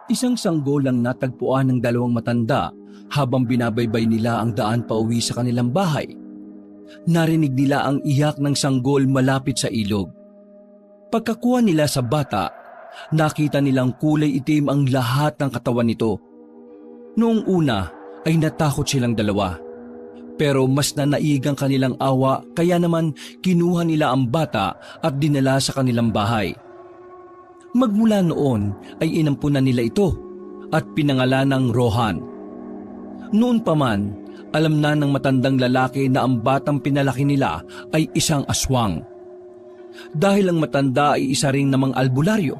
Isang sanggol ang natagpuan ng dalawang matanda habang binabaybay nila ang daan pauwi sa kanilang bahay. Narinig nila ang iyak ng sanggol malapit sa ilog. Pagkakuha nila sa bata, nakita nilang kulay itim ang lahat ng katawan nito. Noong una ay natakot silang dalawa. Pero mas nanaigang kanilang awa kaya naman kinuha nila ang bata at dinala sa kanilang bahay. Magmula noon ay inampunan nila ito at pinangalan ng Rohan. Noon pa man, alam na ng matandang lalaki na ang batang pinalaki nila ay isang aswang. Dahil ang matanda ay isa ring namang albularyo.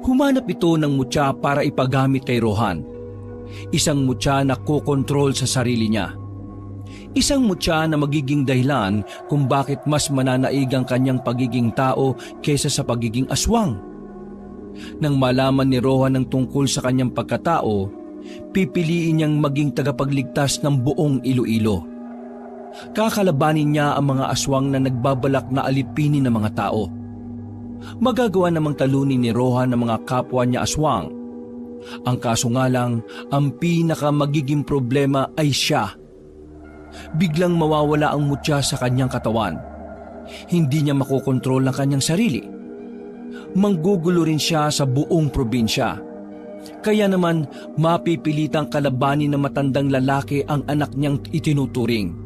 Humanap ito ng mutya para ipagamit kay Rohan. Isang mutya na kokontrol sa sarili niya. Isang mutya na magiging dahilan kung bakit mas mananaig ang kanyang pagiging tao kaysa sa pagiging aswang. Nang malaman ni Rohan ng tungkol sa kanyang pagkatao, pipiliin niyang maging tagapagligtas ng buong Iloilo. Kakalabanin niya ang mga aswang na nagbabalak na alipinin ng mga tao. Magagawa namang talunin ni Rohan ang mga kapwa niya aswang. Ang kaso nga lang, ang pinaka magiging problema ay siya. Biglang mawawala ang mutya sa kanyang katawan. Hindi niya makokontrol ang kanyang sarili. Manggugulo rin siya sa buong probinsya. Kaya naman mapipilitang kalabanin ng matandang lalaki ang anak niyang itinuturing.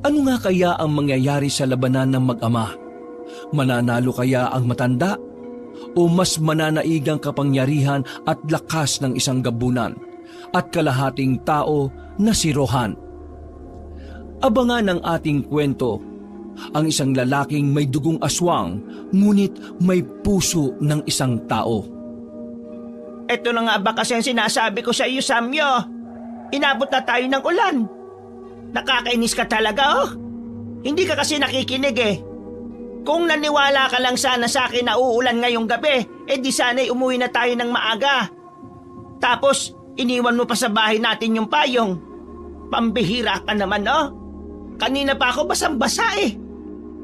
Ano nga kaya ang mangyayari sa labanan ng mag-ama? Mananalo kaya ang matanda? O mas mananaigang kapangyarihan at lakas ng isang gabunan at kalahating tao na si Rohan? Abangan ang ating kwento, ang isang lalaking may dugong aswang ngunit may puso ng isang tao. Ito na nga ba kasi ang sinasabi ko sa iyo, Samyo? Inabot na tayo ng ulan. Nakakainis ka talaga, oh. Hindi ka kasi nakikinig eh. Kung naniwala ka lang sana sa akin na uulan ngayong gabi, di sana'y umuwi na tayo ng maaga. Tapos, iniwan mo pa sa bahay natin yung payong. Pambihira ka naman, oh. Kanina pa ako basang-basa eh.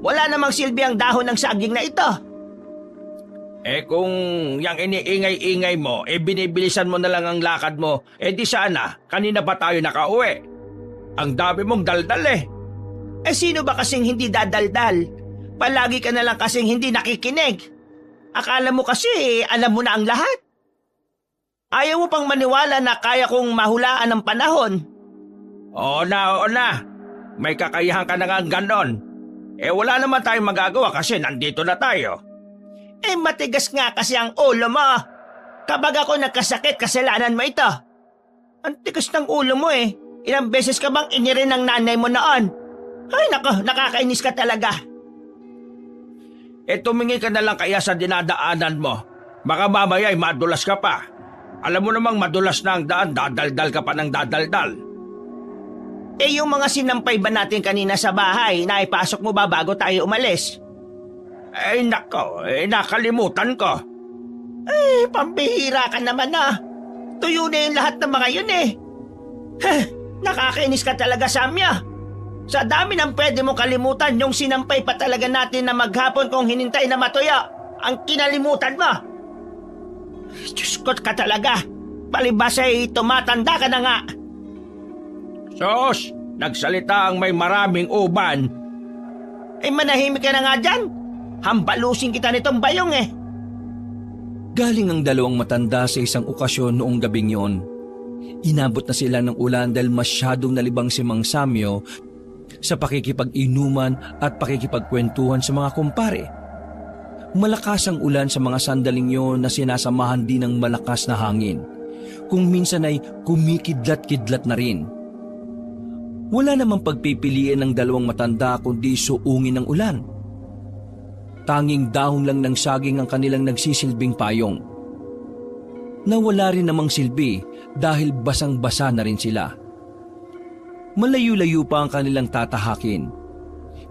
Wala namang silbi ang dahon ng saging na ito. Kung yang iniingay-ingay mo, binibilisan mo na lang ang lakad mo, di sana, kanina pa tayo nakauwi. Ang dami mong daldal eh. Sino ba kasing hindi dadaldal? Palagi ka na lang kasing hindi nakikinig. Akala mo kasi alam mo na ang lahat. Ayaw mo pang maniwala na kaya kong mahulaan ang panahon. Oo na. May kakayahan ka na nga ganon. Wala naman tayong magagawa kasi nandito na tayo. Matigas nga kasi ang ulo mo. Kapag ako nagkasakit, kasalanan mo ito. Ang tigas ng ulo mo eh. Ilang beses ka bang inirin ng nanay mo noon? Ay nako, nakakainis ka talaga. Tumingin ka na lang kaya sa dinadaanan mo. Baka mamaya ay madulas ka pa. Alam mo namang madulas na ang daan, dadaldal ka pa ng dadaldal. Yung mga sinampay ba natin kanina sa bahay, naipasok mo ba bago tayo umalis? Nako, nakalimutan ko. Pambihira ka naman ah. Tuyo na yung lahat ng mga yun eh. Nakakainis ka talaga, Samya. Sa dami ng pwede mong kalimutan, yung sinampay pa talaga natin na maghapon kung hinintay na matuya, ang kinalimutan mo. Diyos ko ka talaga. Palibas ay tumatanda ka na nga. Sos, nagsalita ang may maraming uban. Manahimik ka na nga dyan. Hambalusin kita nitong bayong eh. Galing ang dalawang matanda sa isang okasyon noong gabing yon. Inabot na sila ng ulan dahil masyadong nalibang si Mang Samyo sa pakikipag-inuman at pakikipagkwentuhan sa mga kumpare. Malakas ang ulan sa mga sandaling yon na sinasamahan din ng malakas na hangin. Kung minsan ay kumikidlat-kidlat na rin. Wala namang pagpipiliin ng dalawang matanda kundi suungin ng ulan. Tanging dahon lang ng saging ang kanilang nagsisilbing payong. Nawala rin namang silbi dahil basang-basa na rin sila. Malayo-layo pa ang kanilang tatahakin.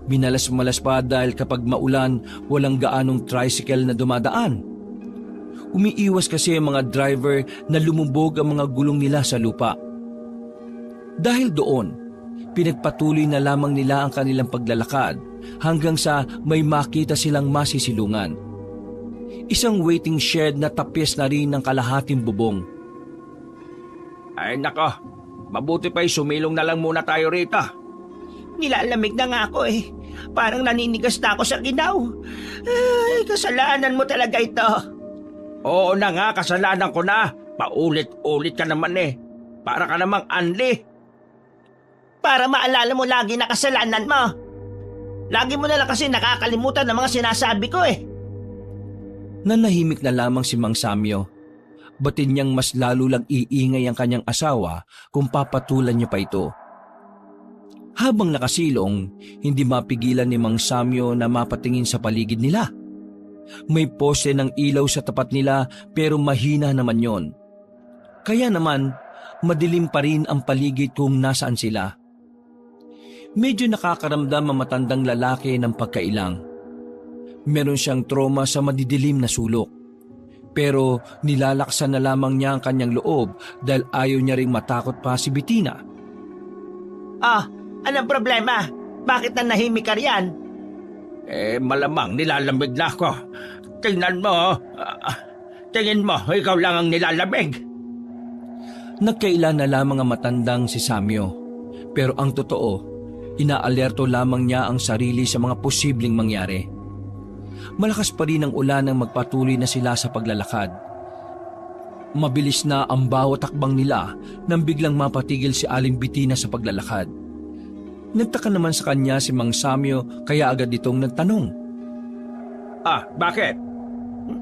Minalas-malas pa dahil kapag maulan, walang gaanong tricycle na dumadaan. Umiiwas kasi ang mga driver na lumubog ang mga gulong nila sa lupa. Dahil doon, pinagpatuloy na lamang nila ang kanilang paglalakad hanggang sa may makita silang masisilungan. Isang waiting shed na tapis na rin ng kalahating bubong. Ay nako, mabuti pa'y sumilong na lang muna tayo rito. Nilalamig na nga ako eh. Parang naninigas na ako sa ginaw. Ay, kasalanan mo talaga ito. Oo na nga, kasalanan ko na. Paulit-ulit ka naman eh. Para ka namang anli. Para maalala mo lagi na kasalanan mo. Lagi mo na lang kasi nakakalimutan ng mga sinasabi ko eh. Nanahimik na lamang si Mang Samyo. Batin niyang mas lalo lang iingay ang kanyang asawa kung papatulan niya pa ito. Habang nakasilong, hindi mapigilan ni Mang Samyo na mapatingin sa paligid nila. May poste ng ilaw sa tapat nila pero mahina naman yon. Kaya naman, madilim pa rin ang paligid kung nasaan sila. Medyo nakakaramdam ang matandang lalaki ng pagkailang. Meron siyang trauma sa madidilim na sulok. Pero nilalaksan na lamang niya ang kanyang loob dahil ayaw niya ring matakot pa si Bettina. Anong problema? Bakit nanahimik ka riyan? Malamang nilalamig na ako. Tingnan mo, tingin mo, ikaw lang ang nilalamig. Nagkaila na lamang ang matandang si Samyo. Pero ang totoo, inaalerto lamang niya ang sarili sa mga posibleng mangyari. Malakas pa rin ang ulan nang magpatuloy na sila sa paglalakad. Mabilis na ang bawat takbang nila nang biglang mapatigil si Aling Bettina sa paglalakad. Nagtaka naman sa kanya si Mang Samyo kaya agad itong nagtanong. Bakit?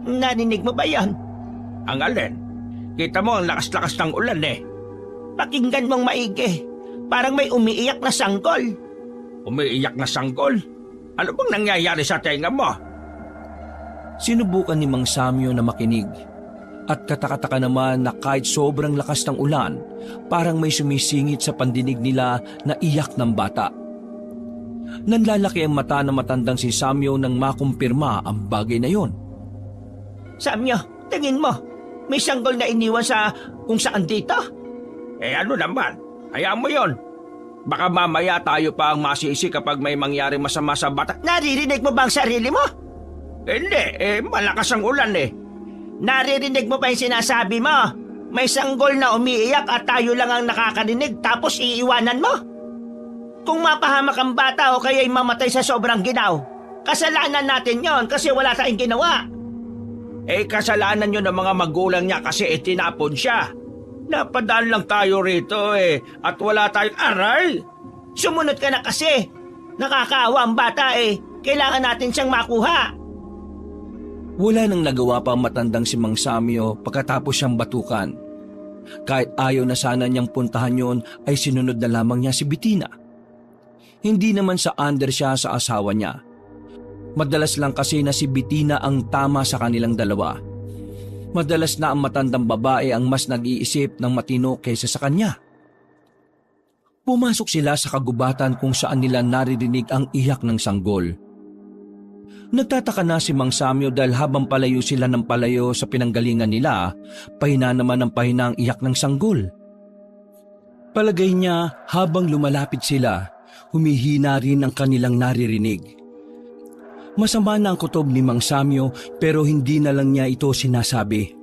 Narinig mo ba yan? Ang alin? Kita mo ang lakas-lakas ng ulan eh. Pakinggan mong maigi. Parang may umiiyak na sanggol. Umiiyak na sanggol? Ano bang nangyayari sa tenga mo? Sinubukan ni Mang Samyo na makinig. At katakataka naman na kahit sobrang lakas ng ulan, parang may sumisingit sa pandinig nila na iyak ng bata. Nanlalaki ang mata ng matandang si Samyo nang makumpirma ang bagay na yon. Samyo, tingin mo. May sanggol na iniwan sa kung saan dito? Ano naman? Hayaan mo yon. Baka mamaya tayo pa ang masisi kapag may mangyari masama sa bata. Naririnig mo ba ang sarili mo? Hindi, malakas ang ulan eh. Naririnig mo ba yung sinasabi mo? May sanggol na umiiyak at tayo lang ang nakakarinig tapos iiwanan mo? Kung mapahamak ang bata o kaya'y mamatay sa sobrang ginaw, kasalanan natin yon kasi wala tayong ginawa. Kasalanan nyo ng mga magulang niya kasi itinapon siya. Napadaan lang tayo rito at wala tayong aral. Sumunod ka na kasi. Nakakaawa ang bata Kailangan natin siyang makuha. Wala nang nagawa pa ang matandang si Mang Samyo pagkatapos siyang batukan. Kahit ayaw na sana niyang puntahan yon ay sinunod na lamang niya si Bettina. Hindi naman sa under siya sa asawa niya. Madalas lang kasi na si Bettina ang tama sa kanilang dalawa. Madalas na ang matandang babae ang mas nag-iisip ng matino kaysa sa kanya. Pumasok sila sa kagubatan kung saan nila naririnig ang iyak ng sanggol. Nagtataka na si Mang Samyo dahil habang palayo sila ng palayo sa pinanggalingan nila, pahina naman ang pahina ang iyak ng sanggol. Palagay niya habang lumalapit sila, humihina rin ang kanilang naririnig. Masama na ang kutob ni Mang Samyo pero hindi na lang niya ito sinasabi.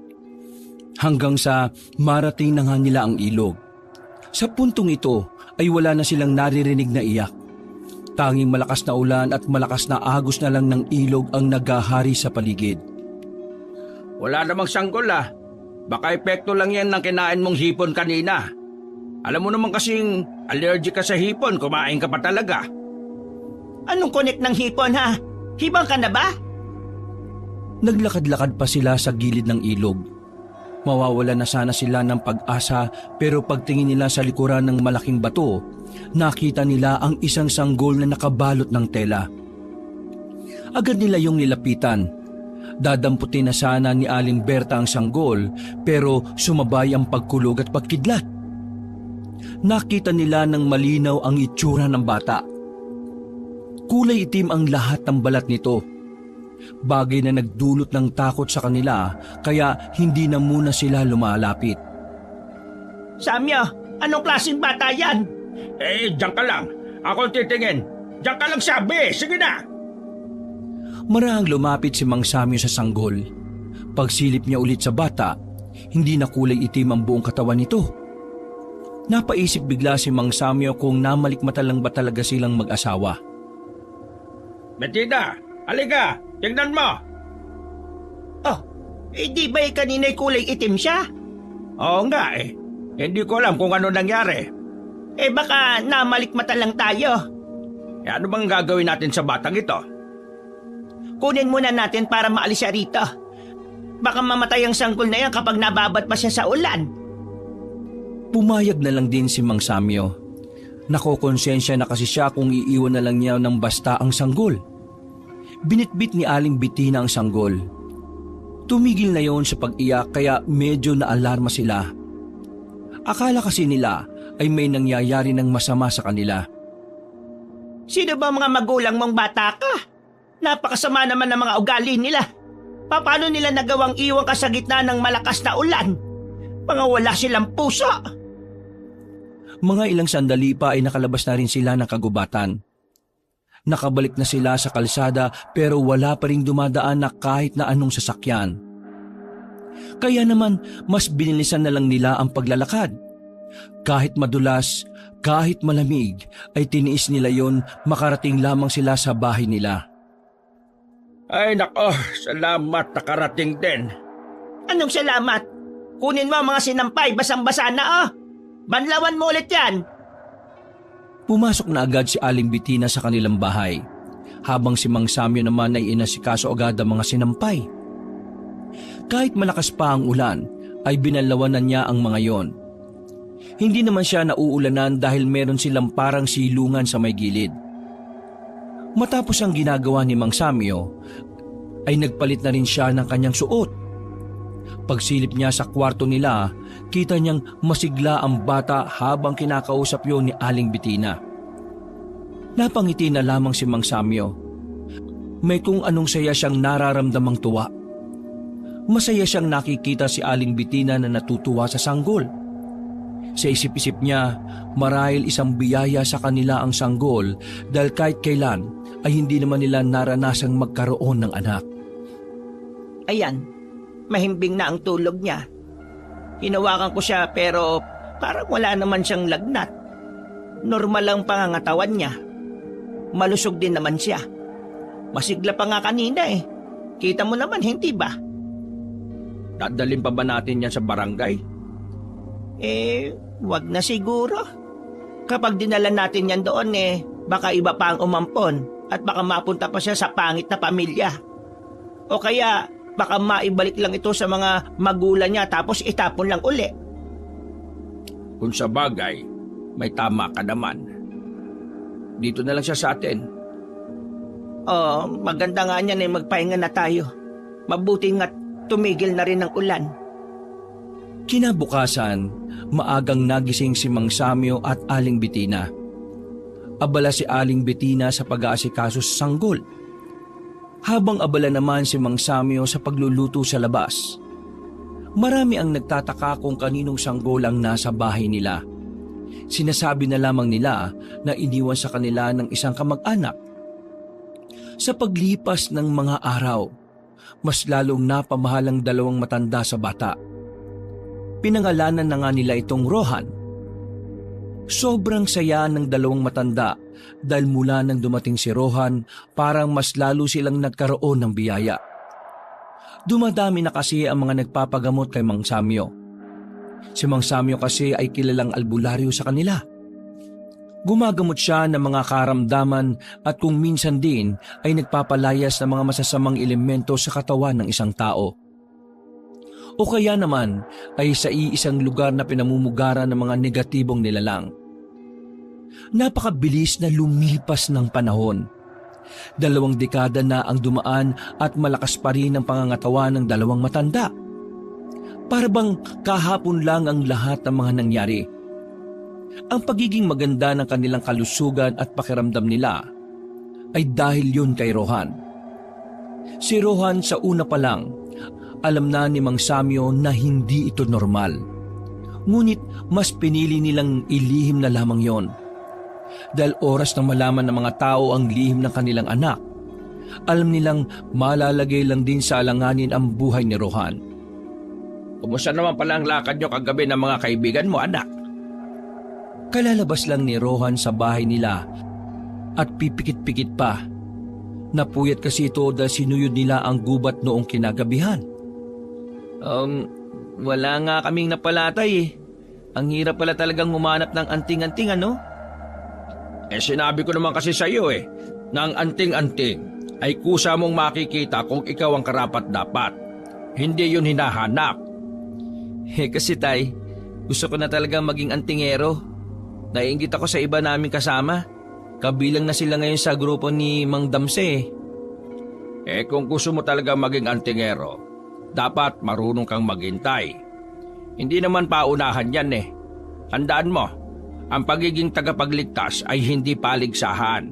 Hanggang sa marating na nga nila ang ilog. Sa puntong ito ay wala na silang naririnig na iyak. Tanging malakas na ulan at malakas na agos na lang ng ilog ang naghahari sa paligid. Wala namang sanggol Baka epekto lang yan ng kinain mong hipon kanina. Alam mo naman kasing allergic ka sa hipon, kumain ka pa talaga. Anong connect ng hipon ha? Hibang ka na ba? Naglakad-lakad pa sila sa gilid ng ilog. Mawawala na sana sila ng pag-asa pero pagtingin nila sa likuran ng malaking bato, nakita nila ang isang sanggol na nakabalot ng tela. Agad nila yung nilapitan. Dadamputin na sana ni Aling Berta ang sanggol pero sumabay ang pagkulog at pagkidlat. Nakita nila ng malinaw ang itsura ng bata. Kulay itim ang lahat ng balat nito. Bagay na nagdulot ng takot sa kanila kaya hindi na muna sila lumalapit. Samyo, anong klaseng bata yan? Diyan ka lang. Ako titingin. Diyan ka lang sabi. Sige na. Marahang lumapit si Mang Samyo sa sanggol. Pagsilip niya ulit sa bata, hindi na kulay itim ang buong katawan nito. Napaisip bigla si Mang Samyo kung namalikmata lang ba talaga silang mag-asawa. Bettina, halika, tingnan mo. Oh, di ba kanina'y kulay itim siya? Oo nga eh. Hindi ko alam kung ano nangyari. Baka namalikmata lang tayo. Ano bang gagawin natin sa batang ito? Kunin muna natin para maalis siya rito. Baka mamatay ang sanggol na yan kapag nababat pa siya sa ulan. Pumayag na lang din si Mang Samyo. Nakokonsensya na kasi siya kung iiwan na lang niya ng basta ang sanggol. Binitbit ni Aling Bettina ang sanggol. Tumigil na yon sa pag-iyak kaya medyo naalarma sila. Akala kasi nila ay may nangyayari ng masama sa kanila. Sino ba mga magulang mong bata ka? Napakasama naman ng mga ugali nila. Paano nila nagawang iwan ka sa gitna ng malakas na ulan? Mga wala silang puso. Mga ilang sandali pa ay nakalabas na rin sila ng kagubatan. Nakabalik na sila sa kalsada pero wala pa ring dumadaan na kahit na anong sasakyan. Kaya naman mas binilisan na lang nila ang paglalakad. Kahit madulas, kahit malamig, ay tiniis nila yon makarating lamang sila sa bahay nila. Ay nako, salamat nakarating din. Anong salamat? Kunin mo ang mga sinampay, basang-basa na Banlawan mo ulit yan. Pumasok na agad si Aling Bettina sa kanilang bahay, habang si Mang Samyo naman ay inasikaso agad ang mga sinampay. Kahit malakas pa ang ulan, ay binalawanan niya ang mga yon. Hindi naman siya nauulanan dahil meron silang parang silungan sa may gilid. Matapos ang ginagawa ni Mang Samyo, ay nagpalit na rin siya ng kanyang suot. Pagsilip niya sa kwarto nila, kita niyang masigla ang bata habang kinakausap yon ni Aling Bettina. Napangiti na lamang si Mang Samyo. May kung anong saya siyang nararamdamang tuwa. Masaya siyang nakikita si Aling Bettina na natutuwa sa sanggol. Sa isip-isip niya, marahil isang biyaya sa kanila ang sanggol dahil kahit kailan ay hindi naman nila naranasang magkaroon ng anak. Ayan, mahimbing na ang tulog niya. Hinawakan ko siya pero parang wala naman siyang lagnat. Normal lang pangangatawan niya. Malusog din naman siya. Masigla pa nga kanina Kita mo naman, hindi ba? Dadalhin pa ba natin yan sa barangay? Wag na siguro. Kapag dinala natin yan doon baka iba pa ang umampon at baka mapunta pa siya sa pangit na pamilya. O kaya baka maibalik lang ito sa mga magulang niya tapos itapon lang uli. Kung sa bagay, may tama ka naman. Dito na lang siya sa atin. Maganda nga niyan magpahinga na tayo. Mabuti nga't tumigil na rin ang ulan. Kinabukasan, maagang nagising si Mang Samyo at Aling Bettina. Abala si Aling Bettina sa pag-aasikaso sa sanggol. Habang abala naman si Mang Samyo sa pagluluto sa labas. Marami ang nagtataka kung kaninong sanggol ang nasa bahay nila. Sinasabi na lamang nila na iniwan sa kanila ng isang kamag-anak. Sa paglipas ng mga araw, mas lalong napamahal ang dalawang matanda sa bata. Pinangalanan na nga nila itong Rohan. Sobrang saya ng dalawang matanda dahil mula nang dumating si Rohan, parang mas lalo silang nagkaroon ng biyaya. Dumadami na kasi ang mga nagpapagamot kay Mang Samyo. Si Mang Samyo kasi ay kilalang albularyo sa kanila. Gumagamot siya ng mga karamdaman at kung minsan din ay nagpapalayas ng mga masasamang elemento sa katawan ng isang tao. O kaya naman ay sa iisang lugar na pinamumugaran ng mga negatibong nilalang. Napakabilis na lumipas ng panahon. 2 dekada na ang dumaan at malakas pa rin ang pangangatawan ng dalawang matanda. Para bang kahapon lang ang lahat ng mga nangyari. Ang pagiging maganda ng kanilang kalusugan at pakiramdam nila ay dahil yun kay Rohan. Si Rohan sa una pa lang, alam na ni Mang Samyo na hindi ito normal. Ngunit mas pinili nilang ilihim na lamang yon. Dahil oras nang malaman ng mga tao ang lihim ng kanilang anak, Alam nilang malalagay lang din sa alanganin ang buhay ni Rohan. Kumusta naman pala ang lakad nyo kagabi ng mga kaibigan mo, anak? Kalalabas lang ni Rohan sa bahay nila at pipikit-pikit pa. Napuyat kasi ito dahil sinuyod nila ang gubat noong kinagabihan. Wala nga kaming napalatay eh. Ang hirap pala talagang humanap ng anting-anting, ano? Sinabi ko naman kasi sa iyo na ang anting-anting ay kusa mong makikita kung ikaw ang karapat-dapat. Hindi yun hinahanap. Kasi tay, gusto ko na talagang maging antingero. Naiinggit ako sa iba naming kasama. Kabilang na sila ngayon sa grupo ni Mang Damse eh. Kung gusto mo talaga maging antingero, dapat marunong kang maghintay. Hindi naman paunahan yan eh. Tandaan mo, ang pagiging tagapagligtas ay hindi paligsahan.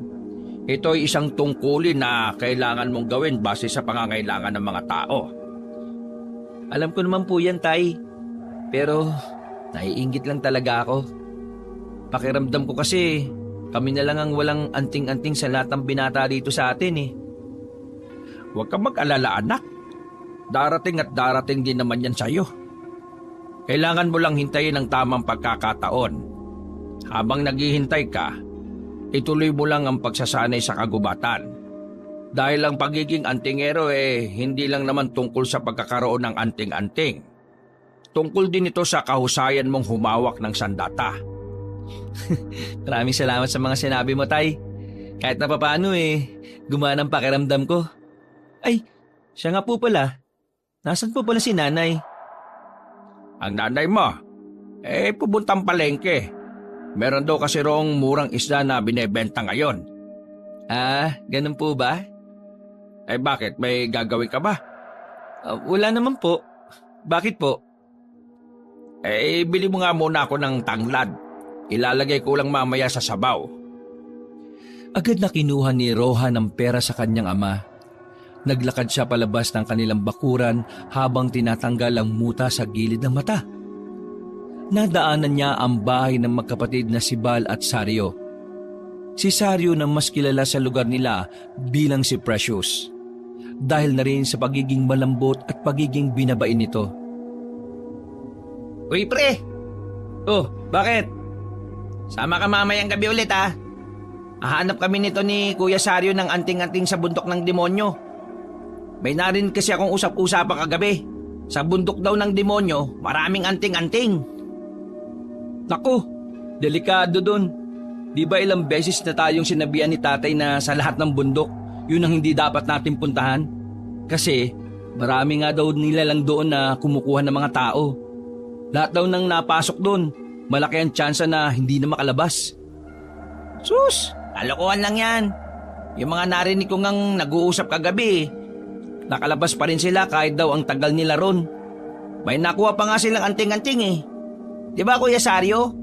Ito ay isang tungkulin na kailangan mong gawin base sa pangangailangan ng mga tao. Alam ko naman po yan, tay. Pero naiinggit lang talaga ako. Pakiramdam ko kasi kami na lang ang walang anting-anting sa lahat ng binata dito sa atin eh. Huwag kang mag-alala, anak. Darating at darating din naman yan sa'yo. Kailangan mo lang hintayin ang tamang pagkakataon. Habang naghihintay ka, ituloy mo lang ang pagsasanay sa kagubatan. Dahil ang pagiging antingero hindi lang naman tungkol sa pagkakaroon ng anting-anting. Tungkol din ito sa kahusayan mong humawak ng sandata. Maraming salamat sa mga sinabi mo, tay. Kahit na papaano gumana ang pakiramdam ko. Ay, siya nga po pala. Nasaan po pala si nanay? Ang nanay mo, pupuntang palengke. Meron daw kasi roong murang isda na binebenta ngayon. Ah, ganun po ba? Bakit? May gagawin ka ba? Wala naman po. Bakit po? Bili mo nga muna ako ng tanglad. Ilalagay ko lang mamaya sa sabaw. Agad na kinuha ni Rohan ang pera sa kanyang ama. Naglakad siya palabas ng kanilang bakuran habang tinatanggal ang muta sa gilid ng mata. Nadaanan niya ang bahay ng magkapatid na si Bal at Sario. Si Sario na mas kilala sa lugar nila bilang si Precious. Dahil na rin sa pagiging malambot at pagiging binabain nito. Uy, pre! Oh, bakit? Sama ka mamayang gabi ulit, ha? Hahanap kami nito ni Kuya Sario ng anting-anting sa bundok ng demonyo. May narinig kasi akong usap-usapan kagabi. Sa bundok daw ng demonyo, maraming anting-anting. Naku, delikado dun. Di ba ilang beses na tayong sinabihan ni tatay na sa lahat ng bundok, yun ang hindi dapat natin puntahan? Kasi marami nga daw nila lang doon na kumukuha ng mga tao. Lahat daw nang napasok doon, malaki ang tsansa na hindi na makalabas. Sus, kalokohan lang yan. Yung mga narinig ko ngang nag-uusap kagabi, nakalabas pa rin sila kahit daw ang tagal nila ron. May nakuha pa nga silang anting-anting eh. Di ba, Kuya Sario?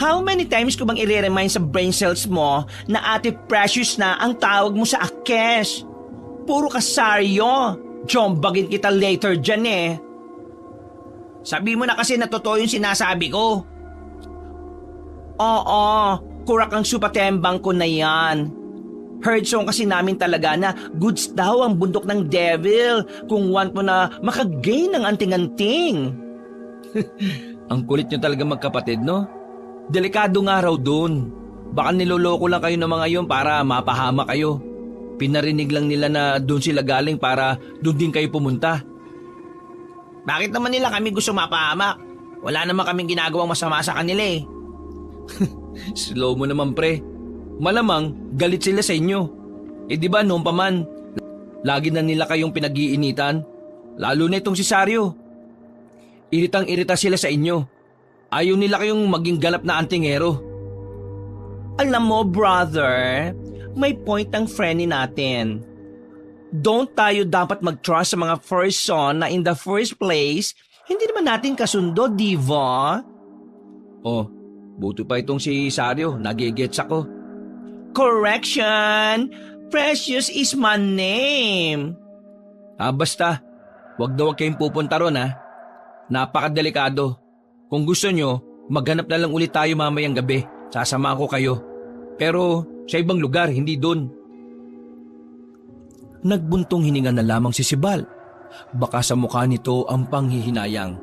How many times ko bang i-remind sa brain cells mo na Ate Precious na ang tawag mo sa Akes? Puro ka Sario. Jombagin kita later dyan eh. Sabi mo na kasi na totoo yung sinasabi ko. Oo, kurak ang supatembang ko na yan. Heard song kasi namin talaga na goods daw ang bundok ng devil kung want mo na makagain ng anting-anting. Ang kulit nyo talaga magkapatid, no? Delikado nga raw dun. Baka niloloko lang kayo ng mga yun para mapahama kayo. Pinarinig lang nila na doon sila galing para doon din kayo pumunta. Bakit naman nila kami gusto mapahamak? Wala naman kaming ginagawang masama sa kanila eh. Slow mo naman, pre. Malamang galit sila sa inyo. Di ba noon pa man, lagi na nila kayong pinag-iinitan. Lalo na itong si Sario. Iritang-irita sila sa inyo. Ayaw nila kayong maging ganap na antingero. Alam mo, brother, may point ang friend natin. Don't tayo dapat mag-trust sa mga person na in the first place, hindi naman natin kasundo, di ba? Oh, buti pa itong si Sario, nagigets ako. Correction! Precious is my name. Basta, wag daw kayong pupunta ron ha. Napakadelikado. Kung gusto nyo, maghanap na lang ulit tayo mamayang gabi. Sasama ko kayo. Pero sa ibang lugar, hindi dun. Nagbuntong hininga na lamang si Sibal. Baka sa mukha nito ang panghihinayang.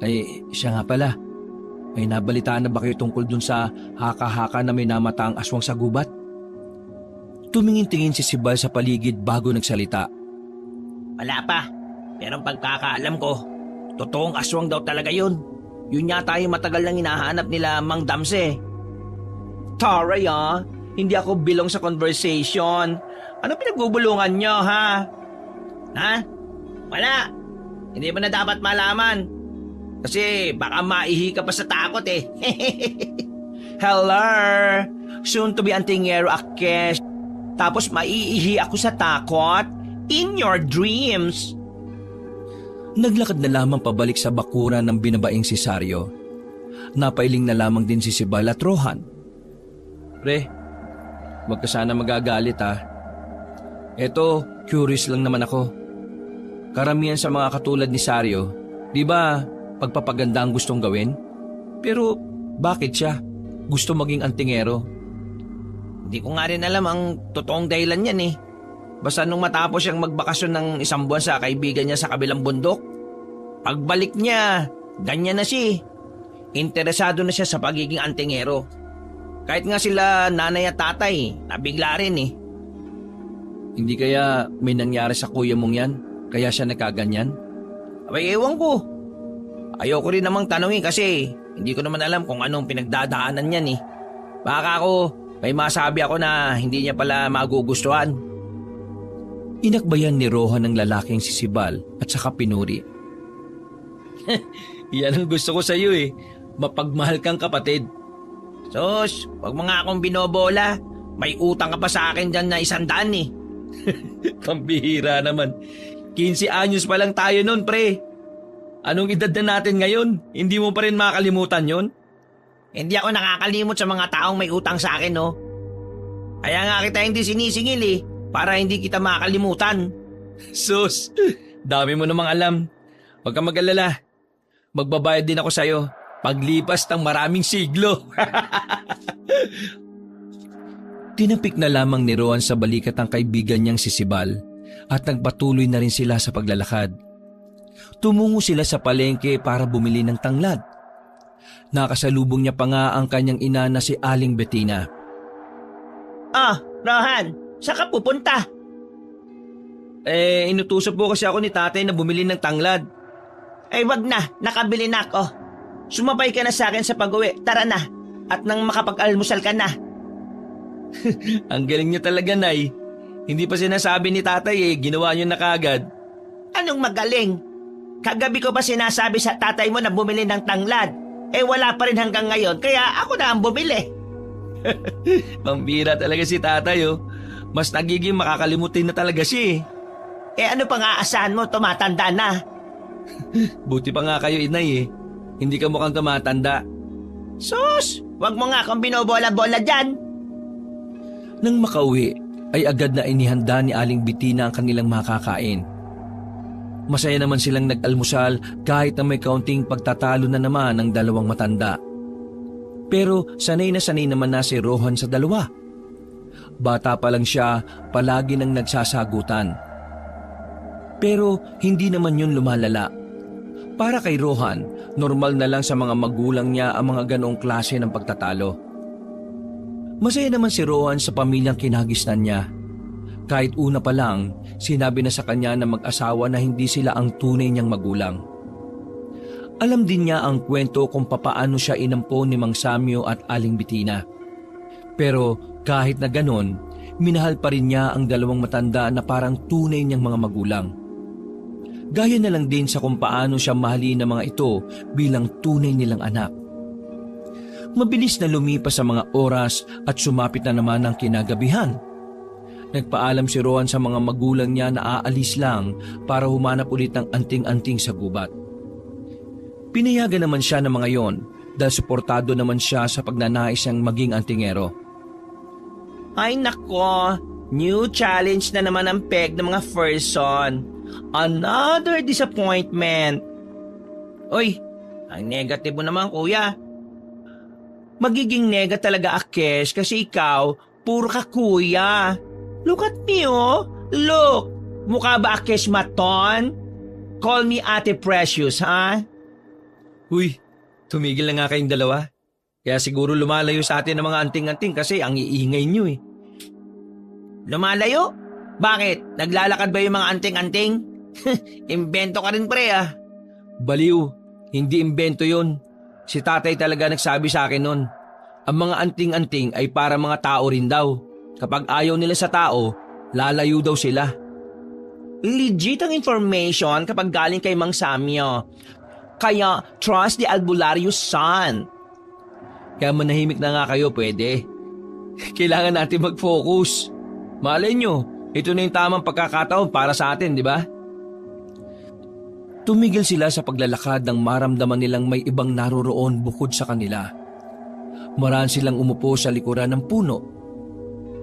Ay, siya nga pala. May nabalitaan na ba kayo tungkol dun sa haka-haka na may namataang aswang sa gubat? Tumingin-tingin si Sibal sa paligid bago nagsalita. Wala pa. Pero ang pagkakaalam ko, totoong aswang daw talaga yun. Yun yata yung matagal nang hinahanap nila Mang Damse. Taray hindi ako bilong sa conversation. Ano pinagbubulungan nyo, ha? Ha? Wala. Hindi mo na dapat malaman. Kasi baka maihi ka pa sa takot eh. Hello! Soon to be antingero Akes. Tapos maiihi ako sa takot? In your dreams. Naglakad na lamang pabalik sa bakuran ng binabaing si Saryo. Napailing na lamang din si Sibal at Rohan. Pre, wag ka sana magagalit ha. Eto, curious lang naman ako. Karamihan sa mga katulad ni Saryo, di ba pagpapaganda ang gustong gawin? Pero bakit siya gusto maging antingero? Hindi ko nga rin alam ang totoong dahilan yan eh. Basta nung matapos siyang magbakasyon ng isang buwan sa kaibigan niya sa kabilang bundok, pagbalik niya, ganyan na siya. Interesado na siya sa pagiging antingero. Kahit nga sila nanay at tatay, nabigla rin eh. Hindi kaya may nangyari sa kuya mong yan, kaya siya nagkaganyan? Abay, ewan ko. Ayoko rin namang tanungin kasi hindi ko naman alam kung anong pinagdadaanan niyan eh. Baka ako, may masabi ako na hindi niya pala magugustuhan. Inakbayan ni Rohan ng lalaking si Sibal at saka pinuri. Yan ang gusto ko sa iyo eh, mapagmahal kang kapatid. Sus, wag mo nga akong binobola. May utang ka pa sa akin dyan na 100 eh. Pambihira naman. 15 anyos pa lang tayo nun, pre. Anong edad na natin ngayon? Hindi mo pa rin makakalimutan yon? Hindi ako nakakalimot sa mga taong may utang sa akin, no? Kaya nga kita hindi sinisingil eh, para hindi kita makakalimutan. Sus, dami mo namang alam. Huwag kang mag-alala. Magbabayad din ako sa'yo paglipas ng maraming siglo. Tinapik na lamang ni Rohan sa balikat ang kaibigan niyang si Sibal at nagpatuloy na rin sila sa paglalakad. Tumungo sila sa palengke para bumili ng tanglad. Nakasalubong niya pa nga ang kanyang ina na si Aling Bettina. Rohan, saan ka pupunta? Inutusan po kasi ako ni tatay na bumili ng tanglad. Wag na, nakabili na ako. Sumabay ka na sa akin sa pag-uwi, tara na. At nang makapag-almusal ka na. Ang galing niyo talaga, Nay. Hindi pa sinasabi ni tatay ginawa niyo na kaagad. Anong magaling? Kagabi ko pa sinasabi sa tatay mo na bumili ng tanglad. Wala pa rin hanggang ngayon, kaya ako na ang bumili. Pambira talaga si tatay Mas nagiging makakalimutin na talaga siya Ano pang aasahan mo, tumatanda na. Buti pa nga kayo, inay Hindi ka mukhang tumatanda. Sus, wag mo nga akong binobola-bola dyan. Nang makauwi, ay agad na inihanda ni Aling Bettina ang kanilang makakain. Masaya naman silang nag-almusal kahit na may kaunting pagtatalo na naman ng dalawang matanda. Pero sanay naman na si Rohan sa dalawa. Bata pa lang siya, palagi nang nagsasagutan. Pero hindi naman yun lumalala. Para kay Rohan, normal na lang sa mga magulang niya ang mga ganoong klase ng pagtatalo. Masaya naman si Rohan sa pamilyang kinagisnan niya. Kahit una pa lang, sinabi na sa kanya na mag-asawa na hindi sila ang tunay niyang magulang. Alam din niya ang kwento kung papaano siya inampon ni Mang Samyo at Aling Bettina. Pero kahit na ganon, minahal pa rin niya ang dalawang matanda na parang tunay niyang mga magulang. Gaya na lang din sa kung paano siya mahalin ng mga ito bilang tunay nilang anak. Mabilis na lumipas sa mga oras at sumapit na naman ang kinagabihan. Nagpaalam si Rohan sa mga magulang niya na aalis lang para humanap ulit ng anting-anting sa gubat. Pinayagan naman siya ng mga yon dahil suportado naman siya sa pagnanais niyang maging antingero. Ay nako, new challenge na naman ang peg ng mga person. Another disappointment. Oy, ang negative mo naman kuya. Magiging nega talaga Akes kasi ikaw, puro ka kuya. Look at me, oh. Look. Mukha ba akesmaton? Call me Ate Precious, ha? Uy, tumigil na nga kayong dalawa. Kaya siguro lumalayo sa atin ng mga anting-anting kasi ang iingay nyo eh. Lumalayo? Bakit? Naglalakad ba yung mga anting-anting? Imbento ka rin, pre, ah. Baliw, hindi imbento yun. Si tatay talaga nagsabi sa akin nun. Ang mga anting-anting ay para mga tao rin daw. Kapag ayaw nila sa tao, lalayo daw sila. Legit ang information kapag galing kay Mang Samyo. Kaya trust the albularyo son. Kaya manahimik na nga kayo, pwede. Kailangan natin mag-focus. Malay nyo, ito na yung tamang pagkakataon para sa atin, di ba? Tumigil sila sa paglalakad nang maramdaman nilang may ibang naroroon bukod sa kanila. Maraan silang umupo sa likuran ng puno.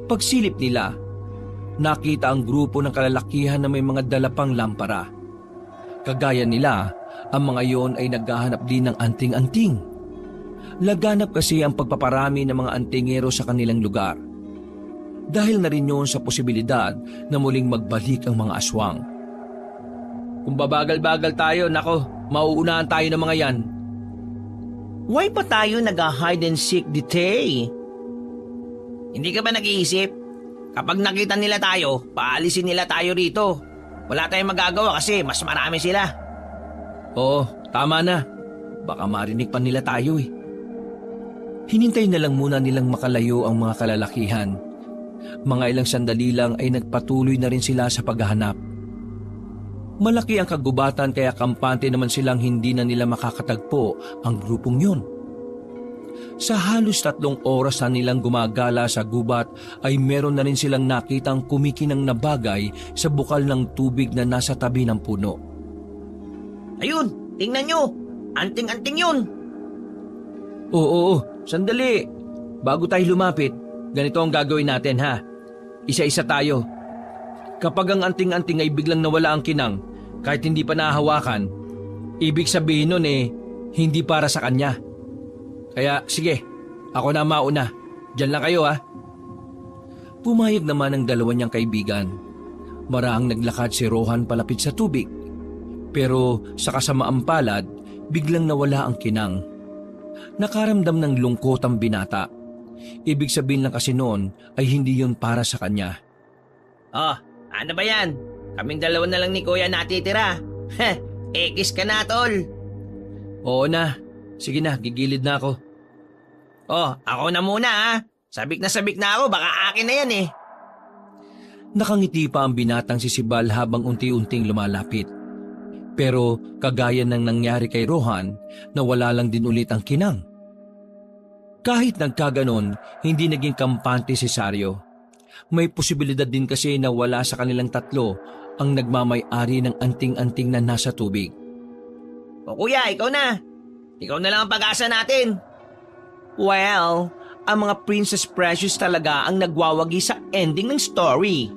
Pagsilip nila, nakita ang grupo ng kalalakihan na may mga dalapang lampara. Kagaya nila, ang mga yon ay naghahanap din ng anting-anting. Laganap kasi ang pagpaparami ng mga antingero sa kanilang lugar. Dahil na rin yun sa posibilidad na muling magbalik ang mga aswang. Kung babagal-bagal tayo, nako, mauunahan tayo ng mga yan. Why pa tayo nag-hide and seek detail? Hindi ka ba nag-iisip? Kapag nakita nila tayo, paalisin nila tayo rito. Wala tayong magagawa kasi mas marami sila. Oo, tama na. Baka marinig pa nila tayo eh. Hinintay na lang muna nilang makalayo ang mga kalalakihan. Mga ilang sandali lang ay nagpatuloy na rin sila sa paghahanap. Malaki ang kagubatan kaya kampante naman silang hindi na nila makakatagpo ang grupong yun. Sa halos 3 oras na nilang gumagala sa gubat ay meron na rin silang nakitang kumikinang na bagay sa bukal ng tubig na nasa tabi ng puno. Ayun, tingnan nyo. Anting-anting yun. Oo, sandali. Bago tayo lumapit, ganito ang gagawin natin ha. Isa-isa tayo. Kapag ang anting-anting ay biglang nawala ang kinang, kahit hindi pa nahahawakan, ibig sabihin nun hindi para sa kanya. Kaya sige, ako na mauna. Diyan lang kayo ha. Pumayag naman ang dalawa niyang kaibigan. Maraang naglakad si Rohan palapit sa tubig. Pero sa kasamaang palad, biglang nawala ang kinang. Nakaramdam ng lungkot ang binata. Ibig sabihin lang kasi noon ay hindi yun para sa kanya. Oh, ano ba yan? Kaming dalawa na lang ni Kuya natitira. Ekis ka na, tol. Oo na. Sige na, gigilid na ako. Oh, ako na muna ha. Sabik na ako, baka akin na yan eh. Nakangiti pa ang binatang sisibal habang unti-unting lumalapit. Pero kagaya ng nangyari kay Rohan, nawala lang din ulit ang kinang. Kahit nagkaganon, hindi naging kampante si Sario. May posibilidad din kasi na wala sa kanilang tatlo ang nagmamay-ari ng anting-anting na nasa tubig. O kuya, ikaw na. Ikaw na lang ang pag-asa natin. Well, ang mga Princess Precious talaga ang nagwawagi sa ending ng story.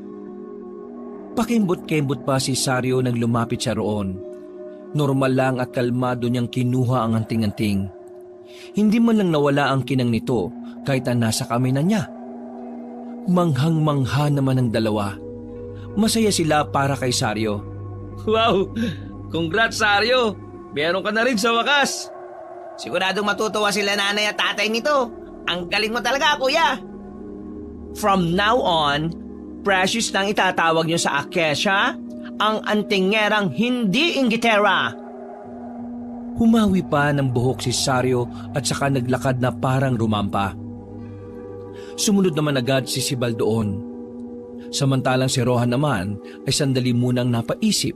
Pakimbot-kembot pa si Sario nang lumapit siya roon. Normal lang at kalmado niyang kinuha ang anting-anting. Hindi man lang nawala ang kinang nito kahit na nasa kamay na niya. Manghang-mangha naman ang dalawa. Masaya sila para kay Sario. Wow! Congrats, Sario! Meron ka na rin sa wakas. Siguradong matutuwa sila nanay at tatay nito. Ang galing mo talaga, kuya. From now on, Precious nang itatawag niyo sa Akesha, ang antingerang hindi inggitera. Humawi pa ng buhok si Sario at saka naglakad na parang rumampa. Sumunod naman agad si Sibal doon. Samantalang si Rohan naman ay sandali munang napaisip.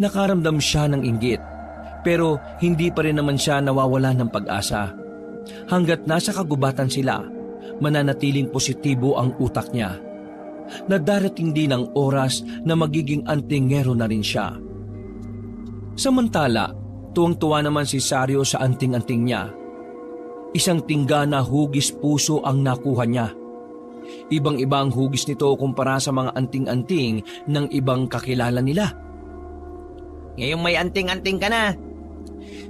Nakaramdam siya ng inggit, pero hindi pa rin naman siya nawawala ng pag-asa. Hanggat nasa kagubatan sila, mananatiling positibo ang utak niya. Na darating din ang oras na magiging antingero na rin siya. Samantala, tuwang-tuwa naman si Sario sa anting-anting niya. Isang tingga na hugis puso ang nakuha niya. Ibang-ibang hugis nito kumpara sa mga anting-anting ng ibang kakilala nila. Ngayong may anting-anting ka na,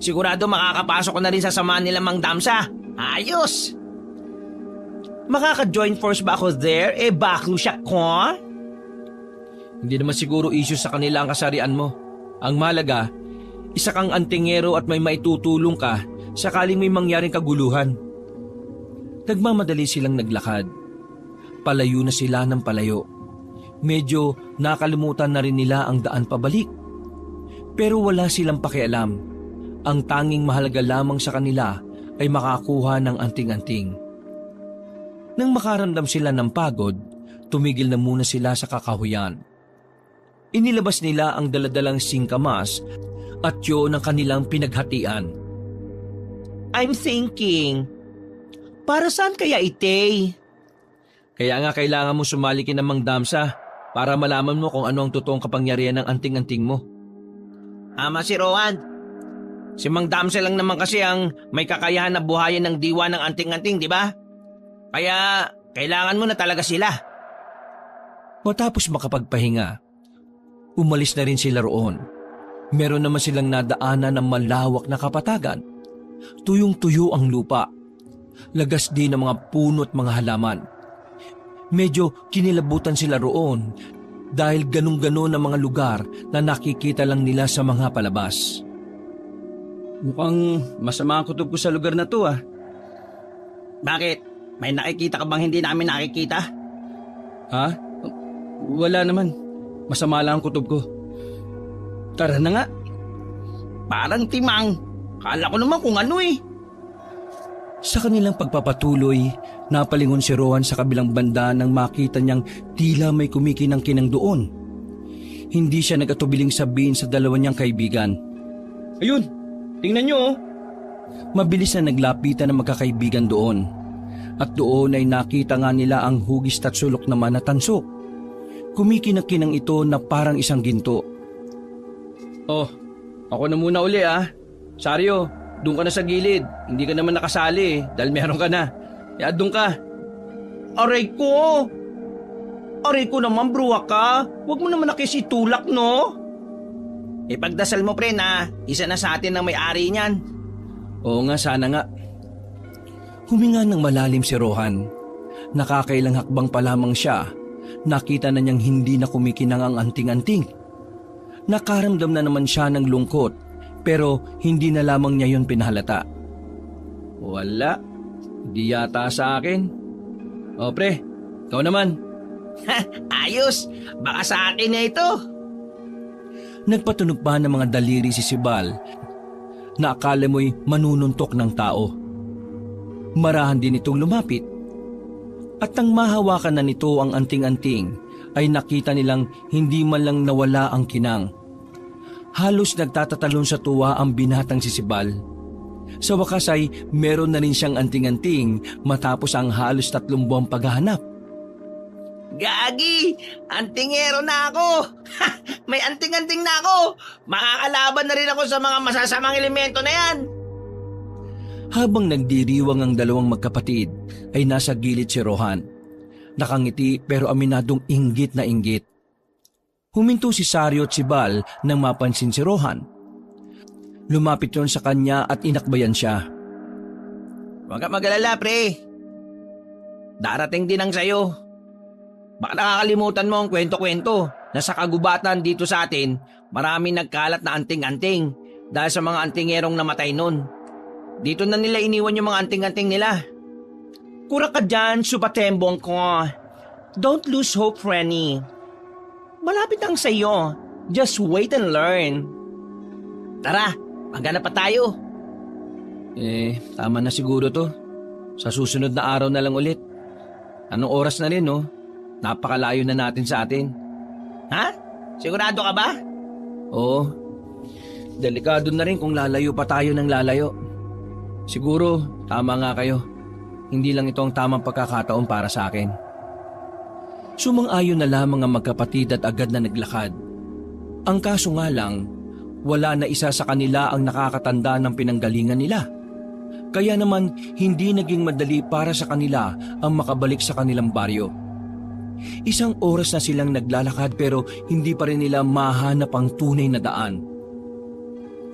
sigurado makakapasok ko na rin sa samahan nila Mang Damsa. Ayos! Makaka-join force ba ako there? Baklo siya ko? Hindi naman siguro issue sa kanila ang kasarian mo. Ang malaga, isa kang antingero at may maitutulong ka sakaling may mangyaring kaguluhan. Nagmamadali silang naglakad. Palayo na sila ng palayo. Medyo nakalimutan na rin nila ang daan pabalik. Pero wala silang pakialam. Ang tanging mahalaga lamang sa kanila ay makakuha ng anting-anting. Nang makaramdam sila ng pagod, tumigil na muna sila sa kakahuyan. Inilabas nila ang daladalang singkamas at yun ang kanilang pinaghatian. I'm thinking, para saan kaya ite? Kaya nga kailangan mo sumali kina Mang Damsa para malaman mo kung ano ang totoong kapangyarihan ng anting-anting mo. Ama si Rowan. Si Mang Damsel lang naman kasi ang may kakayahan na buhayin ng diwa ng anting-anting, di ba? Kaya kailangan mo na talaga sila. Matapos makapagpahinga, umalis na rin sila roon. Meron naman silang nadaanan ng malawak na kapatagan. Tuyong-tuyo ang lupa. Lagas din ang mga puno at mga halaman. Medyo kinilabutan sila roon dahil ganun-ganon ang mga lugar na nakikita lang nila sa mga palabas. Mukhang masama ang kutob ko sa lugar na to ah. Bakit? May nakikita ka bang hindi namin nakikita? Ha? Wala naman. Masama lang ang kutob ko. Tara na nga. Parang timang. Kala ko naman kung ano eh. Sa kanilang pagpapatuloy, napalingon si Rowan sa kabilang banda nang makita niyang tila may kumikinang-kinang doon. Hindi siya nagatubiling sabihin sa dalawa niyang kaibigan. Ayun, tingnan nyo oh. Mabilis na naglapitan ng magkakaibigan doon. At doon ay nakita nga nila ang hugis at sulok naman na tanso. Kumikinang-kinang ito na parang isang ginto. Oh, ako na muna uli ah. Sario, doon ka na sa gilid. Hindi ka naman nakasali dahil meron ka na. Kaya doon ka. Aray ko! Aray ko naman, bruha ka. Huwag mo naman nakisitulak, no? Ipagdasal mo, pre, na isa na sa atin ang may-ari niyan. Oo nga, sana nga. Huminga ng malalim si Rohan. Nakakailang hakbang pa lamang siya. Nakita na niyang hindi na kumikinang ang anting-anting. Nakaramdam na naman siya ng lungkot, pero hindi na lamang niya yun pinahalata. Wala. Hindi yata sa akin. O pre, ikaw naman. Ayos! Baka sa akin na ito. Nagpatunog pa ng mga daliri si Sibal na akala mo'y manununtok ng tao. Marahan din itong lumapit. At nang mahawakan na nito ang anting-anting, ay nakita nilang hindi man lang nawala ang kinang. Halos nagtatatalon sa tuwa ang binatang si Sibal. Sa wakas ay meron na rin siyang anting-anting matapos ang halos 3 buwang paghahanap. Gagi! Antingero na ako! May anting-anting na ako! Makakalaban na rin ako sa mga masasamang elemento na yan! Habang nagdiriwang ang dalawang magkapatid, ay nasa gilid si Rohan. Nakangiti pero aminadong inggit na inggit. Huminto si Sario at si Bal nang mapansin si Rohan. Lumapit yon sa kanya at inakbayan siya. Huwag ka mag-alala, pre. Darating din ang sayo. Baka nakakalimutan mo ang kwento-kwento na sa kagubatan dito sa atin, maraming nagkalat na anting-anting dahil sa mga antingerong namatay nun. Dito na nila iniwan yung mga anting-anting nila. Kura ka dyan, supatembong ko. Don't lose hope, Frenny. Malapit ang sayo. Just wait and learn. Tara, maghanap pa tayo. Tama na siguro to. Sa susunod na araw na lang ulit. Anong oras na rin, no? Napakalayo na natin sa atin. Ha? Sigurado ka ba? Oo. Delikado na rin kung lalayo pa tayo ng lalayo. Siguro, tama nga kayo. Hindi lang ito ang tamang pagkakataon para sa akin. Sumang-ayon na lamang ang magkapatid at agad na naglakad. Ang kaso nga lang, wala na isa sa kanila ang nakakatanda ng pinanggalingan nila. Kaya naman hindi naging madali para sa kanila ang makabalik sa kanilang baryo. Isang oras na silang naglalakad pero hindi pa rin nila mahanap ang tunay na daan.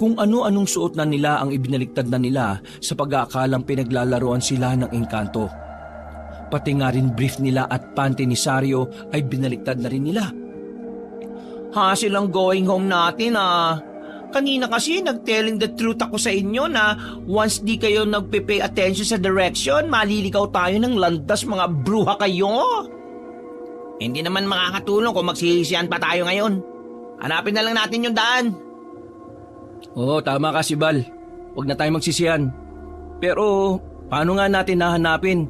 Kung ano-anong suot na nila ang ibinaligtad na nila sa pag-aakalang pinaglalaroan sila ng engkanto. Pati nga rin brief nila at panty ni Sario ay binaliktad na rin nila. Hassle ang going home natin ah. Kanina kasi nag-telling the truth ako sa inyo na once di kayo nagpe-pay attention sa direction, maliligaw tayo ng landas, mga bruha kayo. Hindi naman makakatulong kung magsisisihan pa tayo ngayon. Hanapin na lang natin yung daan. Oo, tama ka si Bal. Huwag na tayo magsisiyan. Pero paano nga natin nahanapin?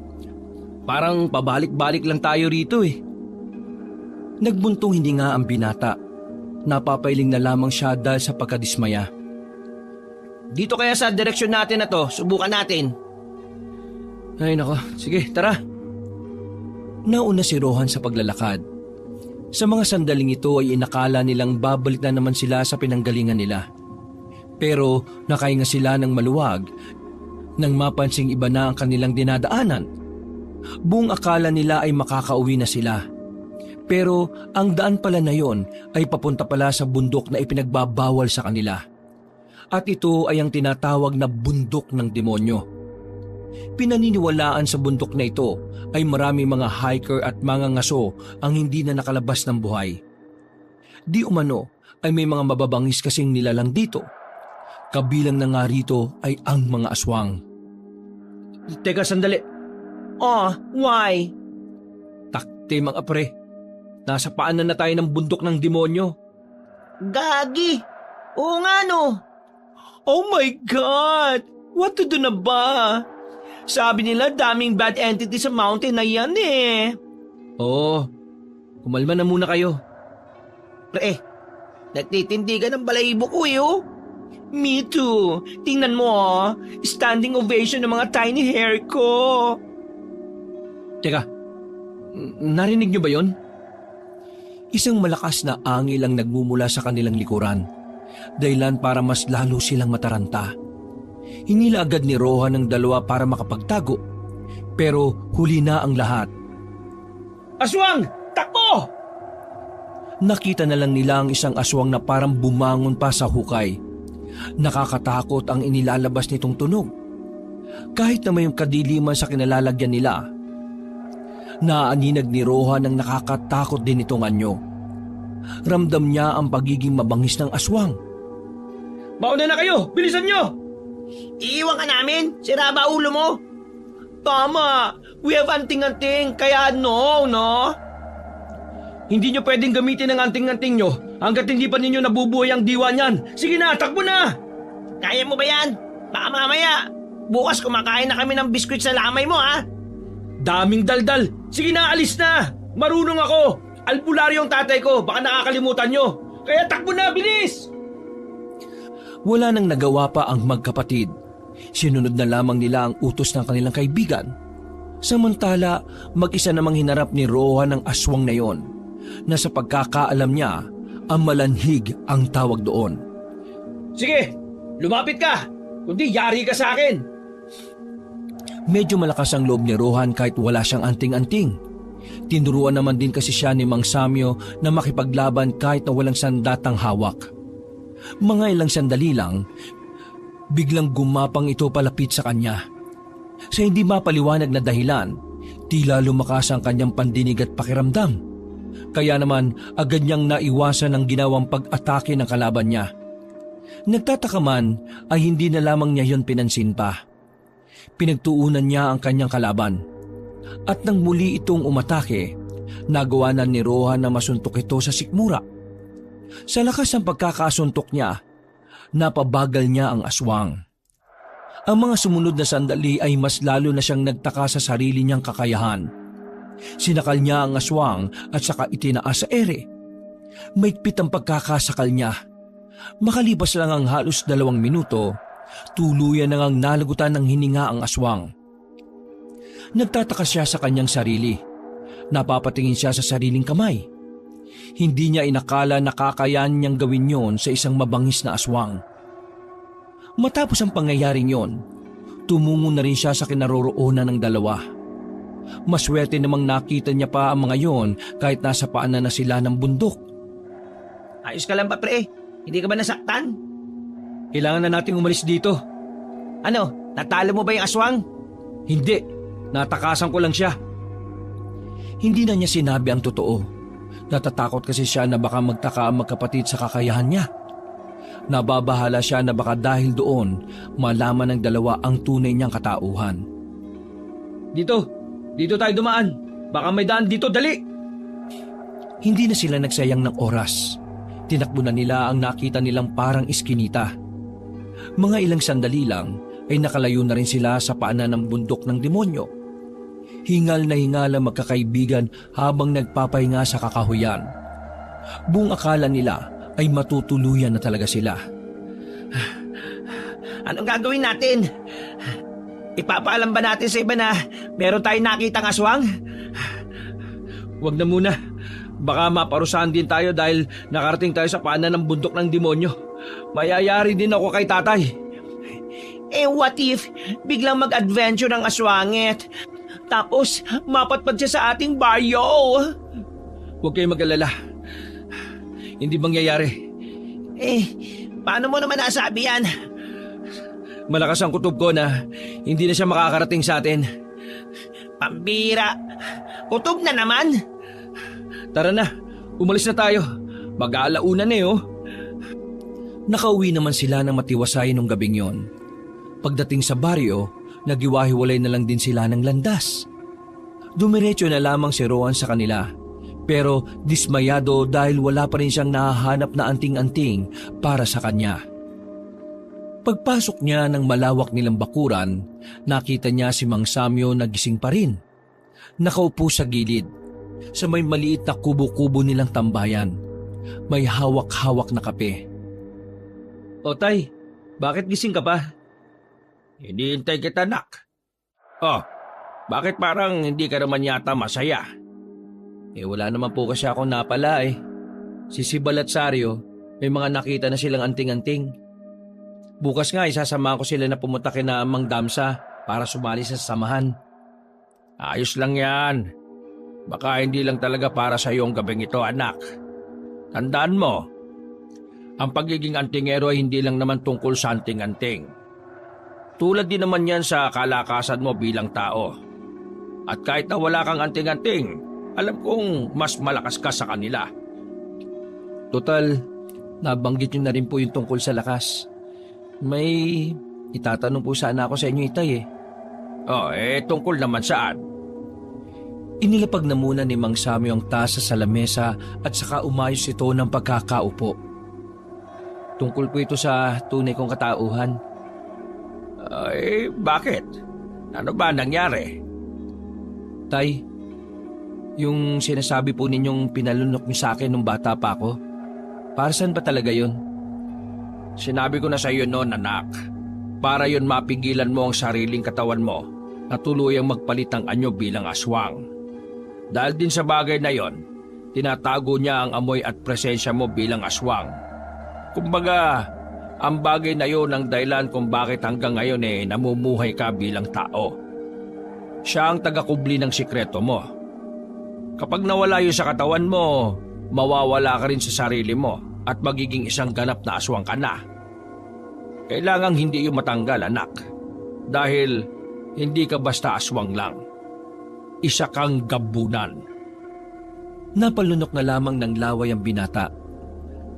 Parang pabalik-balik lang tayo rito eh. Nagbuntong hindi nga ang binata. Napapailing na lamang siya dahil sa pagkadismaya. Dito kaya sa direksyon natin na to, subukan natin. Ay nako, sige tara. Nauna si Rohan sa paglalakad. Sa mga sandaling ito ay inakala nilang babalik na naman sila sa pinanggalingan nila. Pero nakahinga sila ng maluwag nang mapansing iba na ang kanilang dinadaanan. Buong akala nila ay makakauwi na sila. Pero ang daan pala na yon ay papunta pala sa bundok na ipinagbabawal sa kanila. At ito ay ang tinatawag na bundok ng demonyo. Pinaniniwalaan sa bundok na ito ay maraming mga hiker at mga ngaso ang hindi na nakalabas ng buhay. Di umano ay may mga mababangis kasing nilalang dito. Kabilang na nga rito ay ang mga aswang. Teka sandali. Oh, why? Takte mga pre. Nasa paanan na tayo ng bundok ng demonyo. Gagi! Oo nga no! Oh my God! What to do na ba? Sabi nila daming bad entity sa mountain na yan eh. Oo, kumalma na muna kayo. Pre, nagtitindigan ng balahibo ko eh oh. Me too. Tingnan mo oh. Standing ovation ng mga tiny hair ko. Teka, narinig niyo ba yon? Isang malakas na angil ang nagmumula sa kanilang likuran, dahilan para mas lalo silang mataranta. Hinila agad ni Rohan ng dalawa para makapagtago, pero huli na ang lahat. Aswang! Takbo! Nakita na lang nila ang isang aswang na parang bumangon pa sa hukay. Nakakatakot ang inilalabas nitong tunog. Kahit na may kadiliman sa kinalalagyan nila, naaninag ni Rohan ang nakakatakot din itong anyo. Ramdam niya ang pagiging mabangis ng aswang. Mauna na kayo! Bilisan nyo! Iiwan ka namin? Sira ba ulo mo? Tama! We have anting-anting, kaya no? Hindi nyo pwedeng gamitin ang anting-anting nyo hanggat hindi pa ninyo nabubuhay ang diwa niyan. Sige na, takbo na! Kaya mo ba yan? Baka mamaya, bukas kumakain na kami ng biskwit sa lamay mo ha? Daming daldal! Sige na, alis na! Marunong ako! Albularyo ang tatay ko, baka nakakalimutan nyo! Kaya takbo na, bilis! Wala nang nagawa pa ang magkapatid. Sinunod na lamang nila ang utos ng kanilang kaibigan. Samantala, mag-isa namang hinarap ni Rohan ang aswang na yon, na sa pagkakaalam niya, ang malanhig ang tawag doon. Sige, lumapit ka! Kundi yari ka sa akin! Medyo malakas ang loob ni Rohan kahit wala siyang anting-anting. Tinuruan naman din kasi siya ni Mang Samyo na makipaglaban kahit na walang sandatang hawak. Mga ilang sandali lang, biglang gumapang ito palapit sa kanya. Sa hindi mapaliwanag na dahilan, tila lumakas ang kanyang pandinig at pakiramdam. Kaya naman agad niyang naiwasan ang ginawang pag-atake ng kalaban niya. Nagtataka man ay hindi na lamang niya yon pinansin pa. Pinagtuunan niya ang kanyang kalaban. At nang muli itong umatake, nagawa na ni Rohan na masuntok ito sa sikmura. Sa lakas ng pagkakasuntok niya, napabagal niya ang aswang. Ang mga sumunod na sandali ay mas lalo na siyang nagtaka sa sarili niyang kakayahan. Sinakal niya ang aswang at saka itinaas sa ere. Maigpit ang pagkakasakal niya. Makalipas lang ang halos 2 minuto, tuluyan nang nalagutan ng hininga ang aswang. Nagtataka siya sa kanyang sarili. Napapatingin siya sa sariling kamay. Hindi niya inakala na kakayahan niyang gawin yon sa isang mabangis na aswang. Matapos ang pangyayaring yon, tumungo na rin siya sa kinaroroonan ng dalawa. Maswerte namang nakita niya pa ang mga yon kahit nasa paanan na sila ng bundok. Ayos ka lang ba pre? Hindi ka ba nasaktan? Kailangan na nating umalis dito. Ano, natalo mo ba yung aswang? Hindi, natakasan ko lang siya. Hindi na niya sinabi ang totoo. Natatakot kasi siya na baka magtaka ang magkapatid sa kakayahan niya. Nababahala siya na baka dahil doon malaman ng dalawa ang tunay niyang katauhan. Dito tayo dumaan. Baka may daan dito, dali! Hindi na sila nagsayang ng oras. Tinakbo na nila ang nakita nilang parang iskinita. Mga ilang sandali lang ay nakalayo na rin sila sa paanan ng bundok ng demonyo. Hingal na hingal ang magkakaibigan habang nagpapahinga sa kakahuyan. Buong akala nila ay matutuluyan na talaga sila. Anong gagawin natin? Ipapaalam ba natin sa iba na meron tayong nakitang aswang? Huwag na muna. Baka maparusahan din tayo dahil nakarating tayo sa paanan ng bundok ng demonyo. Mayayari din ako kay tatay. What if biglang mag-adventure ng aswangit? Tapos mapatpad siya sa ating baryo? Huwag kayong mag-alala. Hindi mangyayari. Paano mo naman nasabi yan? Malakas ang kutob ko na hindi na siya makakarating sa atin. Pambira. Kutob na naman. Tara na, umalis na tayo. Mag-aalauna na oh. Nakauwi naman sila ng matiwasay nung gabing yon. Pagdating sa baryo, nagiwahiwalay na lang din sila ng landas. Dumiretso na lamang si Rowan sa kanila, pero dismayado dahil wala pa rin siyang nahahanap na anting-anting para sa kanya. Pagpasok niya ng malawak nilang bakuran, nakita niya si Mang Samyo na gising pa rin. Nakaupo sa gilid, sa may maliit na kubo-kubo nilang tambayan. May hawak-hawak na kape. O tay, bakit gising ka pa? Hinihintay kita, nak. Oh, bakit parang hindi ka naman yata masaya? Wala naman po kasi ako napala eh. Si Sibal at Saryo, may mga nakita na silang anting-anting. Bukas nga isasamahan ko sila na pumunta kina Mang Damsa para sumali sa samahan. Ayos lang yan. Baka hindi lang talaga para sa iyong gabing ito, anak. Tandaan mo, ang pagiging antingero ay hindi lang naman tungkol sa anting-anting. Tulad din naman yan sa kalakasan mo bilang tao. At kahit na wala kang anting-anting, alam kong mas malakas ka sa kanila. Total, nabanggit niyo na rin po yung tungkol sa lakas. May itatanong po sana ako sa inyo, Itay eh. Tungkol naman saan? Inilapag na muna ni Mang Samyo ang tasa sa lamesa at saka umayos ito ng pagkakaupo. Tungkol po ito sa tunay kong katauhan. Bakit? Ano ba nangyari? Tay, yung sinasabi po ninyong pinalunok niyo sa akin nung bata pa ako, para saan ba talaga yun? Sinabi ko na sa iyo noon, anak. Para yun mapigilan mo ang sariling katawan mo na tuluyang magpalit ng anyo bilang aswang. Dahil din sa bagay na yon, tinatago niya ang amoy at presensya mo bilang aswang. Kumbaga, ang bagay na yon ang dahilan kung bakit hanggang ngayon namumuhay ka bilang tao. Siya ang tagakubli ng sikreto mo. Kapag nawala yun sa katawan mo, mawawala ka rin sa sarili mo at magiging isang ganap na aswang ka na. Kailangang hindi yung matanggal, anak. Dahil hindi ka basta aswang lang. Isa kang gabunan. Napalunok na lamang ng laway ang binata.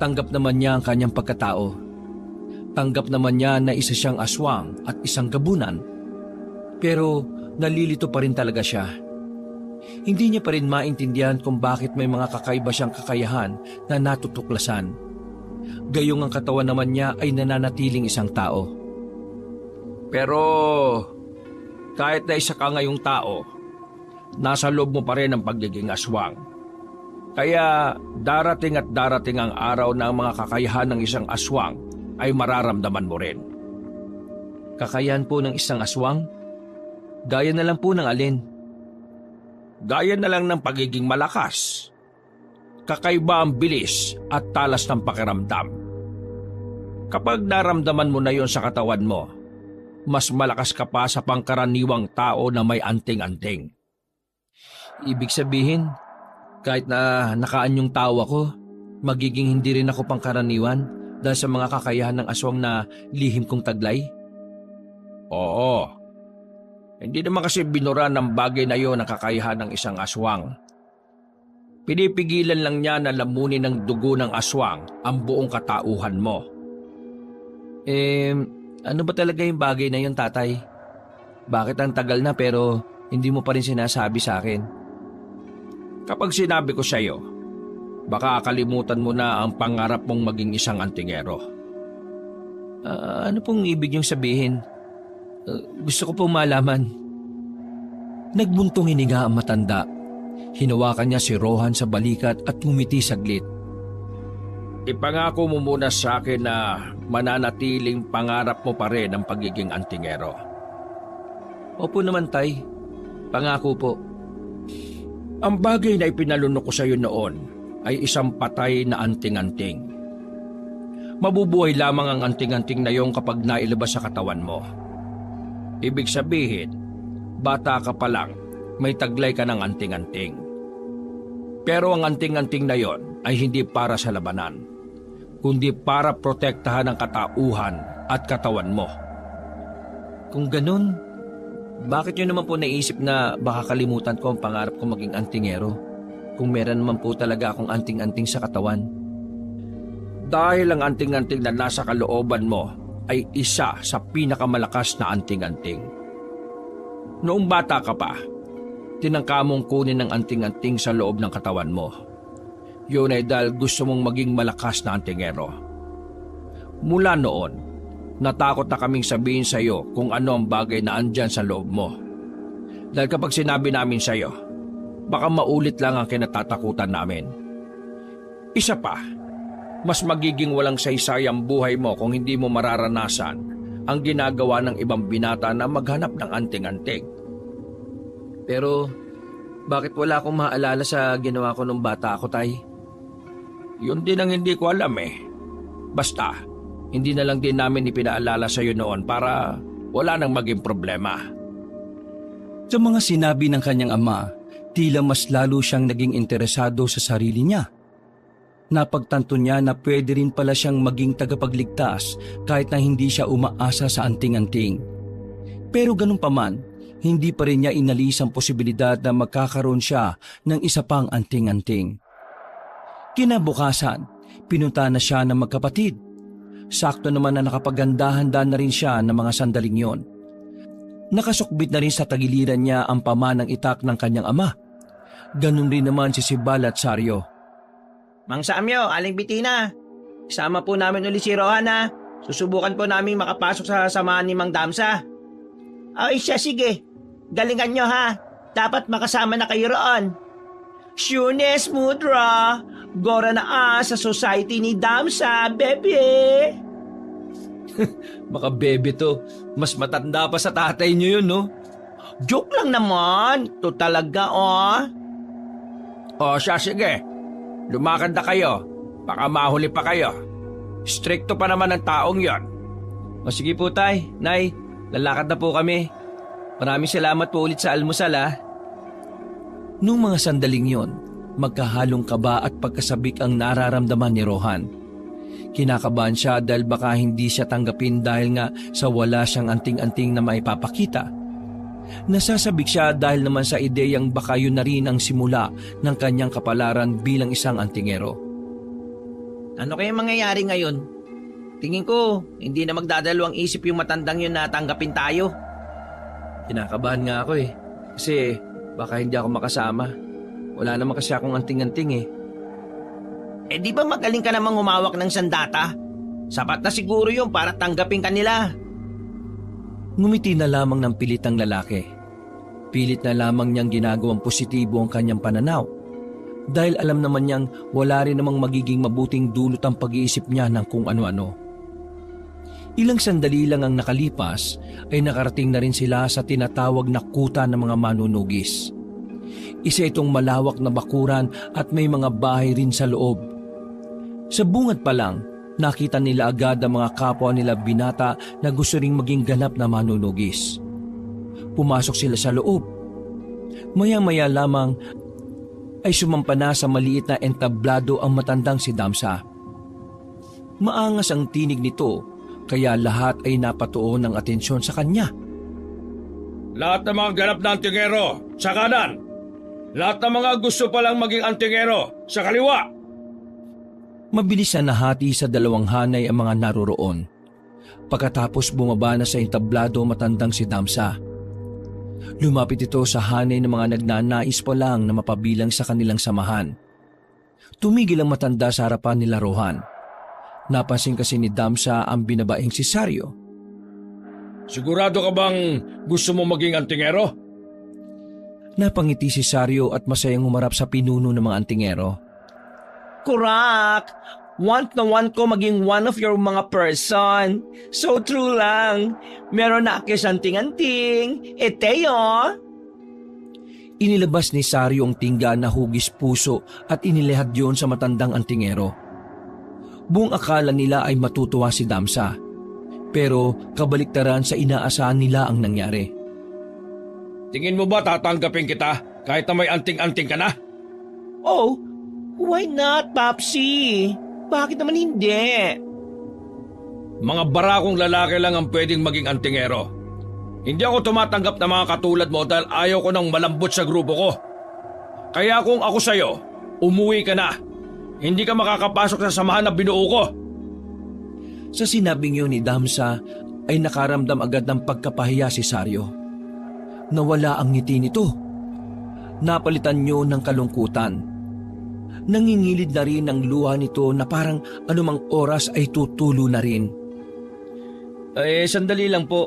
Tanggap naman niya ang kanyang pagkatao. Tanggap naman niya na isa siyang aswang at isang gabunan. Pero nalilito pa rin talaga siya. Hindi niya pa rin maintindihan kung bakit may mga kakaiba siyang kakayahan na natutuklasan. Gayong ang katawan naman niya ay nananatiling isang tao. Pero kahit na isa ka ngayong tao, nasa loob mo pa rin ang pagiging aswang. Kaya darating at darating ang araw na ang mga kakayahan ng isang aswang ay mararamdaman mo rin. Kakayahan po ng isang aswang? Gaya na lang po ng alin? Gaya na lang ng pagiging malakas. Kakaiba ang bilis at talas ng pakiramdam. Kapag naramdaman mo na yon sa katawan mo, mas malakas ka pa sa pangkaraniwang tao na may anting-anting. Ibig sabihin, kahit na nakaanyong tao ako, magiging hindi rin ako pangkaraniwan dahil sa mga kakayahan ng aswang na lihim kong taglay? Oo. Hindi naman kasi binura ng bagay na yon ang kakayahan ng isang aswang Pinipigilan lang niya na lamunin ng dugo ng aswang ang buong katauhan mo. Ano ba talaga yung bagay na yun, tatay? Bakit ang tagal na pero hindi mo pa rin sinasabi sa akin? Kapag sinabi ko sa iyo, baka kalimutan mo na ang pangarap mong maging isang antingero. Ano pong ibig niyong sabihin? Gusto ko pong malaman. Nagbuntong hininga ang matanda. Hinawakan niya si Rohan sa balikat at ngumiti saglit. Ipangako mo muna sa akin na mananatiling pangarap mo pa rin ang pagiging antingero. Opo naman, tay. Pangako po. Ang bagay na ipinalunok ko sa iyo noon ay isang patay na anting-anting. Mabubuhay lamang ang anting-anting na iyong kapag nailabas sa katawan mo. Ibig sabihin, bata ka pa lang, may taglay ka ng anting-anting. Pero ang anting-anting na yon ay hindi para sa labanan, kundi para protektahan ang katauhan at katawan mo. Kung ganun, bakit nyo naman po naisip na baka kalimutan ko ang pangarap ko maging antingero kung meron naman po talaga akong anting-anting sa katawan? Dahil ang anting-anting na nasa kalooban mo ay isa sa pinakamalakas na anting-anting. Noong bata ka pa, tinangka mong kunin ang anting-anting sa loob ng katawan mo. Yun ay dahil gusto mong maging malakas na antingero. Mula noon, natakot na kaming sabihin sa iyo kung ano ang bagay na andyan sa loob mo. Dahil kapag sinabi namin sa iyo, baka maulit lang ang kinatatakutan namin. Isa pa, mas magiging walang saysay ang buhay mo kung hindi mo mararanasan ang ginagawa ng ibang binata na maghanap ng anting-anting. Pero bakit wala akong maalala sa ginawa ko nung bata ako, tay? Yun din ang hindi ko alam eh. Basta, hindi na lang din namin ipinaalala sa iyo noon para wala nang maging problema. Sa mga sinabi ng kanyang ama, tila mas lalo siyang naging interesado sa sarili niya. Napagtanto niya na pwede rin pala siyang maging tagapagligtas kahit na hindi siya umaasa sa anting-anting. Pero ganun pa man, hindi pa rin niya inalis ang posibilidad na magkakaroon siya ng isa pang anting-anting. Kinabukasan, pinunta na siya ng magkapatid. Sakto naman na nakapaganda-handa na rin siya ng mga sandaling yon. Nakasukbit na rin sa tagiliran niya ang pamanang itak ng kanyang ama. Ganun rin naman si Sibal at Saryo. Mang Samyo, Aling Bitina, isama po namin ulit si Rohan ha. Susubukan po namin makapasok sa samahan ni Mang Damsa. Ay siya, sige. Galingan nyo ha. Dapat makasama na kayo roon. Shunes Mudra, gora na sa society ni Damsa, bebe. Baka bebe to. Mas matanda pa sa tatay niyo yun, no? Joke lang naman. To talaga, oh. O siya, sige. Lumakad na kayo. Baka mahuli pa kayo. Stricto pa naman ang taong yon. O sige po, tay. Nay, lalakad na po kami. Maraming salamat po ulit sa almusal, ha? Nung mga sandaling yon, magkahalong kaba at pagkasabik ang nararamdaman ni Rohan. Kinakabahan siya dahil baka hindi siya tanggapin dahil nga sa wala siyang anting-anting na maipapakita. Nasasabik siya dahil naman sa ideyang baka yun na rin ang simula ng kanyang kapalaran bilang isang antingero. Ano kaya mangyayari ngayon? Tingin ko, hindi na magdadalawang isip yung matandang yun na tanggapin tayo. Kinakabahan nga ako eh. Kasi baka hindi ako makasama. Wala naman kasi akong anting-anting eh. Eh di ba magaling ka namang humawak ng sandata? Sapat na siguro yun para tanggapin ka nila. Ngumiti na lamang ng pilit ang lalaki. Pilit na lamang niyang ginagawang positibo ang kanyang pananaw. Dahil alam naman niyang wala rin namang magiging mabuting dulot ang pag-iisip niya ng kung ano-ano. Ilang sandali lang ang nakalipas ay nakarating na rin sila sa tinatawag na kuta ng mga manunugis. Isa itong malawak na bakuran at may mga bahay rin sa loob. Sa bungad pa lang, nakita nila agad ang mga kapwa nila binata na gusto ring maging ganap na manunugis. Pumasok sila sa loob. Maya-maya lamang ay sumampa na sa maliit na entablado ang matandang si Damsa. Maangas ang tinig nito kaya lahat ay napatuon ng atensyon sa kanya. Lahat ng mga ganap na antingero, sa kanan! Lahat ng mga gusto palang maging antingero, sa kaliwa! Mabilis na nahati sa dalawang hanay ang mga naroroon. Pagkatapos bumaba na sa entablado matandang si Damsa. Lumapit ito sa hanay ng mga nagnanais pa lang na mapabilang sa kanilang samahan. Tumigil ang matanda sa harapan nila Rohan. Napansin kasi ni Damsa ang binabaeng si Saryo. Sigurado ka bang gusto mo maging antingero? Napangiti si Saryo at masayang humarap sa pinuno ng mga antingero. Kurak! Want na want ko maging one of your mga person. So true lang. Meron na akis anting-anting. Teo. Inilabas ni Saryo ang tingga na hugis puso at inilihad yon sa matandang antingero. Buong akala nila ay matutuwa si Damsa. Pero kabaliktaran sa inaasahan nila ang nangyari. Tingin mo ba tatanggapin kita kahit na may anting-anting ka na? Oh, why not, Papsi? Bakit naman hindi? Mga barakong lalaki lang ang pwedeng maging antingero. Hindi ako tumatanggap ng mga katulad mo dahil ayaw ko ng malambot sa grupo ko. Kaya kung ako sa'yo, umuwi ka na. Hindi ka makakapasok sa samahan na binuo ko. Sa sinabing yun ni Damsa ay nakaramdam agad ng pagkapahiya si Saryo. Nawala ang ngiti nito. Napalitan niyo ng kalungkutan. Nangingilid na rin ang luha nito na parang anumang oras ay tutulo na rin. Sandali lang po.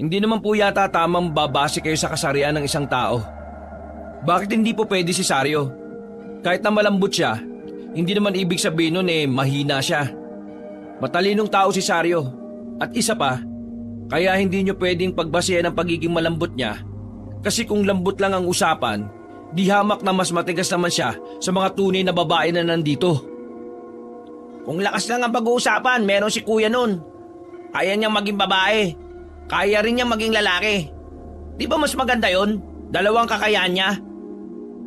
Hindi naman po yata tamang babase kayo sa kasarian ng isang tao. Bakit hindi po pwede si Saryo? Kahit na malambot siya, hindi naman ibig sabihin nun mahina siya. Matalinong tao si Saryo. At isa pa, kaya hindi nyo pwedeng pagbasehan ang pagiging malambot niya. Kasi kung lambot lang ang usapan, di hamak na mas matigas naman siya sa mga tunay na babae na nandito. Kung lakas lang ang pag-uusapan, meron si kuya nun. Kaya niyang maging babae. Kaya rin niyang maging lalaki. Di ba mas maganda yon? Dalawang kakayahan niya.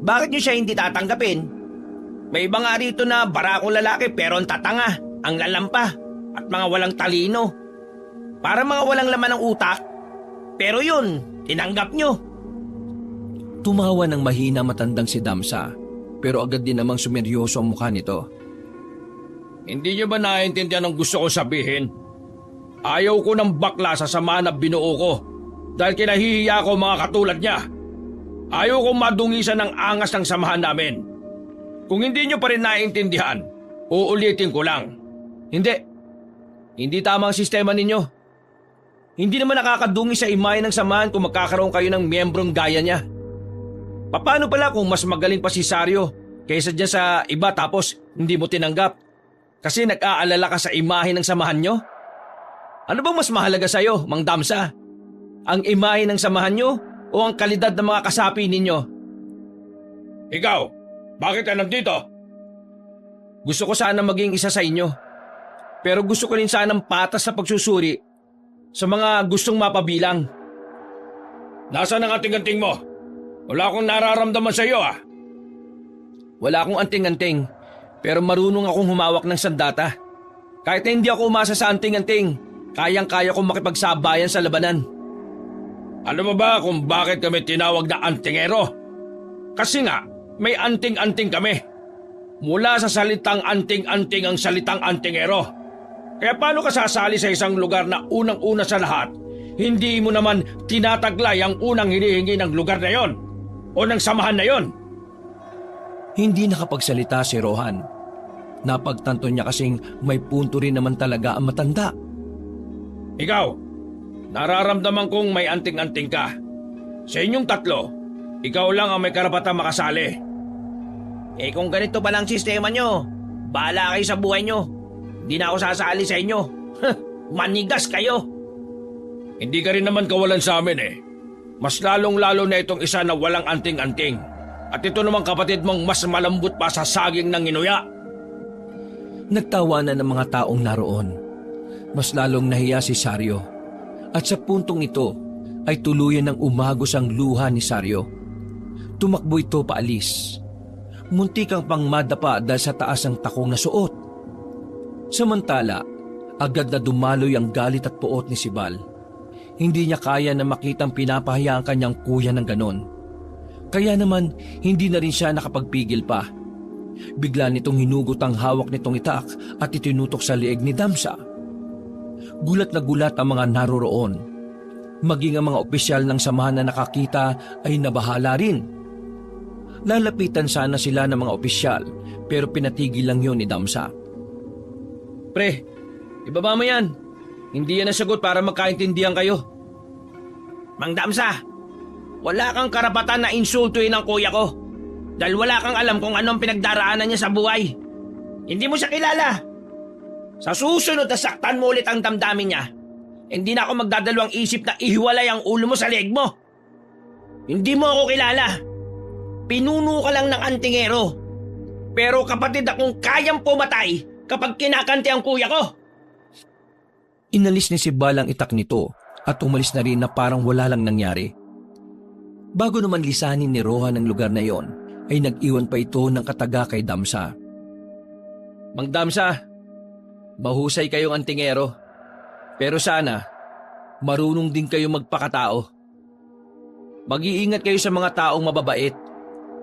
Bakit niyo siya hindi tatanggapin? May iba nga rito na barakong lalaki pero ang tatanga, ang lalampa, at mga walang talino. Para mga walang laman ng utak. Pero yun, tinanggap niyo. Tumawa ng mahina matandang si Damsa, pero agad din namang sumeryoso ang mukha nito. Hindi niyo ba naiintindihan ang gusto ko sabihin? Ayaw ko ng bakla sa samahan na binuo ko dahil kinahihiya ko mga katulad niya. Ayaw kong madungisan ng angas ng samahan namin. Kung hindi niyo pa rin naiintindihan, uulitin ko lang. Hindi tama ang sistema ninyo. Hindi naman nakakadungi sa imahe ng samahan kung magkakaroon kayo ng miyembrong gaya niya. Paano pala kung mas magaling pa si Saryo kaysa dyan sa iba tapos hindi mo tinanggap? Kasi nag-aalala ka sa imahe ng samahan nyo? Ano bang mas mahalaga sa'yo, Mang Damsa? Ang imahe ng samahan nyo o ang kalidad ng mga kasapi ninyo? Ikaw, bakit ka nandito? Gusto ko sana maging isa sa inyo. Pero gusto ko rin sanang patas sa pagsusuri sa mga gustong mapabilang. Nasaan ang anting-anting mo? Wala akong nararamdaman sa iyo Wala akong anting-anting, pero marunong akong humawak ng sandata. Kahit na hindi ako umasa sa anting-anting, kayang-kaya kong makipagsabayan sa labanan. Alam mo ba kung bakit kami tinawag na antingero? Kasi nga, may anting-anting kami. Mula sa salitang anting-anting ang salitang antingero. Kaya paano ka sasali sa isang lugar na unang-una sa lahat, hindi mo naman tinataglay ang unang hinihingi ng lugar na yon o ng samahan na yon? Hindi nakapagsalita si Rohan. Napagtanto niya kasing may punto rin naman talaga ang matanda. Ikaw, nararamdaman kong may anting-anting ka. Sa inyong tatlo, ikaw lang ang may karapatang makasali. Kung ganito pa lang sistema nyo, bahala kayo sa buhay nyo. Hindi na ako sasali sa inyo. Manigas kayo. Hindi ka rin naman kawalan sa amin Mas lalong-lalo na itong isa na walang anting-anting. At ito namang kapatid mong mas malambot pa sa saging ng inuya. Nagtawanan ng mga taong naroon. Mas lalong nahiya si Saryo. At sa puntong ito ay tuluyan ng umagos ang luha ni Saryo. Tumakbo ito paalis. Muntik ang pang madapa dahil sa taas ng takong na suot. Samantala, agad na dumaloy ang galit at puot ni Sibal. Hindi niya kaya na makitang pinapahiya ang kanyang kuya ng ganon. Kaya naman hindi na rin siya nakapagpigil pa. Bigla nitong hinugot ang hawak nitong itak at itinutok sa leeg ni Damsa. Gulat na gulat ang mga naroroon. Maging ang mga opisyal ng samahan na nakakita ay nabahala rin. Lalapitan sana sila ng mga opisyal pero pinatigil lang yun ni Damsa. Pre, ibaba mo yan. Hindi yan nasagot para magkaintindihan kayo. Mang Damsa, wala kang karapatan na insultuin ang kuya ko. Dahil wala kang alam kung anong pinagdaraanan niya sa buhay. Hindi mo siya kilala. Sa susunod na saktan mo ulit ang damdamin niya, hindi na ako magdadalawang isip na ihiwalay ang ulo mo sa leeg mo. Hindi mo ako kilala. Pinuno ka lang ng antingero. Pero kapatid akong kayang pumatay kapag kinakanti ang kuya ko. Inalis ni Sibal ang itak nito at umalis na rin na parang wala lang nangyari. Bago naman lisanin ni Rohan ang lugar na yon, ay nag-iwan pa ito ng kataga kay Damsa. Mang Damsa, mahusay kayong antingero. Pero sana, marunong din kayo magpakatao. Mag-iingat kayo sa mga taong mababait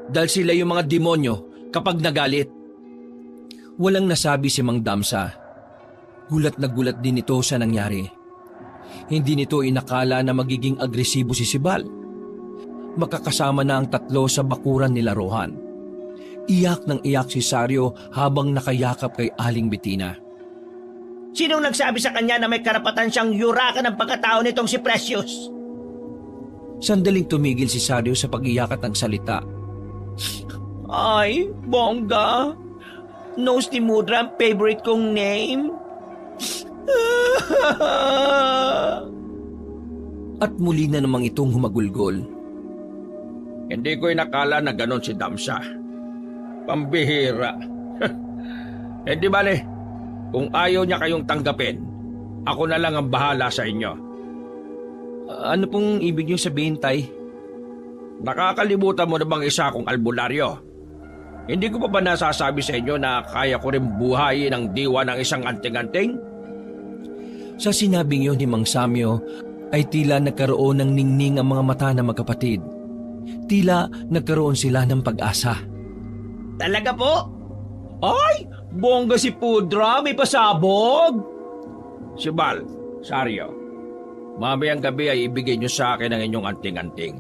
dahil sila yung mga demonyo kapag nagalit. Walang nasabi si Mang Damsa. Gulat na gulat din ito sa nangyari. Hindi nito inakala na magiging agresibo si Sibal. Makakasama na ang tatlo sa bakuran nila Rohan. Iyak ng iyak si Sario habang nakayakap kay Aling Bettina. Sinong nagsabi sa kanya na may karapatan siyang yurakan ng pagkatao nitong si Precious? Sandaling tumigil si Sario sa pag-iyak at nagsalita. Ay, bongga. Knows ni Mudra ang favorite kong name. At muli na namang itong humagulgol. Hindi ko inakala na ganon si Damsa. Pambihira. Hindi bale, kung ayaw niya kayong tanggapin, ako na lang ang bahala sa inyo. Ano pong ibig niyong sabihin, Tay? Nakakalimutan mo na bang isa akong albularyo? Hindi ko pa ba nasasabi sa inyo na kaya ko rin buhayin ang diwa ng isang anting-anting? Sa sinabing yun ni Mang Samyo, ay tila nagkaroon ng ningning ang mga mata ng magkapatid. Tila nagkaroon sila ng pag-asa. Talaga po? Ay, bongga si Pudra, may pasabog! Sibal, Sario, mamayang gabi ay ibigay niyo sa akin ang inyong anting-anting.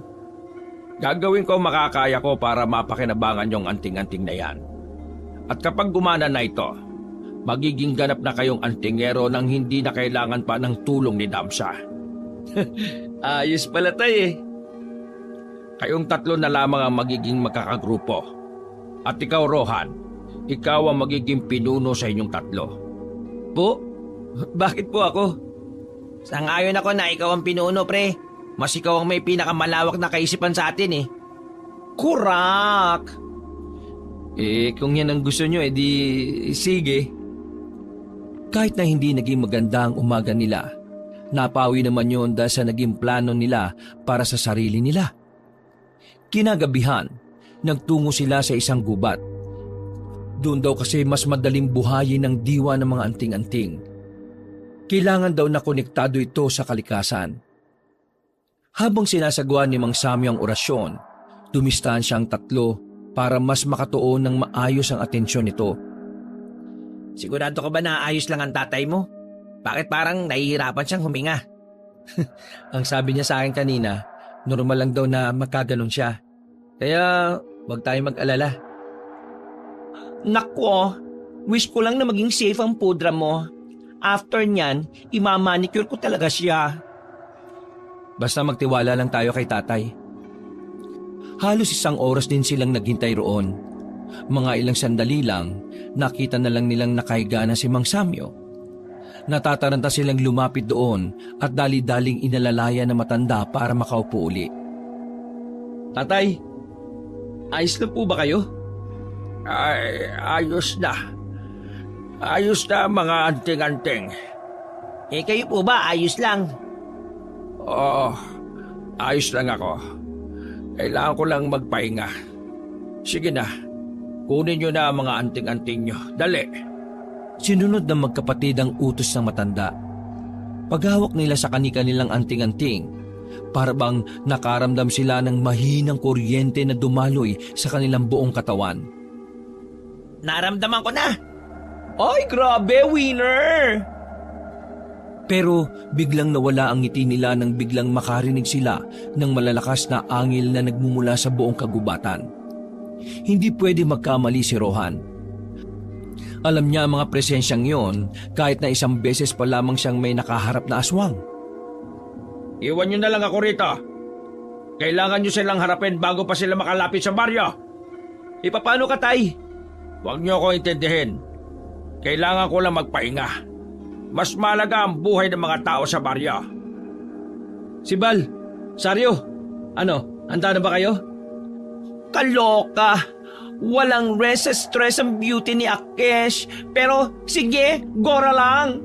Gagawin ko makakaya ko para mapakinabangan yung anting-anting na yan. At kapag gumana na ito, magiging ganap na kayong antingero nang hindi na kailangan pa ng tulong ni Damsa. Ayos pala, Tay. Kayong tatlo na lamang ang magiging magkakagrupo. At ikaw, Rohan, ikaw ang magiging pinuno sa inyong tatlo. Po? Bakit po ako? Sangayon ako na ikaw ang pinuno, pre. Mas ikaw ang may pinakamalawak na kaisipan sa atin eh. Kurak! Kung yan ang gusto nyo, edi sige. Kahit na hindi naging maganda ang umaga nila, napawi naman yun dahil sa naging plano nila para sa sarili nila. Kinagabihan, nagtungo sila sa isang gubat. Doon daw kasi mas madaling buhayin ng diwa ng mga anting-anting. Kailangan daw na konektado ito sa kalikasan. Habang sinasagawa ni Mang Samyo ang orasyon, dumistahan siyang tatlo para mas makatuon ng maayos ang atensyon nito. Sigurado ka ba na ayos lang ang tatay mo? Bakit parang nahihirapan siyang huminga? Ang sabi niya sa akin kanina, normal lang daw na magkaganon siya. Kaya wag tayong mag-alala. Nako, wish ko lang na maging safe ang pudra mo. After nyan, imamanicure ko talaga siya. Basta magtiwala lang tayo kay tatay. Halos isang oras din silang naghintay roon. Mga ilang sandali lang, nakita na lang nilang nakahiga na si Mang Samyo. Natataranta silang lumapit doon at dali-daling inalalaya na matanda para makaupo uli. Tatay, ayos na po ba kayo? Ay, ayos na. Ayos na mga anting-anting. Kayo po ba ayos lang? Oo, ayos lang ako. Kailangan ko lang magpahinga. Sige na, kunin nyo na ang mga anting-anting nyo. Dali. Sinunod ng magkapatid ang utos ng matanda. Paghawak nila sa kani-kanilang anting-anting, Para bang nakaramdam sila ng mahinang kuryente na dumaloy sa kanilang buong katawan. Naramdaman ko na. Ay, grabe, winner! Pero biglang nawala ang ngiti nila nang biglang makarinig sila ng malalakas na angil na nagmumula sa buong kagubatan. Hindi pwede magkamali si Rohan. Alam niya ang mga presensyang yon kahit na isang beses pa lamang siyang may nakaharap na aswang. Iwan nyo na lang ako rito. Kailangan nyo silang harapin bago pa sila makalapit sa baryo. Paano ka, Tay? Huwag nyo ako intindihin. Kailangan ko lang magpahinga. Mas malaga ang buhay ng mga tao sa baryo. Si Bal, Saryo, handa na ba kayo? Kaloka! Walang rest at stress ang beauty ni Akesh. Pero sige, gora lang.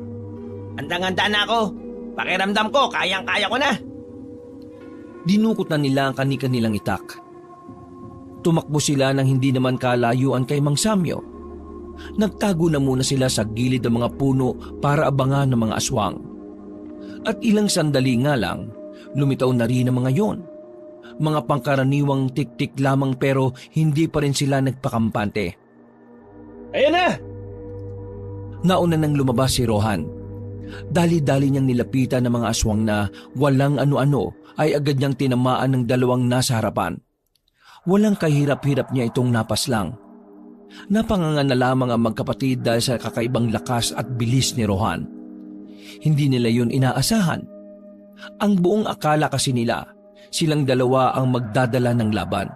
Handang-handa na ako. Pakiramdam ko, kayang-kaya ko na. Dinukot na nila ang kani-kanilang itak. Tumakbo sila nang hindi naman kalayuan kay Mang Samyo. Nagtago na muna sila sa gilid ng mga puno para abangan ng mga aswang. At ilang sandali nga lang, lumitaw na rin ang mga yon. Mga pangkaraniwang tik-tik lamang pero hindi pa rin sila nagpakampante. Ayan na! Nauna nang lumabas si Rohan. Dali-dali niyang nilapitan ng mga aswang na walang ano-ano ay agad niyang tinamaan ng dalawang nasa harapan. Walang kahirap-hirap niya itong napaslang. Napangangan na lamang ang magkapatid dahil sa kakaibang lakas at bilis ni Rohan. Hindi nila yun inaasahan. Ang buong akala kasi nila, silang dalawa ang magdadala ng laban.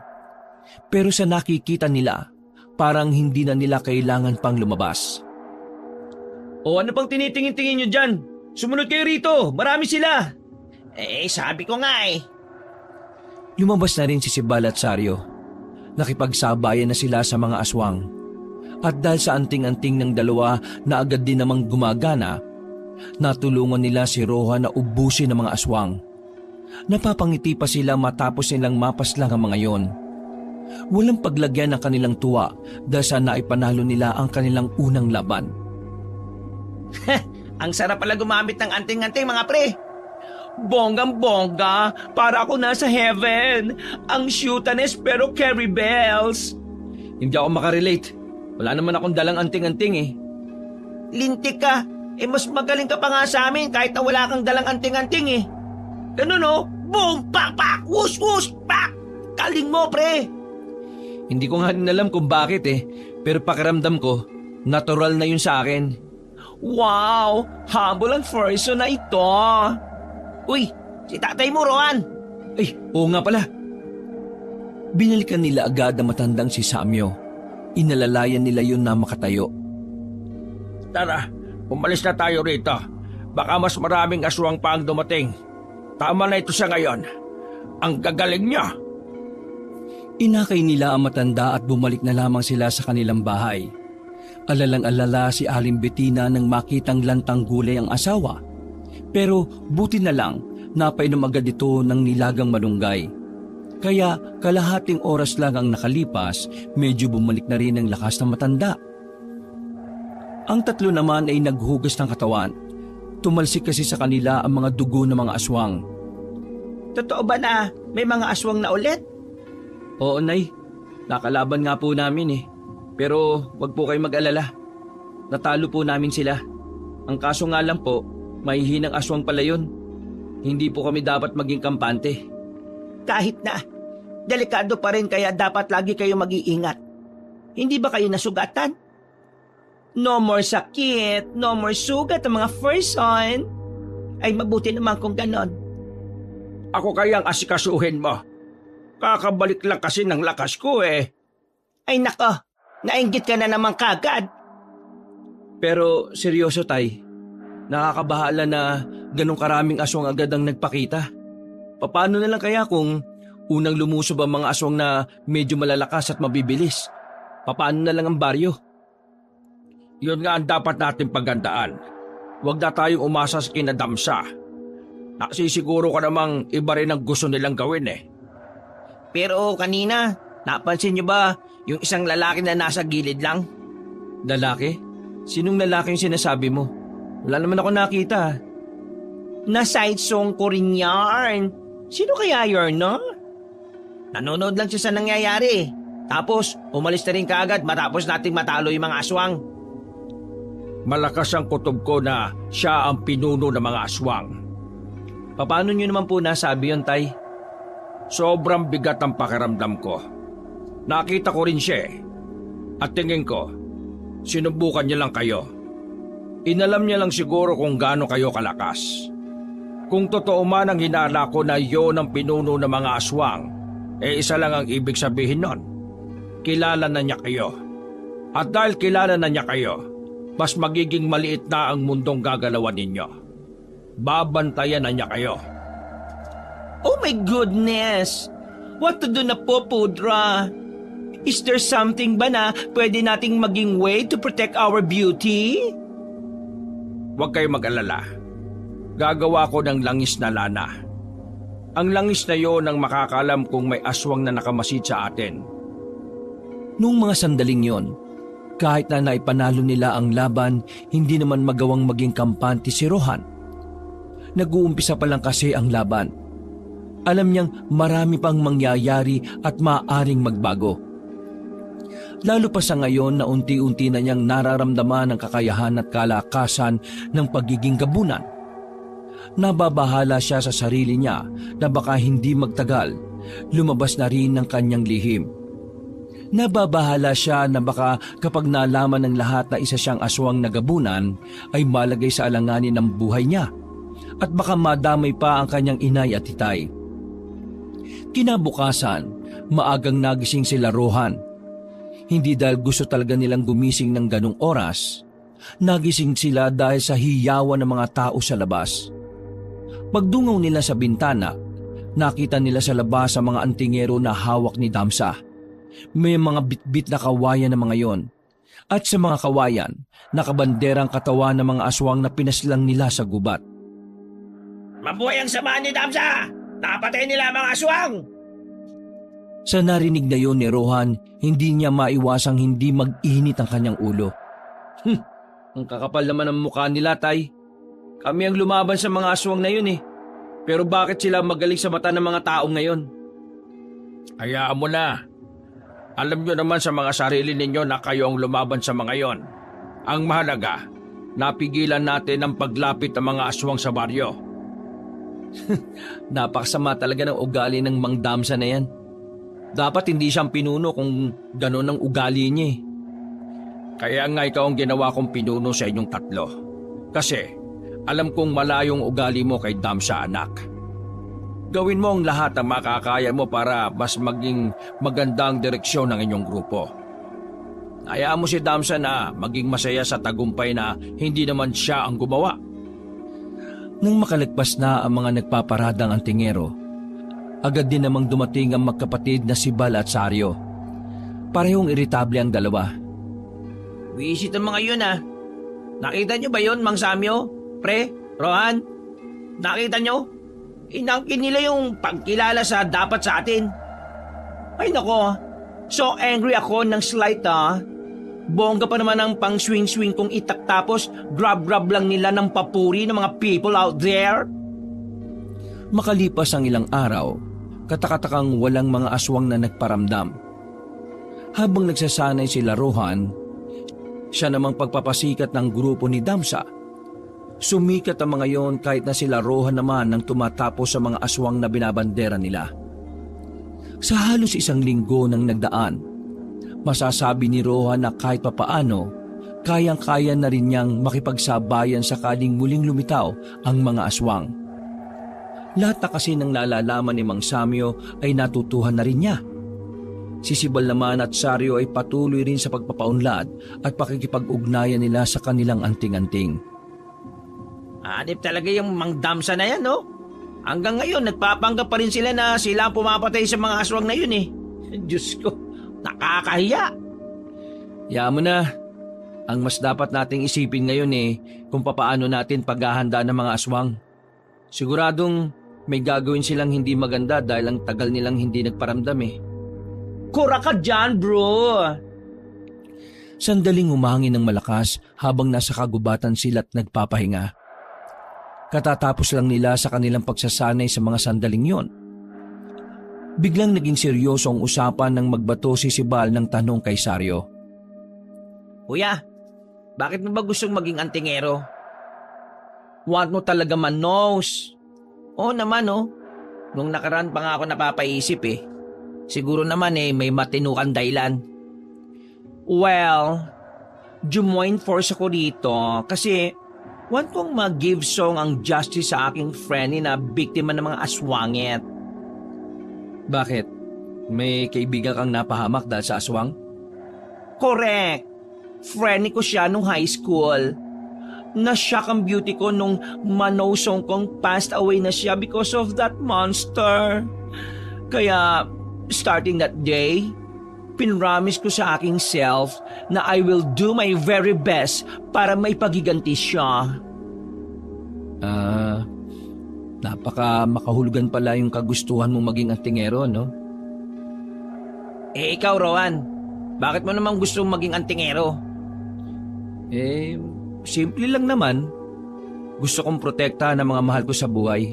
Pero sa nakikita nila, parang hindi na nila kailangan pang lumabas. O ano pang tinitingin-tingin nyo dyan? Sumunod kayo rito, marami sila. Sabi ko nga eh. Lumabas na rin si Sibal at Saryo. Nakipagsabayan na sila sa mga aswang. At dahil sa anting-anting ng dalawa na agad din namang gumagana, natulungan nila si Rohan na ubusin ng mga aswang. Napapangiti pa sila matapos nilang mapaslang ang mga yon. Walang paglagyan ng kanilang tuwa dahil sa naipanalo nila ang kanilang unang laban. Ang sarap pala gumamit ng anting-anting mga pre. Bonggang-bongga, para ako nasa heaven. Ang shootanes pero carry bells. Hindi ako makarelate. Wala naman akong dalang anting-anting eh. Lintik ka, mas magaling ka pa nga sa amin kahit na wala kang dalang anting-anting eh. Ganun oh, boom, pak, pak, whoosh, whoosh, pak. Kaling mo pre. Hindi ko nga rin alam kung bakit eh, pero pakiramdam ko, natural na yun sa akin. Wow, habol ang person na ito. Uy, si tatay mo, Rohan. Ay, oo nga pala. Binalikan nila agad ang matandang si Samyo. Inalalayan nila yun na makatayo. Tara, umalis na tayo rito. Baka mas maraming aswang pa ang dumating. Tama na ito sa ngayon. Ang gagaling niya. Inakay nila ang matanda at bumalik na lamang sila sa kanilang bahay. Alalang-alala si Aling Bettina nang makitang lantang gulay ang asawa. Pero buti na lang napainom agad ito ng nilagang malunggay. Kaya kalahating oras lang ang nakalipas, medyo bumalik na rin ang lakas ng matanda. Ang tatlo naman ay naghugas ng katawan. Tumalsik kasi sa kanila ang mga dugo ng mga aswang. Totoo ba na may mga aswang na ulit? Oo, Nay. Nakalaban nga po namin eh. Pero wag po kayo mag-alala. Natalo po namin sila. Ang kaso nga lang po, mahihinang aswang pala yun. Hindi po kami dapat maging kampante. Kahit na, delikado pa rin kaya dapat lagi kayo mag-iingat. Hindi ba kayo nasugatan? No more sakit, no more sugat ang mga person. Ay mabuti naman kung ganon. Ako kayang asikasuhin mo. Kakabalik lang kasi ng lakas ko eh. Ay nako, nainggit ka na naman kagad. Pero seryoso tay, nakakabahala na ganong karaming aswang agad ang nagpakita. Paano na lang kaya kung unang lumusob ang mga aswang na medyo malalakas at mabibilis? Paano na lang ang baryo? Yun nga ang dapat natin pagandaan. Huwag na tayong umasa sa kinadamsa. Nasisiguro ka namang iba rin ang gusto nilang gawin eh. Pero kanina, napansin niyo ba yung isang lalaki na nasa gilid lang? Lalaki? Sinong lalaki yung sinasabi mo? Wala naman ako nakita. Na side song ko rin yarn. Sino kaya yun, no? Nanonood lang siya sa nangyayari. Tapos, umalis na rin kaagad matapos nating matalo yung mga aswang. Malakas ang kutob ko na siya ang pinuno ng mga aswang. Paano nyo naman po nasabi yun, Tay? Sobrang bigat ang pakiramdam ko. Nakita ko rin siya eh. At tingin ko, sinubukan niya lang kayo. Inalam niya lang siguro kung gaano kayo kalakas. Kung totoo man ang hinala ko na yon ang pinuno ng mga aswang, isa lang ang ibig sabihin nun. Kilala na niya kayo. At dahil kilala na niya kayo, mas magiging maliit na ang mundong gagalawan ninyo. Babantayan na niya kayo. Oh my goodness! What to do na po, Pudra? Is there something ba na pwede nating maging way to protect our beauty? Huwag kayo mag-alala. Gagawa ko ng langis na lana. Ang langis na yon ang makakalam kung may aswang na nakamasid sa atin. Noong mga sandaling yon, kahit na naipanalo nila ang laban, hindi naman magawang maging kampante si Rohan. Nag-uumpisa pa lang kasi ang laban. Alam niyang marami pang mangyayari at maaaring magbago. Lalo pa sa ngayon na unti-unti na niyang nararamdaman ang kakayahan at kalakasan ng pagiging gabunan. Nababahala siya sa sarili niya na baka hindi magtagal, lumabas na rin ng kanyang lihim. Nababahala siya na baka kapag nalaman ng lahat na isa siyang aswang na gabunan ay malagay sa alanganin ng buhay niya at baka madamay pa ang kanyang inay at titay. Kinabukasan, maagang nagising sila Rohan. Hindi dahil gusto talaga nilang gumising ng ganong oras. Nagising sila dahil sa hiyawan ng mga tao sa labas. Pagdungaw nila sa bintana, nakita nila sa labas ang mga antingero na hawak ni Damsa. May mga bitbit na kawayan ng mga yon. At sa mga kawayan, nakabanderang katawan ng mga aswang na pinaslang nila sa gubat. Mabuhay ang samahan ni Damsa! Napatay nila ang mga aswang! Sa narinig na yon ni Rohan, hindi niya maiwasang hindi mag-init ang kanyang ulo. Ang kakapal naman ng mukha nila, Tay. Kami ang lumaban sa mga aswang na yun eh. Pero bakit sila magaling sa mata ng mga tao ngayon? Hayaan mo na. Alam nyo naman sa mga sarili ninyo na kayo ang lumaban sa mga yon. Ang mahalaga, napigilan natin ang paglapit ng mga aswang sa baryo. Napakasama talaga ng ugali ng Mang Damsa na yan. Dapat hindi siyang pinuno kung gano'n ang ugali niya eh. Kaya nga ikaw ang ginawa kong pinuno sa inyong tatlo. Kasi alam kong malayong ugali mo kay Damsa, anak. Gawin mo ang lahat ang makakaya mo para mas maging magandang direksyon ng inyong grupo. Hayaan mo si Damsa na maging masaya sa tagumpay na hindi naman siya ang gumawa. Nang makalagpas na ang mga nagpaparadang antingero, agad din namang dumating ang magkapatid na si Bal at Saryo. Parehong iritable ang dalawa. Wisit ang mga yun ah. Nakita niyo ba yun, Mang Samyo? Pre? Rohan? Nakita niyo? Inangkin nila yung pagkilala sa dapat sa atin. Ay nako, so angry ako ng slight ah. Bongga pa naman ang pang swing-swing kong itak tapos grab-grab lang nila ng papuri ng mga people out there. Makalipas ang ilang araw, katakatakang walang mga aswang na nagparamdam. Habang nagsasanay sila Rohan, siya namang pagpapasikat ng grupo ni Damsa. Sumikat ang mga yon kahit na sila Rohan naman nang tumatapos sa mga aswang na binabandera nila. Sa halos isang linggo nang nagdaan, masasabi ni Rohan na kahit papaano, kayang-kaya na rin niyang makipagsabayan sakaling muling lumitaw ang mga aswang. Lahat na kasi ng nalalaman ni Mang Samyo ay natutuhan na rin niya. Si Sibal naman at Saryo ay patuloy rin sa pagpapaunlad at pakikipag-ugnayan nila sa kanilang anting-anting. Hanip talaga yung Mang Damsa na yan, no? Hanggang ngayon, nagpapanggap pa rin sila na sila ang pumapatay sa mga aswang na yun eh. Diyos ko, nakakahiya. Hayaan mo na. Ang mas dapat nating isipin ngayon eh kung papaano natin paghahanda ng mga aswang. Siguradong may gagawin silang hindi maganda dahil ang tagal nilang hindi nagparamdam eh. Kura ka dyan, bro! Sandaling humangin ng malakas habang nasa kagubatan sila't nagpapahinga. Katatapos lang nila sa kanilang pagsasanay sa mga sandaling yon Biglang naging seryoso ang usapan nang magbato si Sibal ng tanong kay Saryo. Kuya, bakit mo ba gustong maging antingero? Want mo talaga manos? Oo naman oh. Nung nakaraan pa nga ako napapaisip eh. Siguro naman may matinukan dahilan. Well, join force ako dito kasi want kong mag-give song ang justice sa aking friend na biktima ng mga aswangit. Bakit? May kaibigan kang napahamak dahil sa aswang? Correct. Friend ko siya nung high school. Na-shock ang beauty ko nung manosong kong passed away na siya because of that monster. Kaya, starting that day, pinramis ko sa aking self na I will do my very best para maipagiganti siya. Napaka makahulugan pala yung kagustuhan mong maging antingero, no? Ikaw, Rowan, bakit mo naman gusto maging antingero? Simple lang naman. Gusto kong protektahan ang mga mahal ko sa buhay.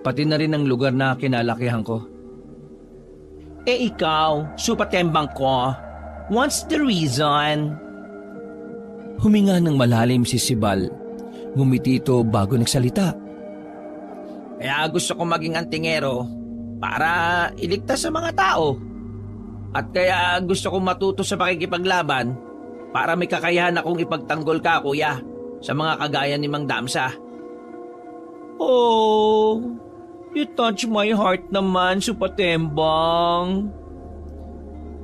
Pati na rin ang lugar na kinalakihan ko. Ikaw, supatembang ko. What's the reason? Huminga ng malalim si Sibal. Ngumiti ito bago nagsalita. Kaya gusto kong maging antingero para iligtas sa mga tao. At kaya gusto kong matuto sa pakikipaglaban para may kakayahan akong ipagtanggol ka, kuya, sa mga kagaya ni Mang Damsa. Oh, you touch my heart naman, supatembang.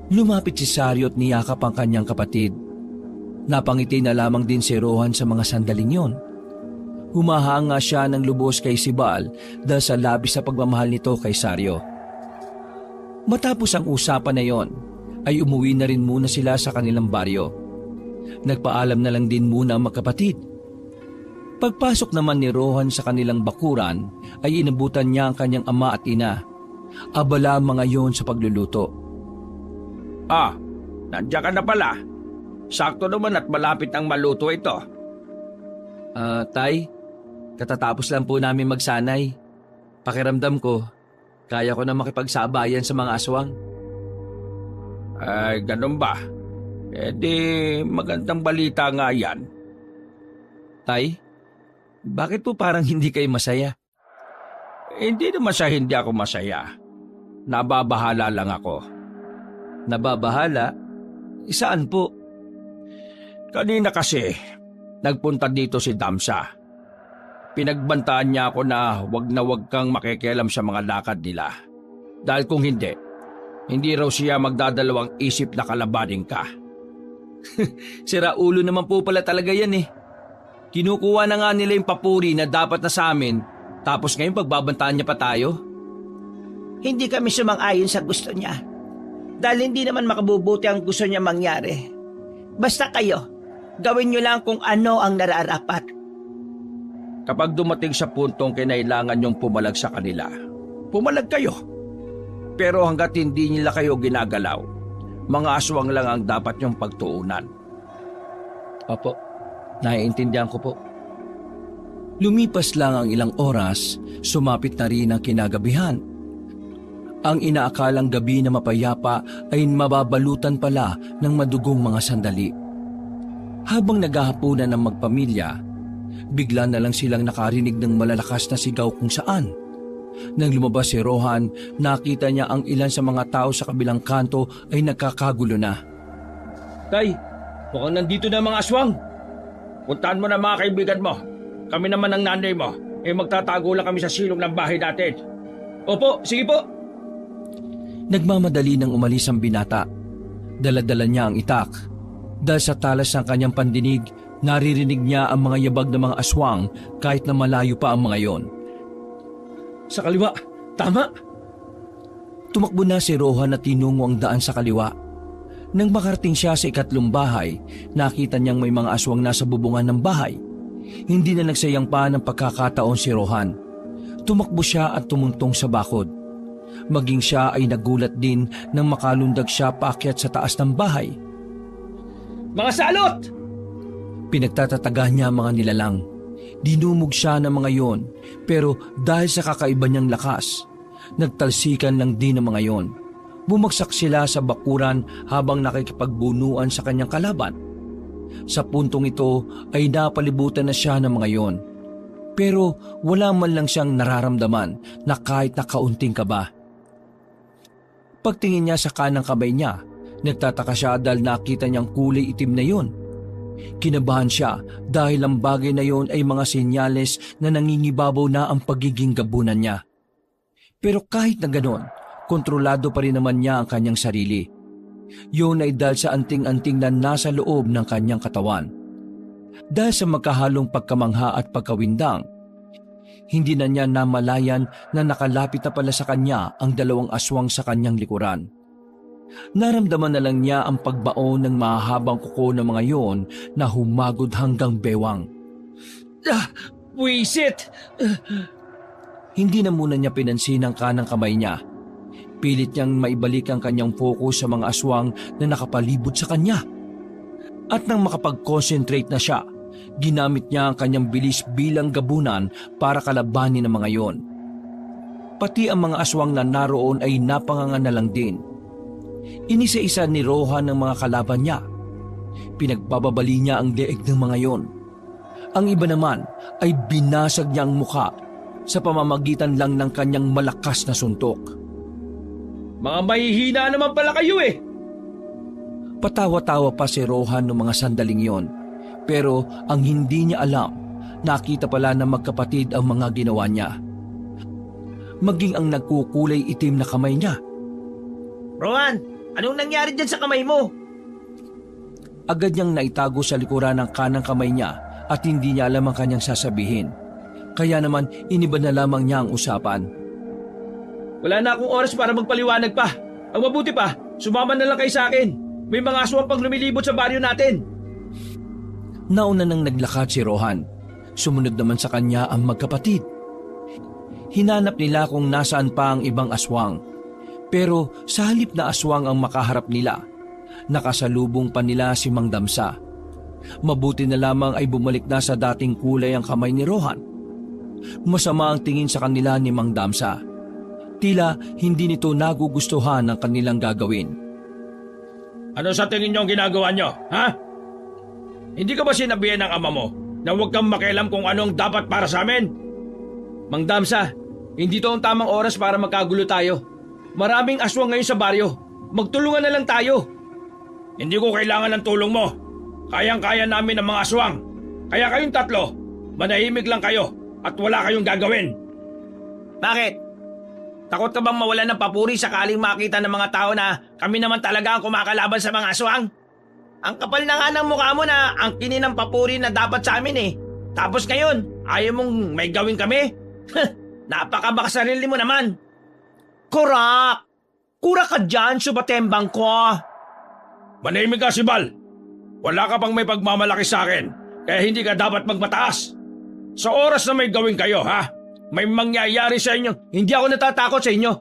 Lumapit si Saryo at niyakap ang kanyang kapatid. Napangiti na lamang din si Rohan sa mga sandaling yon. Humahanga siya ng lubos kay Sibal dahil sa labis sa pagmamahal nito kay Saryo. Matapos ang usapan na yon, ay umuwi na rin muna sila sa kanilang baryo. Nagpaalam na lang din muna ang magkapatid. Pagpasok naman ni Rohan sa kanilang bakuran, ay inabutan niya ang kanyang ama at ina. Abala ang mga yon sa pagluluto. Nandiyan ka na pala. Sakto naman at malapit ang maluto ito. Tay, katatapos lang po namin magsanay. Pakiramdam ko, kaya ko na makipagsabayan sa mga aswang. Ay, ganun ba? Di magandang balita nga yan. Tay, bakit po parang hindi kayo masaya? Hindi naman sa hindi ako masaya. Nababahala lang ako. Nababahala? Saan po? Kanina kasi, nagpunta dito si Damsa. Pinagbantaan niya ako na wag kang makikialam sa mga lakad nila. Dahil kung hindi raw siya magdadalawang isip na kalabanin ka. Sira ulo naman po pala talaga yan eh. Kinukuha na nga nila yung papuri na dapat na sa amin, tapos ngayon pagbabantaan niya pa tayo. Hindi kami sumang-ayon sa gusto niya. Dahil hindi naman makabubuti ang gusto niya mangyari. Basta kayo, gawin niyo lang kung ano ang nararapat. Kapag dumating sa puntong kinailangan niyong pumalag sa kanila, pumalag kayo. Pero hanggat hindi nila kayo ginagalaw, mga aswang lang ang dapat niyong pagtuunan. Opo, naiintindihan ko po. Lumipas lang ang ilang oras, sumapit na rin ang kinagabihan. Ang inaakalang gabi na mapayapa ay mababalutan pala ng madugong mga sandali. Habang naghahapunan ng magpamilya, bigla na lang silang nakarinig ng malalakas na sigaw kung saan. Nang lumabas si Rohan, nakita niya ang ilan sa mga tao sa kabilang kanto ay nagkakagulo na. Tay, mukhang nandito na mga aswang. Puntahan mo na mga kaibigan mo. Kami naman ang nanay mo. Magtatago lang kami sa silong ng bahay natin. Opo, sige po. Nagmamadali nang umalis ang binata. Dala-dala niya ang itak. Dahil sa talas ng kanyang pandinig, naririnig niya ang mga yabag ng mga aswang kahit na malayo pa ang mga yon. Sa kaliwa, tama. Tumakbo na si Rohan at tinungo ang daan sa kaliwa. Nang makarating siya sa ikatlong bahay, nakita niyang may mga aswang nasa bubungan ng bahay. Hindi na nagsayang pa ng pagkakataon si Rohan. Tumakbo siya at tumuntong sa bakod. Maging siya ay nagulat din nang makalundag siya paakyat sa taas ng bahay. Mga salot! Pinagtatataga niya ang mga nilalang. Dinumog siya ng mga yon, pero dahil sa kakaiba niyang lakas, Nagtalsikan lang din ang mga yon. Bumagsak sila sa bakuran habang nakikipagbunuan sa kanyang kalaban. Sa puntong ito ay napalibutan na siya ng mga yon. Pero wala man lang siyang nararamdaman na kahit na kaunting kaba. Pagtingin niya sa kanang kamay niya, nagtataka siya dahil nakita niyang kulay itim na yon. Kinabahan siya dahil ang bagay na yon ay mga senyales na nangingibabaw na ang pagiging gabunan niya. Pero kahit na ganon, kontrolado pa rin naman niya ang kanyang sarili. Yun ay dahil sa anting-anting na nasa loob ng kanyang katawan. Dahil sa magkahalong pagkamangha at pagkawindang, hindi na niya namalayan na nakalapit na pala sa kanya ang dalawang aswang sa kanyang likuran. Naramdaman na lang niya ang pagbaon ng mahahabang kuko ng mga yon na humagod hanggang bewang. Buisit! Hindi na muna niya pinansin ang kanang kamay niya. Pilit niyang maibalik ang kanyang focus sa mga aswang na nakapalibot sa kanya. At nang makapag-concentrate na siya, ginamit niya ang kanyang bilis bilang gabunan para kalabanin ang mga yon. Pati ang mga aswang na naroon ay napanganga na lang din. Inisa-isa ni Rohan ng mga kalaban niya. Pinagbababali niya ang leeg ng mga yon. Ang iba naman ay binasag niya ang mukha sa pamamagitan lang ng kanyang malakas na suntok. Mga mahihina naman pala kayo eh! Patawa-tawa pa si Rohan ng mga sandaling yon. Pero ang hindi niya alam, nakita pala na magkapatid ang mga ginawa niya. Maging ang nagkukulay itim na kamay niya. Rohan, anong nangyari dyan sa kamay mo? Agad niyang naitago sa likuran ng kanang kamay niya at hindi niya alam ang kanyang sasabihin. Kaya naman iniba na lamang niya ang usapan. Wala na akong oras para magpaliwanag pa. Ang mabuti pa, sumama na lang kayo sa akin. May mga aswang pang lumilibot sa baryo natin. Nauna nang naglakad si Rohan. Sumunod naman sa kanya ang magkapatid. Hinanap nila kung nasaan pa ang ibang aswang. Pero sa halip na aswang ang makaharap nila, nakasalubong pa nila si Mang Damsa. Mabuti na lamang ay bumalik na sa dating kulay ang kamay ni Rohan. Masama ang tingin sa kanila ni Mang Damsa. Tila hindi nito nagugustuhan ang kanilang gagawin. Ano sa tingin niyo ang ginagawa niyo, ha? Hindi ka ba sinabihan ng ama mo na huwag kang makialam kung anong dapat para sa amin? Mang Damsa, hindi to ang tamang oras para magkagulo tayo. Maraming aswang ngayon sa baryo. Magtulungan na lang tayo. Hindi ko kailangan ng tulong mo. Kayang-kaya namin ang mga aswang. Kaya kayong tatlo, manahimik lang kayo at wala kayong gagawin. Bakit? Takot ka bang mawalan ng papuri sakaling makita ng mga tao na kami naman talaga ang kumakalaban sa mga aswang? Ang kapal na nga ng mukha mo na ang kinin ng papuri na dapat sa amin eh. Tapos ngayon, ayaw mong may gawin kami? Napakabakasarili mo naman. Kurak! Kurak ka dyan, subatembang ko. Manahimik ka, Sibal. Wala ka pang may pagmamalaki sa akin, kaya hindi ka dapat magmataas. Sa oras na may gawin kayo, ha? May mangyayari sa inyo. Hindi ako natatakot sa inyo.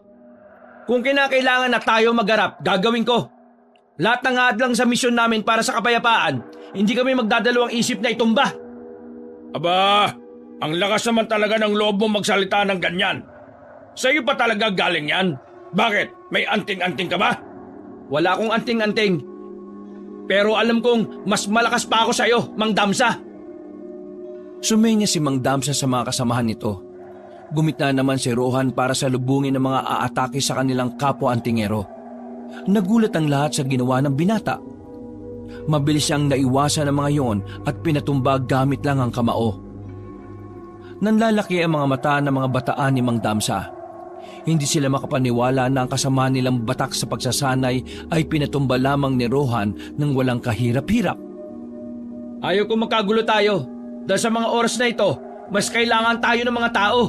Kung kinakailangan na tayo magharap, gagawin ko. Lahat ng hadlang sa misyon namin para sa kapayapaan, hindi kami magdadalawang isip na itumba. Aba, ang lakas naman talaga ng loob mo magsalita ng ganyan. Sa iyo pa talaga galing yan? Bakit? May anting-anting ka ba? Wala akong anting-anting. Pero alam kong mas malakas pa ako sa iyo, Mang Damsa. Sumenya si Mang Damsa sa mga kasamahan nito. Gumitna naman si Rohan para salubungin ang mga aatake sa kanilang kapwa-antingero. Nagulat ang lahat sa ginawa ng binata. Mabilis siyang naiwasan ang mga yon at pinatumba gamit lang ang kamao. Nanlalaki ang mga mata ng mga bataan ni Mang Damsa. Hindi sila makapaniwala na ang kasama nilang batak sa pagsasanay ay pinatumba lamang ni Rohan ng walang kahirap-hirap. Ayaw kong magkagulo tayo. Dahil sa mga oras na ito, mas kailangan tayo ng mga tao.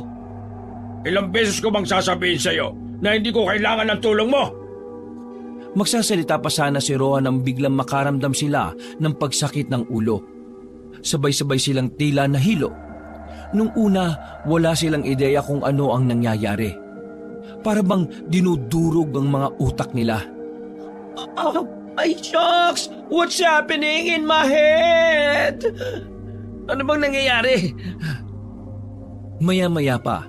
Ilang beses ko bang sasabihin sa iyo na hindi ko kailangan ng tulong mo? Magsasalita pa sana si Rohan nang biglang makaramdam sila ng pagsakit ng ulo. Sabay-sabay silang tila nahilo. Nung una, wala silang ideya kung ano ang nangyayari. Para bang dinudurog ang mga utak nila. Ay, shucks! What's happening in my head? Ano bang nangyayari? Maya-maya pa,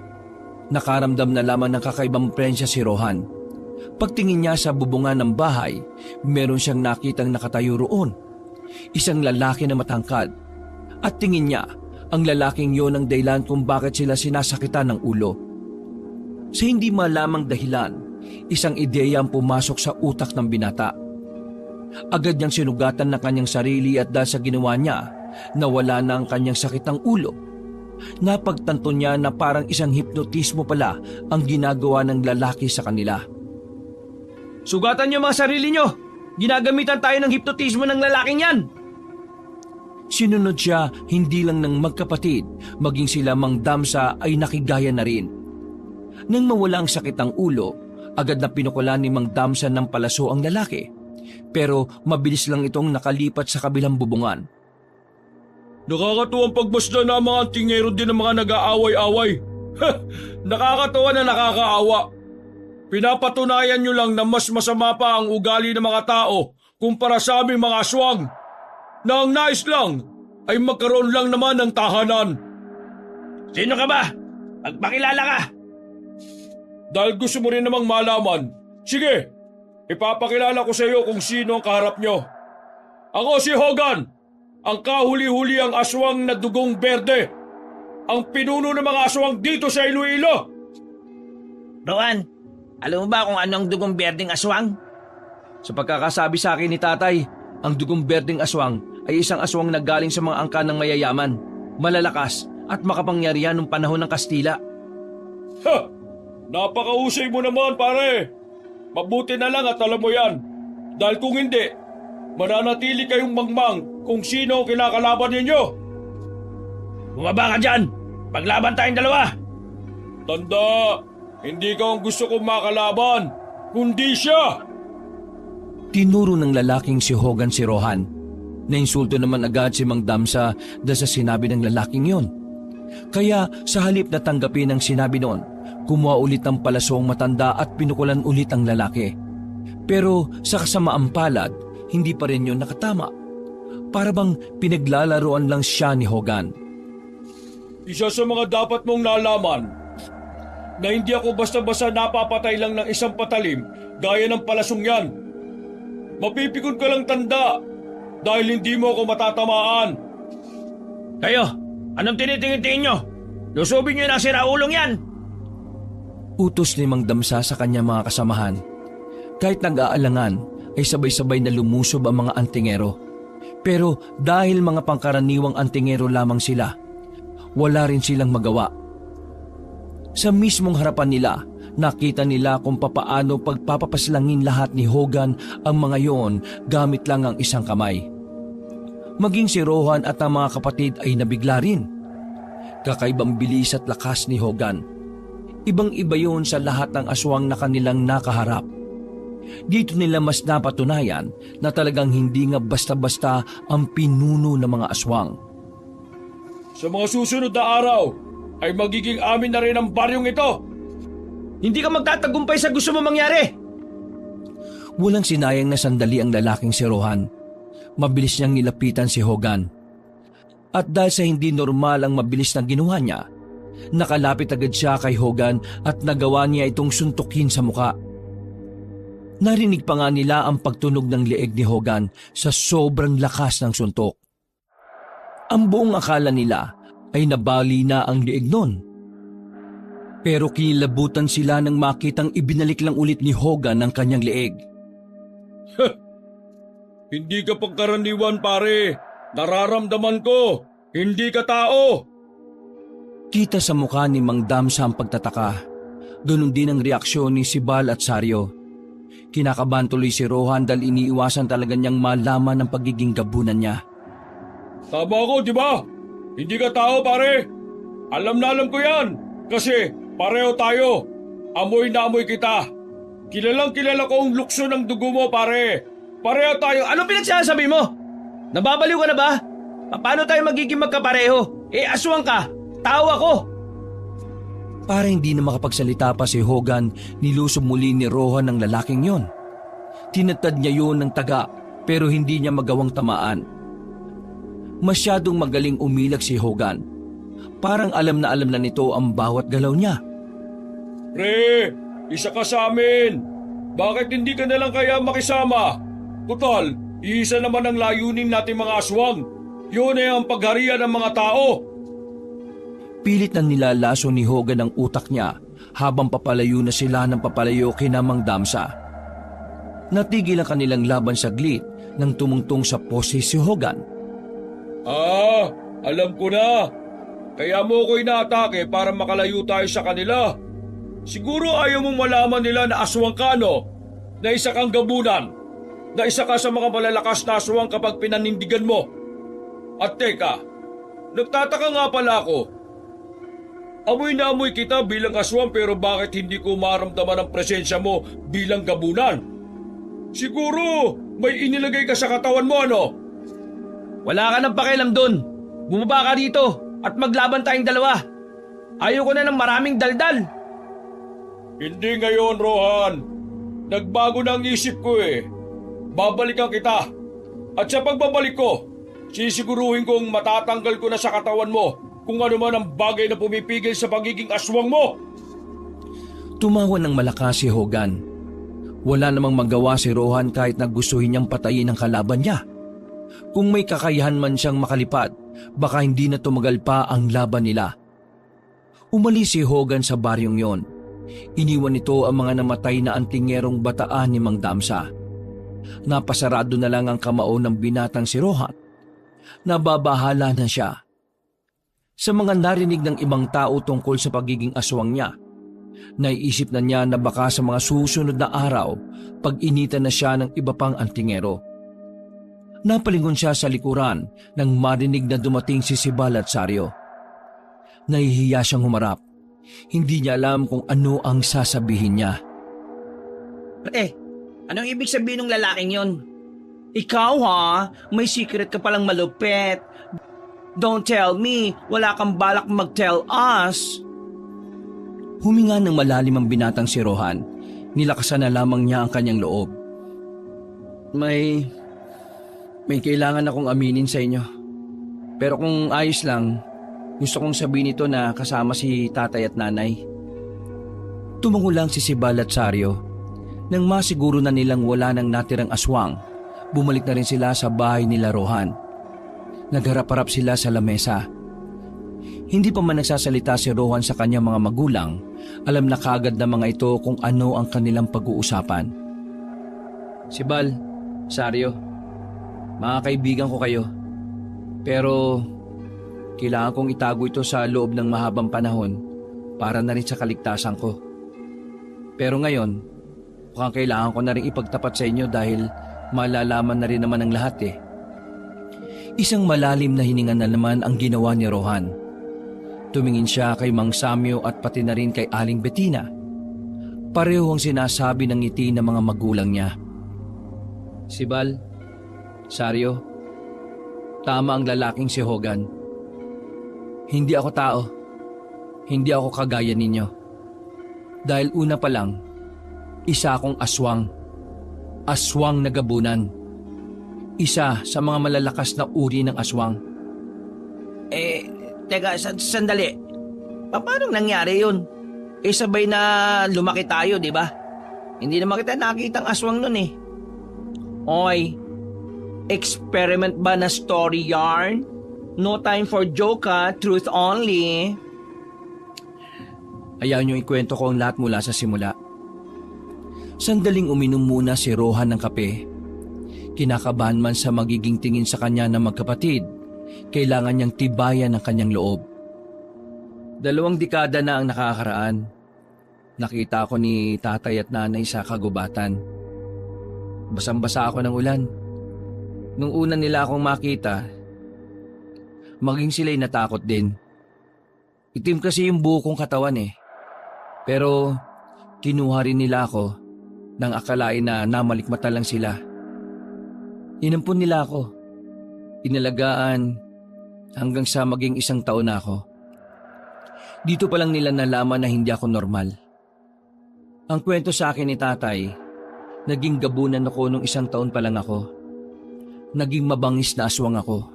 Nakaramdam na lamang ng kakaibang presensya si Rohan. Pagtingin niya sa bubungan ng bahay, meron siyang nakitang nakatayo roon. Isang lalaki na matangkad. At tingin niya, ang lalaking yon ang dahilan kung bakit sila sinasakitan ng ulo. Sa hindi malamang dahilan, isang ideya ang pumasok sa utak ng binata. Agad niyang sinugatan ng kanyang sarili at dahil sa ginawa niya, nawala na ang kanyang sakit ng ulo. Napagtanto niya na parang isang hipnotismo pala ang ginagawa ng lalaki sa kanila. Sugatan niyo mga sarili niyo! Ginagamitan tayo ng hipnotismo ng lalaking yan! Sinunod siya hindi lang ng magkapatid, maging sila Mang Damsa ay nakigaya na rin. Nang mawala ang sakit ng ulo, agad na pinukulan ni Mang Damsa ng palaso ang lalaki. Pero mabilis lang itong nakalipat sa kabilang bubungan. Nakakatuwang pagmasdan na mga antingero din ng mga nag-aaway-away. Nakakatawa na nakakaawa. Pinapatunayan nyo lang na mas masama pa ang ugali ng mga tao kumpara sa aming mga aswang. Na ang nais lang ay magkaroon lang naman ng tahanan. Sino ka ba? Magpakilala ka! Dahil gusto mo rin namang malaman, sige, ipapakilala ko sa iyo kung sino ang kaharap nyo. Ako si Hogan, ang kahuli-huli ang aswang na dugong berde. Ang pinuno ng mga aswang dito sa Iloilo. Rohan, alam mo ba kung ano ang dugong berdeng aswang? Sa pagkakasabi sa akin ni tatay, ang dugong berdeng aswang ay isang aswang na galing sa mga angka ng mayayaman, malalakas at makapangyarihan ng panahon ng Kastila. Ha! Napakahusay mo naman, pare. Mabuti na lang at alam mo yan. Dahil kung hindi, mananatili kayong mangmang kung sino ang kinakalaban ninyo. Bumaba ka dyan! Paglaban tayong dalawa! Tanda, hindi ka ang gusto kong makalaban, kundi siya. Tinuro ng lalaking si Hogan si Rohan. Nainsulto naman agad si Mang Damsa dahil sa sinabi ng lalaking yon. Kaya sa halip na tanggapin ang sinabi noon, kumuha ulit ng palasong matanda at pinukulan ulit ang lalaki. Pero sa kasamaang palad, hindi pa rin yun nakatama. Para bang pinaglalaroan lang siya ni Hogan. Isa sa mga dapat mong nalaman, na hindi ako basta-basta napapatay lang ng isang patalim gaya ng palasong yan. Mapipikon ka lang tanda dahil hindi mo ako matatamaan. Kayo, anong tinitingin-tingin nyo? Lusubin nyo na ang siraulong yan! Utos ni Mang Damsa sa kanya mga kasamahan. Kahit nag-aalangan, ay sabay-sabay na lumusob ang mga antingero. Pero dahil mga pangkaraniwang antingero lamang sila, wala rin silang magawa. Sa mismong harapan nila, nakita nila kung papaano pagpapapaslangin lahat ni Hogan ang mga yon gamit lang ang isang kamay. Maging si Rohan at ang mga kapatid ay nabigla rin. Kakaibang bilis at lakas ni Hogan. Ibang-iba yon sa lahat ng aswang na kanilang nakaharap. Dito nila mas napatunayan na talagang hindi nga basta-basta ang pinuno ng mga aswang. Sa mga susunod na araw, ay magiging amin na rin ang baryong ito. Hindi ka magtatagumpay sa gusto mo mangyari! Walang sinayang na sandali ang lalaking si Rohan. Mabilis niyang nilapitan si Hogan. At dahil sa hindi normal ang mabilis na ginawa niya, nakalapit agad siya kay Hogan at nagawa niya itong suntukin sa muka. Narinig pa nga nila ang pagtunog ng leeg ni Hogan sa sobrang lakas ng suntok. Ang buong akala nila ay nabali na ang leeg nun. Pero kinilabutan sila nang makitang ibinalik lang ulit ni Hogan ang kanyang leeg. Hindi ka pangkaraniwan, pare. Nararamdaman ko. Hindi ka tao. Kita sa mukha ni Mang Damsa ang pagtataka. Ganun din ang reaksyon ni Sibal at Saryo. Kinakabahan tuloy si Rohan dahil iniiwasan talaga niyang malaman ang pagiging gabunan niya. Tama ako, di ba? Hindi ka tao, pare. Alam na alam ko yan. Kasi pareho tayo. Amoy na amoy kita. Kilalang kilala ko ang lukso ng dugo mo, pare. Pareho tayo. Ano pinagsasabi mo? Nababaliw ka na ba? Paano tayo magiging magkapareho? Aswang ka. Tao ako. Para hindi na makapagsalita pa si Hogan, nilusob muli ni Rohan ang lalaking yon. Tinatad niya yun ng taga pero hindi niya magawang tamaan. Masyadong magaling umilag si Hogan. Parang alam na nito ang bawat galaw niya. Pre, isa ka sa amin. Bakit hindi ka nalang kaya makisama? Total, iisa naman ang layunin nating mga aswang. Yun ay ang pagharian ng mga tao. Pilit na nilalaso ni Hogan ang utak niya habang papalayo na sila ng papalayo kina Mang Damsa. Natigil ang kanilang laban saglit nang tumungtong sa pose si Hogan. Alam ko na. Kaya mo ko inaatake para makalayo tayo sa kanila. Siguro ayaw mong malaman nila na aswang ka, no? Na isa kang gabunan. Na isa ka sa mga malalakas na aswang kapag pinanindigan mo. At teka, nagtataka nga pala ako. Amoy na amoy kita bilang aswang pero bakit hindi ko maramdaman ang presensya mo bilang gabunan? Siguro may inilagay ka sa katawan mo, ano? Wala ka nang pakialam dun. Bumaba ka dito at maglaban tayong dalawa. Ayoko na ng maraming daldal. Hindi ngayon, Rohan. Nagbago na ang isip ko eh. Babalikan kita. At sa pagbabalik ko, sisiguruhin kong matatanggal ko na sa katawan mo kung ano man ang bagay na pumipigil sa pagiging aswang mo. Tumawa ng malakas si Hogan. Wala namang magawa si Rohan kahit na gustuhin niyang patayin ang kalaban niya. Kung may kakayahan man siyang makalipad, baka hindi na tumagal pa ang laban nila. Umalis si Hogan sa baryong yon. Iniwan nito ang mga namatay na antingerong bataan ni Mang Damsa. Napasarado na lang ang kamao ng binatang si Rohan. Nababahala na siya. Sa mga narinig ng ibang tao tungkol sa pagiging aswang niya, naiisip na niya na baka sa mga susunod na araw, pag-initan na siya ng iba pang antingero. Napalingon siya sa likuran nang marinig na dumating si Sibal at Sario. Nahihiya siyang humarap. Hindi niya alam kung ano ang sasabihin niya. Anong ibig sabihin ng lalaking yon? Ikaw ha, may secret ka palang malupit. Don't tell me, wala kang balak mag-tell us. Huminga ng malalim ang binatang si Rohan. Nilakasan na lamang niya ang kanyang loob. May kailangan akong aminin sa inyo. Pero kung ayos lang, gusto kong sabihin ito na kasama si tatay at nanay. Tumango lang si Sibal at Sario. Nang masiguro na nilang wala nang natirang aswang, bumalik na rin sila sa bahay nila Rohan. Nagharap-harap sila sa lamesa. Hindi pa man nagsasalita si Rohan sa kanyang mga magulang, alam na kaagad ng mga ito kung ano ang kanilang pag-uusapan. Sibal, Sario, mga kaibigan ko kayo. Pero kailangan kong itago ito sa loob ng mahabang panahon para na rin sa kaligtasan ko. Pero ngayon, mukhang kailangan ko na rin ipagtapat sa inyo dahil malalaman na rin naman ang lahat eh. Isang malalim na hininga na naman ang ginawa ni Rohan. Tumingin siya kay Mang Samyo at pati na rin kay Aling Bettina. Pareho ang sinasabi ng ngiti ng mga magulang niya. Sibal, Sario, tama ang lalaking si Hogan. Hindi ako tao. Hindi ako kagaya ninyo. Dahil una pa lang, isa akong aswang. Aswang na gabunan. Isa sa mga malalakas na uri ng aswang. Teka, sandali. Paano nangyari yun? Sabay na lumaki tayo, di ba? Hindi naman kita nakita ang aswang nun eh. Oy, experiment ba na story yarn? No time for joke ha, truth only. Ayaw niyong ikwento ko ang lahat mula sa simula. Sandaling uminom muna si Rohan ng kape. Kinakabahan man sa magiging tingin sa kanya ng magkapatid, kailangan niyang tibayan ang kanyang loob. 2 dekada na ang nakakaraan. Nakita ako ni tatay at nanay sa kagubatan. Basang-basa ako ng ulan. Nung una nila akong makita, maging sila'y natakot din. Itim kasi yung buo kong katawan eh. Pero kinuha rin nila ako nang akalain na namalikmata lang sila. Inampun nila ako. Inalagaan hanggang sa maging 1 taon na ako. Dito pa lang nila nalaman na hindi ako normal. Ang kwento sa akin ni tatay, naging gabunan ako nung 1 taon pa lang ako. Naging mabangis na aswang ako.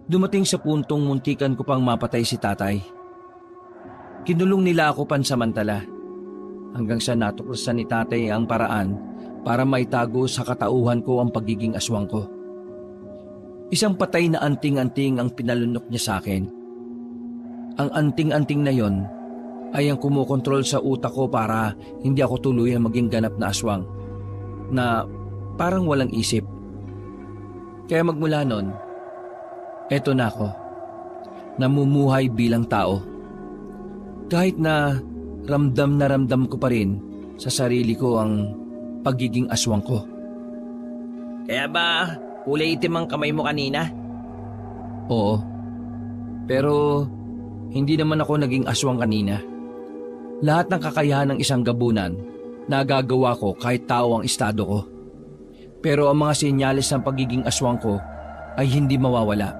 Dumating sa puntong muntikan ko pang mapatay si tatay. Kinulong nila ako pansamantala. hanggang sa natuklasan ni tatay ang paraan para maitago sa katauhan ko ang pagiging aswang ko. Isang patay na anting-anting ang pinalunok niya sa akin. Ang anting-anting na yon ay ang kumokontrol sa utak ko para hindi ako tuluyang maging ganap na aswang na parang walang isip. Kaya magmula nun, eto na ako, namumuhay bilang tao. Kahit na ramdam ko pa rin sa sarili ko ang pagiging aswang ko. Kaya ba kulay itim ang kamay mo kanina? Oo, pero hindi naman ako naging aswang kanina. Lahat ng kakayahan ng isang gabunan, nagagawa ko kahit tao ang estado ko. Pero ang mga senyales ng pagiging aswang ko ay hindi mawawala.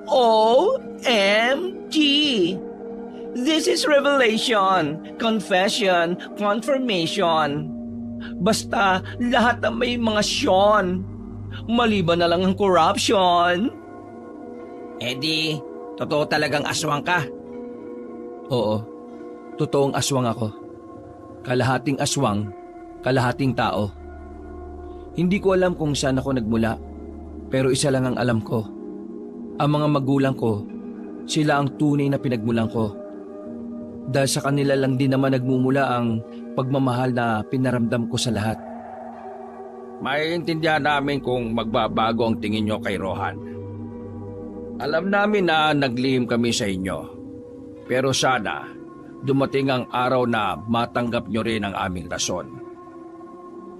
OMG! This is revelation, confession, confirmation. Basta lahat na may mga syon. Maliban na lang ang corruption. Eh totoo talagang aswang ka. Oo, totoong aswang ako. Kalahating aswang, kalahating tao. Hindi ko alam kung saan ako nagmula, pero isa lang ang alam ko. Ang mga magulang ko, sila ang tunay na pinagmulan ko. Dahil sa kanila lang din naman nagmumula ang pagmamahal na pinaramdam ko sa lahat. Maiintindihan namin kung magbabago ang tingin nyo kay Rohan. Alam namin na naglihim kami sa inyo. Pero sana, dumating ang araw na matanggap nyo rin ang aming rason.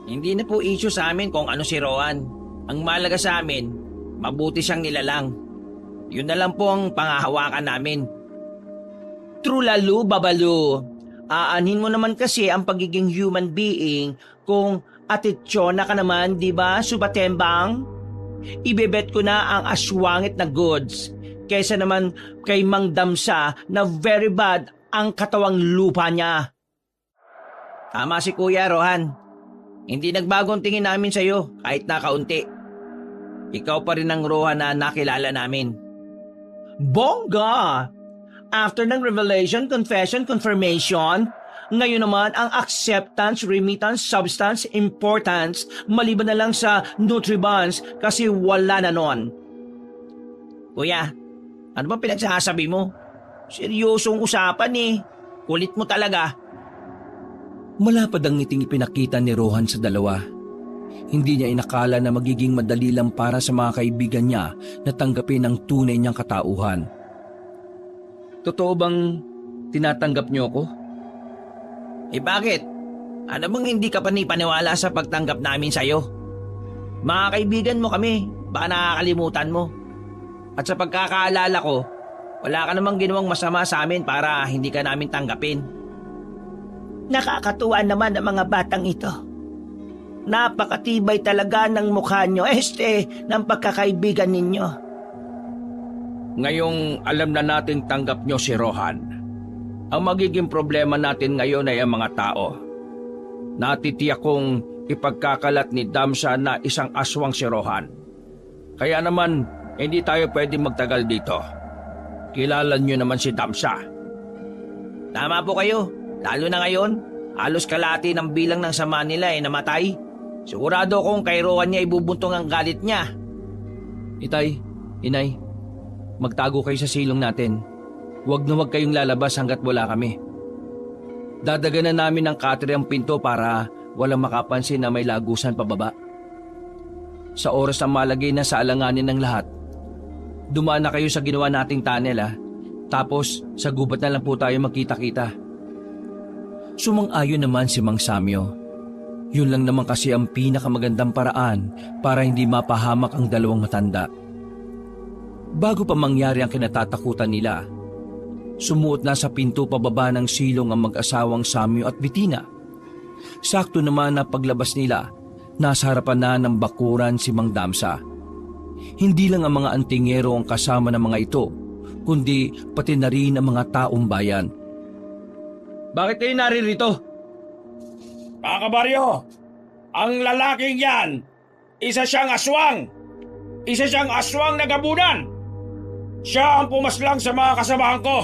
Hindi na po issue sa amin kung ano si Rohan. Ang mahalaga sa amin, mabuti siyang nilalang. Yun na lang po ang pangahawakan namin. Trulalu, babalu. Aanhin mo naman kasi ang pagiging human being kung atitsona ka naman, di ba, Subatembang? Ibebet ko na ang aswangit na goods kaysa naman kay Mang Damsa na very bad ang katawang lupa niya. Tama si Kuya Rohan. Hindi nagbagong tingin namin sa'yo kahit na kaunti. Ikaw pa rin ang Rohan na nakilala namin. Bongga! After ng revelation, confession, confirmation, ngayon naman ang acceptance, remittance, substance, importance, maliban na lang sa nutribans kasi wala na nun. Kuya, ano ba pinagsasabi mo? Seryosong usapan eh. Kulit mo talaga. Malapad ang ngiting ipinakita ni Rohan sa dalawa. Hindi niya inakala na magiging madali lang para sa mga kaibigan niya na tanggapin ang tunay niyang katauhan. Totoo bang tinatanggap niyo ako? Eh bakit? Ano bang hindi ka panipaniwala sa pagtanggap namin sa'yo? Mga kaibigan mo kami, baka nakakalimutan mo. At sa pagkakaalala ko, wala ka namang ginawang masama sa amin para hindi ka namin tanggapin. Nakakatuwa naman ang mga batang ito. Napakatibay talaga ng mukha nyo, ng pagkakaibigan ninyo. Ngayong alam na nating tanggap nyo si Rohan, ang magiging problema natin ngayon ay ang mga tao. Natitiyak kong ipagkakalat ni Damsa na isang aswang si Rohan. Kaya naman, hindi tayo pwede magtagal dito. Kilala nyo naman si Damsa. Tama po kayo, lalo na ngayon. Halos kalahati ng bilang ng sama nila ay namatay. Sigurado kong kay Rohan niya ibubuntong ang galit niya. Itay, inay, magtago kayo sa silong natin. Huwag na huwag kayong lalabas hanggat wala kami. Dadaganan namin ng katre ang pinto para walang makapansin na may lagusan pababa. Sa oras na malagay na sa alanganin ng lahat, dumaan na kayo sa ginawa nating tunnel Tapos sa gubat na lang po tayo magkita-kita. Sumang-ayon naman si Mang Samyo. Yun lang naman kasi ang pinakamagandang paraan para hindi mapahamak ang dalawang matanda. Bago pa mangyari ang kinatatakutan nila, sumuot na sa pinto pababa ng silong ang mag-asawang Samyo at Bettina. Sakto naman na paglabas nila, nasa harapan na ng bakuran si Mang Damsa. Hindi lang ang mga antingero ang kasama ng mga ito, kundi pati na rin ang mga taong bayan. Bakit kayo naririto? Mga kabaryo, ang lalaking yan, isa siyang aswang. Isa siyang aswang na gabunan. Siya ang pumaslang sa mga kasamahan ko.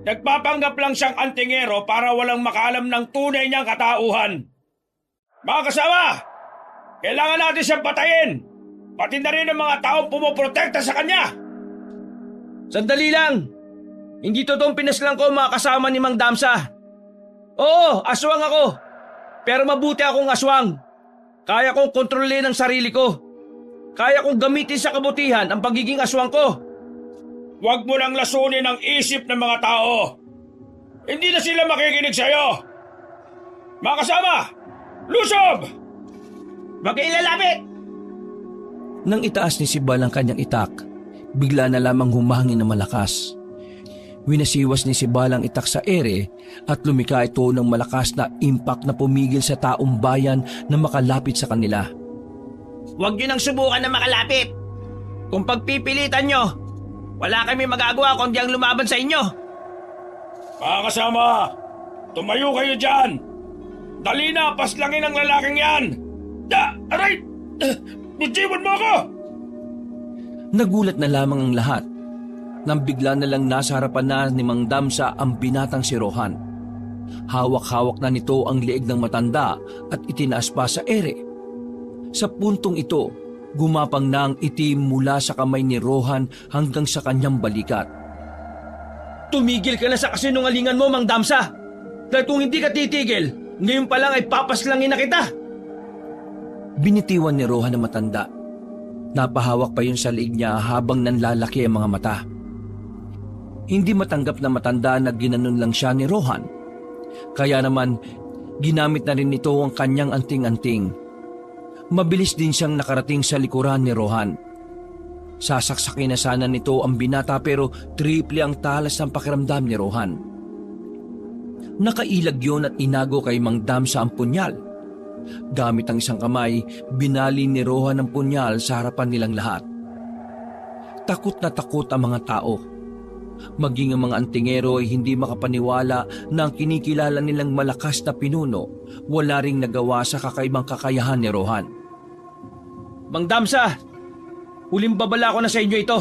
Nagpapanggap lang siyang antingero para walang makaalam ng tunay niyang katauhan. Mga kasama, kailangan natin siyang patayin. Pati na rin ang mga taong pumoprotekta sa kanya. Sandali lang! Hindi totoong pinaslang ko mga kasama ni Mang Damsa. Oo, aswang ako. Pero mabuti akong aswang. Kaya kong kontrolin ang sarili ko. Kaya kong gamitin sa kabutihan ang pagiging aswang ko. Huwag mo nang lasunin ang isip ng mga tao. Hindi na sila makikinig sa'yo. Mga kasama, lusob! Huwag kayo lalapit! Nang itaas ni Sibal ang kanyang itak, bigla na lamang humangin na malakas. Winasiwas ni Sibal ang itak sa ere at lumika ito ng malakas na impact na pumigil sa taong bayan na makalapit sa kanila. Huwag nyo nang subukan na makalapit. Kung pagpipilitan nyo, wala kami magagawa kundi ang lumaban sa inyo. Mga kasama, tumayo kayo dyan. Dali na, paslangin ang lalaking yan. Aray! Bujiwan mo ako! Nagulat na lamang ang lahat nang bigla na lang nasa harapan na ni Mang Damsa ang binatang si Rohan. Hawak-hawak na nito ang leeg ng matanda at itinaas pa sa ere. Sa puntong ito, gumapang na ang itim mula sa kamay ni Rohan hanggang sa kanyang balikat. Tumigil ka na sa kasinungalingan mo, Mang Damsa! Dahil kung hindi ka titigil, ngayon pa lang ay papaslangin na kita! Binitiwan ni Rohan ang matanda. Napahawak pa yun sa liig niya habang nanlalaki ang mga mata. Hindi matanggap na matanda na ginanon lang siya ni Rohan. Kaya naman, ginamit na rin nito ang kanyang anting-anting. Mabilis din siyang nakarating sa likuran ni Rohan. Sasaksakin na sana nito ang binata pero triple ang talas ng pakiramdam ni Rohan. Nakailag yun at inago kay Mang Damsa ang punyal. Gamit ang isang kamay, binali ni Rohan ang punyal sa harapan nilang lahat. Takot na takot ang mga tao. Maging ang mga antingero ay hindi makapaniwala na ang kinikilala nilang malakas na pinuno wala ring nagawa sa kakaibang kakayahan ni Rohan. Mang Damsa, huling babala ko na sa inyo ito.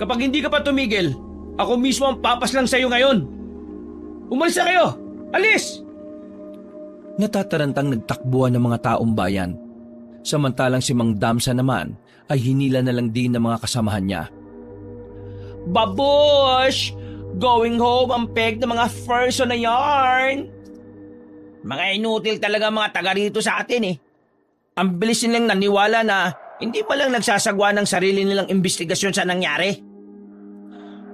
Kapag hindi ka pa tumigil, ako mismo ang papaslang sa iyo ngayon. Umalis na kayo! Alis! Natatarantang nagtakbuhan ng mga taong bayan. Samantalang si Mang Damsa naman ay hinila na lang din ng mga kasamahan niya. Babush! Going home ang peg ng mga first on a yarn. Mga inutil talaga mga taga rito sa atin eh. Ang bilis nilang naniwala na hindi pa lang nagsasagwa ng sarili nilang investigasyon sa nangyari.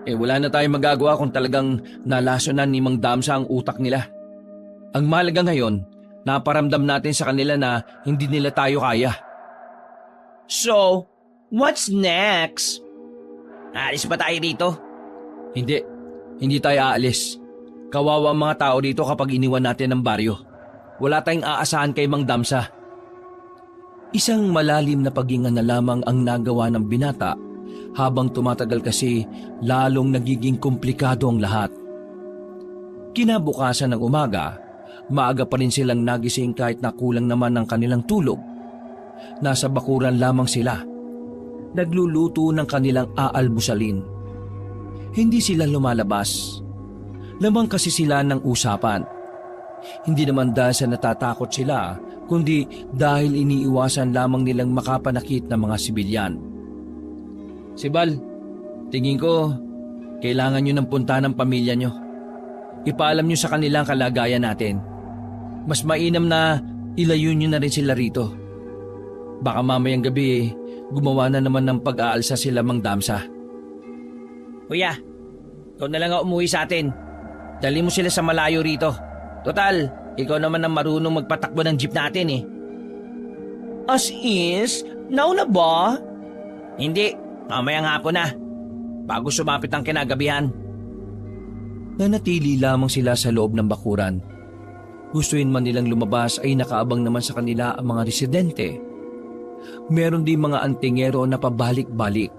Wala na tayong magagawa kung talagang nalasonan ni Mang Damsa ang utak nila. Ang mahalaga ngayon, naparamdam natin sa kanila na hindi nila tayo kaya. So, what's next? Aalis ba tayo dito? Hindi tayo aalis. Kawawa ang mga tao dito kapag iniwan natin ang baryo. Wala tayong aasahan kay Mang Damsa. Isang malalim na paghinga na lamang ang nagawa ng binata. Habang tumatagal kasi, lalong nagiging komplikado ang lahat. Kinabukasan ng umaga, maaga pa rin silang nagising kahit na kulang naman ang kanilang tulog. Nasa bakuran lamang sila. Nagluluto ng kanilang aalmusalin. Hindi sila lumalabas. Lamang kasi sila ng usapan. Hindi naman dahil sa natatakot sila, kundi dahil iniiwasan lamang nilang makapanakit ng mga sibilyan. Sibal, tingin ko, kailangan nyo ng punta ng pamilya nyo. Ipaalam nyo sa kanilang kalagayan natin. Mas mainam na ilayo nyo na rin sila rito. Baka mamayang gabi, gumawa na naman ng pag-aalsa sila Mang Damsa. Kuya, ikaw na lang ang umuwi sa atin. Dali mo sila sa malayo rito. Total, ikaw naman ang marunong magpatakbo ng jeep natin eh. As is? Now na ba? Hindi, mamayang hapon na. Bago sumapit ang kinagabihan. Nanatili lamang sila sa loob ng bakuran. Gustuin man nilang lumabas ay nakaabang naman sa kanila ang mga residente. Meron din mga antingero na pabalik-balik.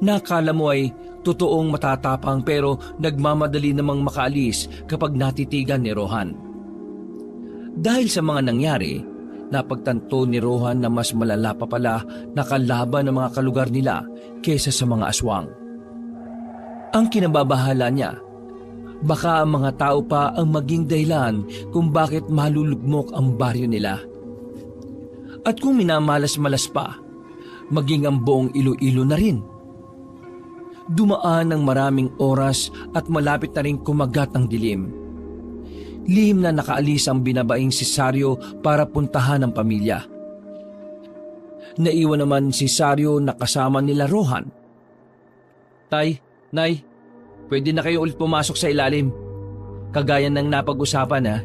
Nakala mo ay totoong matatapang pero nagmamadali namang makaalis kapag natitigan ni Rohan. Dahil sa mga nangyari, napagtanto ni Rohan na mas malala pa pala na kalaban ng mga kalugar nila kesa sa mga aswang. Ang kinababahala niya, Baka ang mga tao pa ang maging dahilan kung bakit malulugmok ang baryo nila. At kung minamalas-malas pa, maging ang buong Iloilo na rin. Dumaan ng maraming oras at malapit na rin kumagat ang dilim. Lihim na nakaalis ang binabaing si Sario para puntahan ang pamilya. Naiwan naman si Sario na kasama nila Rohan. Tay, Nay, pwede na kayo ulit pumasok sa ilalim. Kagaya ng napag-usapan ha.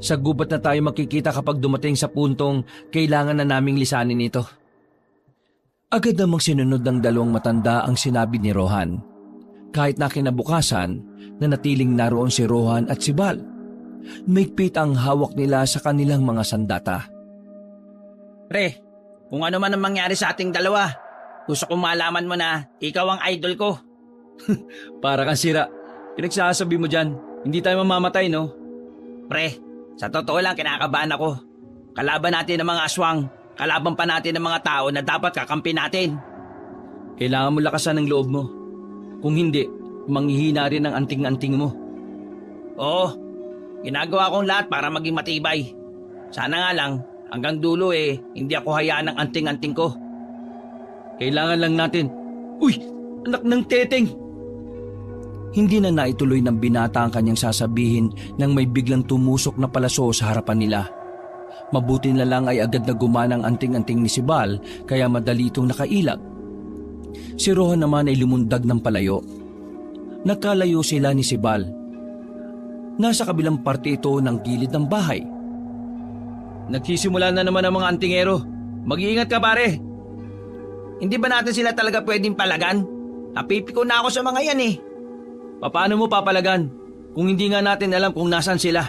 Sa gubat na tayo makikita kapag dumating sa puntong kailangan na naming lisanin ito. Agad namang sinunod ng dalawang matanda ang sinabi ni Rohan. Kahit na kinabukasan, nanatiling naroon si Rohan at si Bal. Maigpit ang hawak nila sa kanilang mga sandata. Pre, kung ano man ang mangyari sa ating dalawa, gusto kong malaman mo na ikaw ang idol ko. Para kang sira. Pinagsasabi mo dyan, hindi tayo mamamatay no? Pre, sa totoo lang kinakabahan ako. Kalaban natin ang mga aswang, kalaban pa natin ang mga tao na dapat kakampi natin. Kailangan mo lakasan ng loob mo. Kung hindi, manghihina rin ang anting-anting mo. Oo, ginagawa kong lahat para maging matibay. Sana nga lang, hanggang dulo hindi ako hayaan ng anting-anting ko. Kailangan lang natin. Uy! Anak ng teteng! Hindi na naituloy ng binata ang kanyang sasabihin nang may biglang tumusok na palaso sa harapan nila. Mabuti na lang ay agad na gumana ang anting-anting ni Sibal kaya madali itong nakailag. Si Rohan naman ay lumundag ng palayo. Nagkalayo sila ni Sibal. Nasa kabilang parte ito ng gilid ng bahay. Nagsisimula na naman ang mga antingero. Mag-iingat ka pare. Hindi ba natin sila talaga pwedeng palagan? Napipiko na ako sa mga yan eh. Paano mo papalagan kung hindi nga natin alam kung nasan sila?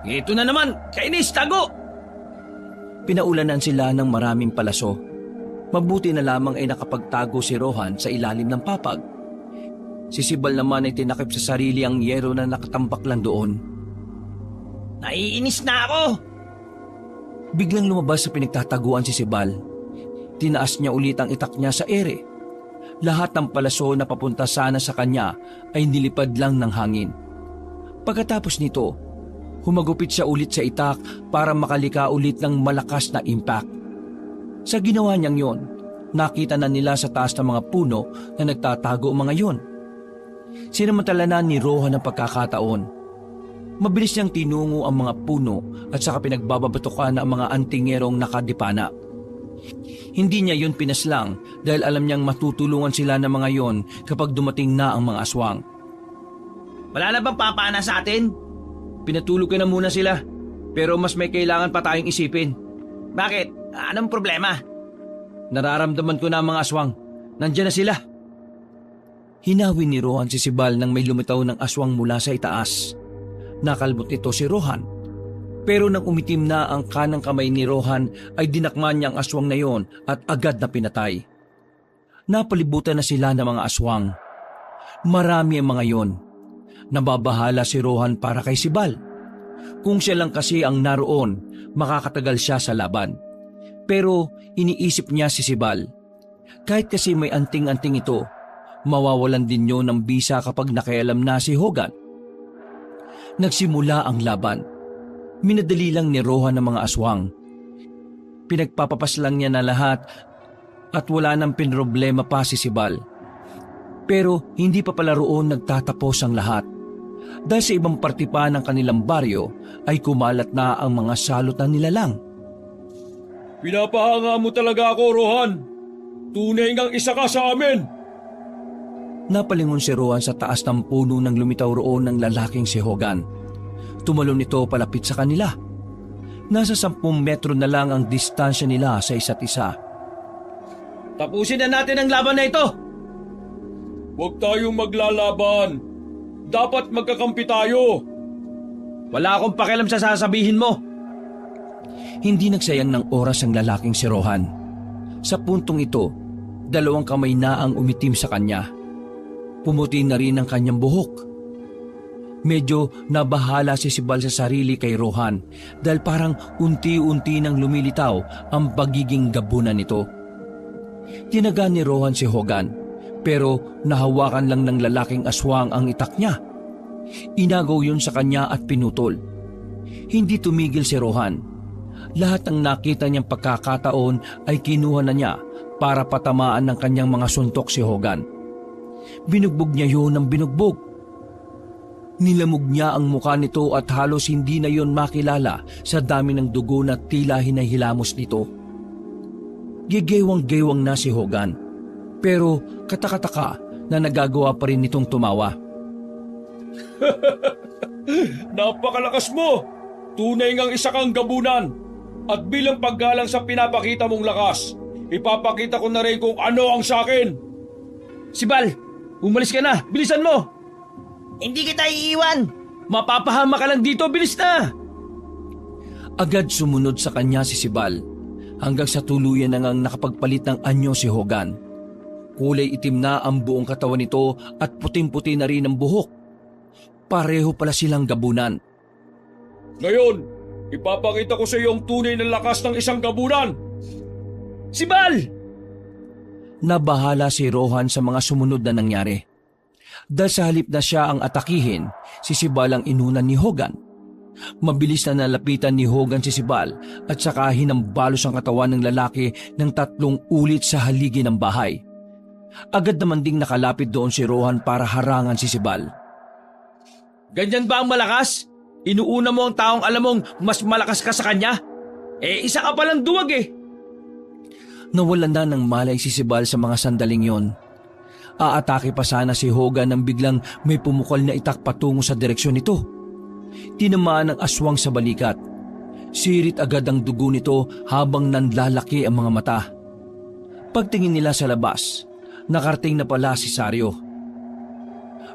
Ito na naman, kainis, tago! Pinaulanan sila ng maraming palaso. Mabuti na lamang ay nakapagtago si Rohan sa ilalim ng papag. Si Sibal naman ay tinakip sa sarili ang yero na nakatambak lang doon. Naiinis na ako! Biglang lumabas sa pinagtataguan si Sibal. Tinaas niya ulit ang itak niya sa ere. Lahat ng palaso na papunta sana sa kanya ay nilipad lang ng hangin. Pagkatapos nito, humagupit siya ulit sa itak para makalika ulit ng malakas na impact. Sa ginawa niyang yon, nakita na nila sa taas ng mga puno na nagtatago ang mga yon. Sinamantala na ni Rohan ang pagkakataon. Mabilis niyang tinungo ang mga puno at saka pinagbababatukan ang mga antingerong nakadipana. Hindi niya yun pinaslang dahil alam niyang matutulungan sila ng mga yon kapag dumating na ang mga aswang. Wala na bang papana sa atin? Pinatulog ka na muna sila, pero mas may kailangan pa tayong isipin. Bakit? Anong problema? Nararamdaman ko na ang mga aswang. Nandiyan na sila. Hinawi ni Rohan si Sibal nang may lumitaw ng aswang mula sa itaas. Nakalbot nito si Rohan. Pero nang umitim na ang kanang kamay ni Rohan ay dinakman niya ang aswang na yon at agad na pinatay. Napalibutan na sila ng mga aswang. Marami ang mga yon. Nababahala si Rohan para kay Sibal. Kung siya lang kasi ang naroon, makakatagal siya sa laban. Pero iniisip niya si Sibal. Kahit kasi may anting-anting ito, mawawalan din yun ng bisa kapag nakialam na si Hogan. Nagsimula ang laban. Minadali lang ni Rohan ang mga aswang. Pinagpapapas lang niya na lahat at wala nang pinroblema pa si Sibal. Pero hindi pa pala roon nagtatapos ang lahat. Dahil sa ibang parte pa ng kanilang baryo ay kumalat na ang mga salot na nilalang. Pinapahanga mo talaga ako, Rohan. Tunay ngang isa ka sa amin. Napalingon si Rohan sa taas ng puno nang lumitaw roon ng lalaking si Hogan. Tumalon ito palapit sa kanila. Nasa 10 metro na lang ang distansya nila sa isa't isa. Tapusin na natin ang laban na ito! Huwag tayong maglalaban. Dapat magkakampi tayo. Wala akong pakialam sa sasabihin mo. Hindi nagsayang ng oras ang lalaking si Rohan. Sa puntong ito, 2 kamay na ang umitim sa kanya. Pumuti na rin ang kanyang buhok. Medyo nabahala si Sibal sa sarili kay Rohan dahil parang unti-unti nang lumilitaw ang pagiging gabunan nito. Tinaga ni Rohan si Hogan Pero nahawakan lang ng lalaking aswang ang itak niya. Inagaw yun sa kanya at pinutol. Hindi tumigil si Rohan. Lahat ng nakita niyang pagkakataon ay kinuha na niya para patamaan ng kanyang mga suntok si Hogan. Binugbog niya yun ng binugbog. Nilamog niya ang mukha nito at halos hindi na yon makilala sa dami ng dugo na tila hinahilamos nito. Gigewang-gewang na si Hogan, pero katakataka na nagagawa pa rin nitong tumawa. Napakalakas mo! Tunay ngang isa kang gabunan. At bilang paggalang sa pinapakita mong lakas, ipapakita ko na rin kung ano ang sakin. Sibal, umalis ka na! Bilisan mo! Hindi kita iiwan! Mapapahama ka lang dito! Bilis na! Agad sumunod sa kanya si Sibal hanggang sa tuluyan na ngang nakapagpalit ng anyo si Hogan. Kulay itim na ang buong katawan nito at puting-puti na rin ang buhok. Pareho pala silang gabunan. Ngayon, ipapakita ko sa iyo ang tunay na lakas ng isang gabunan. Sibal! Nabahala si Rohan sa mga sumunod na nangyari. Dahil sa halip na siya ang atakihin, si Sibal ang inunan ni Hogan. Mabilis na nalapitan ni Hogan si Sibal at saka hinambalos ang katawan ng lalaki ng 3 ulit sa haligi ng bahay. Agad naman ding nakalapit doon si Rohan para harangan si Sibal. Ganyan ba ang malakas? Inuuna mo ang taong alam mong mas malakas ka sa kanya? Isa ka palang duwag eh! Nawalan na ng malay si Sibal sa mga sandaling yon. Aatake pa sana si Hogan nang biglang may pumukol na itak patungo sa direksyon nito. Tinamaan ng aswang sa balikat. Sirit agad ang dugo nito habang nanlalaki ang mga mata. Pagtingin nila sa labas, nakarating na pala si Sario.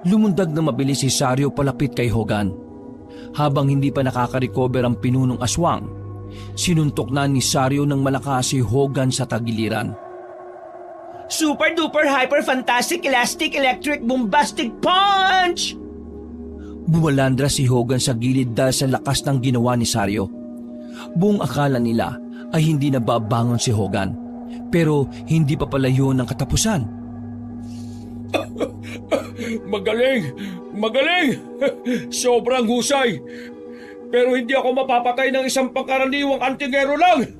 Lumundag na mabilis si Sario palapit kay Hogan. Habang hindi pa nakaka-recover ang pinunong aswang, sinuntok na ni Sario ng malakas si Hogan sa tagiliran. Super duper hyper fantastic elastic electric bombastic punch! Bumalandra si Hogan sa gilid dahil sa lakas ng ginawa ni Sario. Buong akala nila ay hindi na babangon si Hogan. Pero hindi pa pala yun ang katapusan. Magaling! Magaling! Sobrang husay! Pero hindi ako mapapatay ng isang pangkaraniwang antingero lang!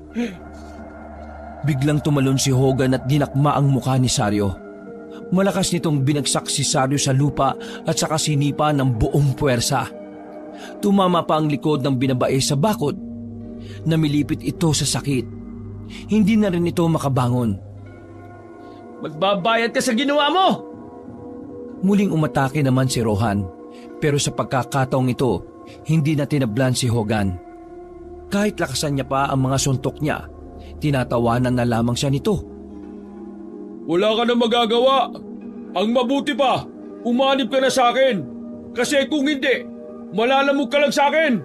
Biglang tumalon si Hogan at dinakma ang mukha ni Sario. Malakas nitong binagsak si Sario sa lupa at saka sinipa ng buong puwersa. Tumama pa ang likod ng binabae sa bakod. Namilipit ito sa sakit. Hindi na rin ito makabangon. Magbabayad ka sa ginawa mo! Muling umatake naman si Rohan. Pero sa pagkakataong ito, hindi na tinablan si Hogan. Kahit lakasan niya pa ang mga suntok niya, tinatawanan na lamang siya nito. Wala ka na magagawa. Ang mabuti pa, umanib ka na sa akin. Kasi kung hindi, malalamog ka lang sa akin.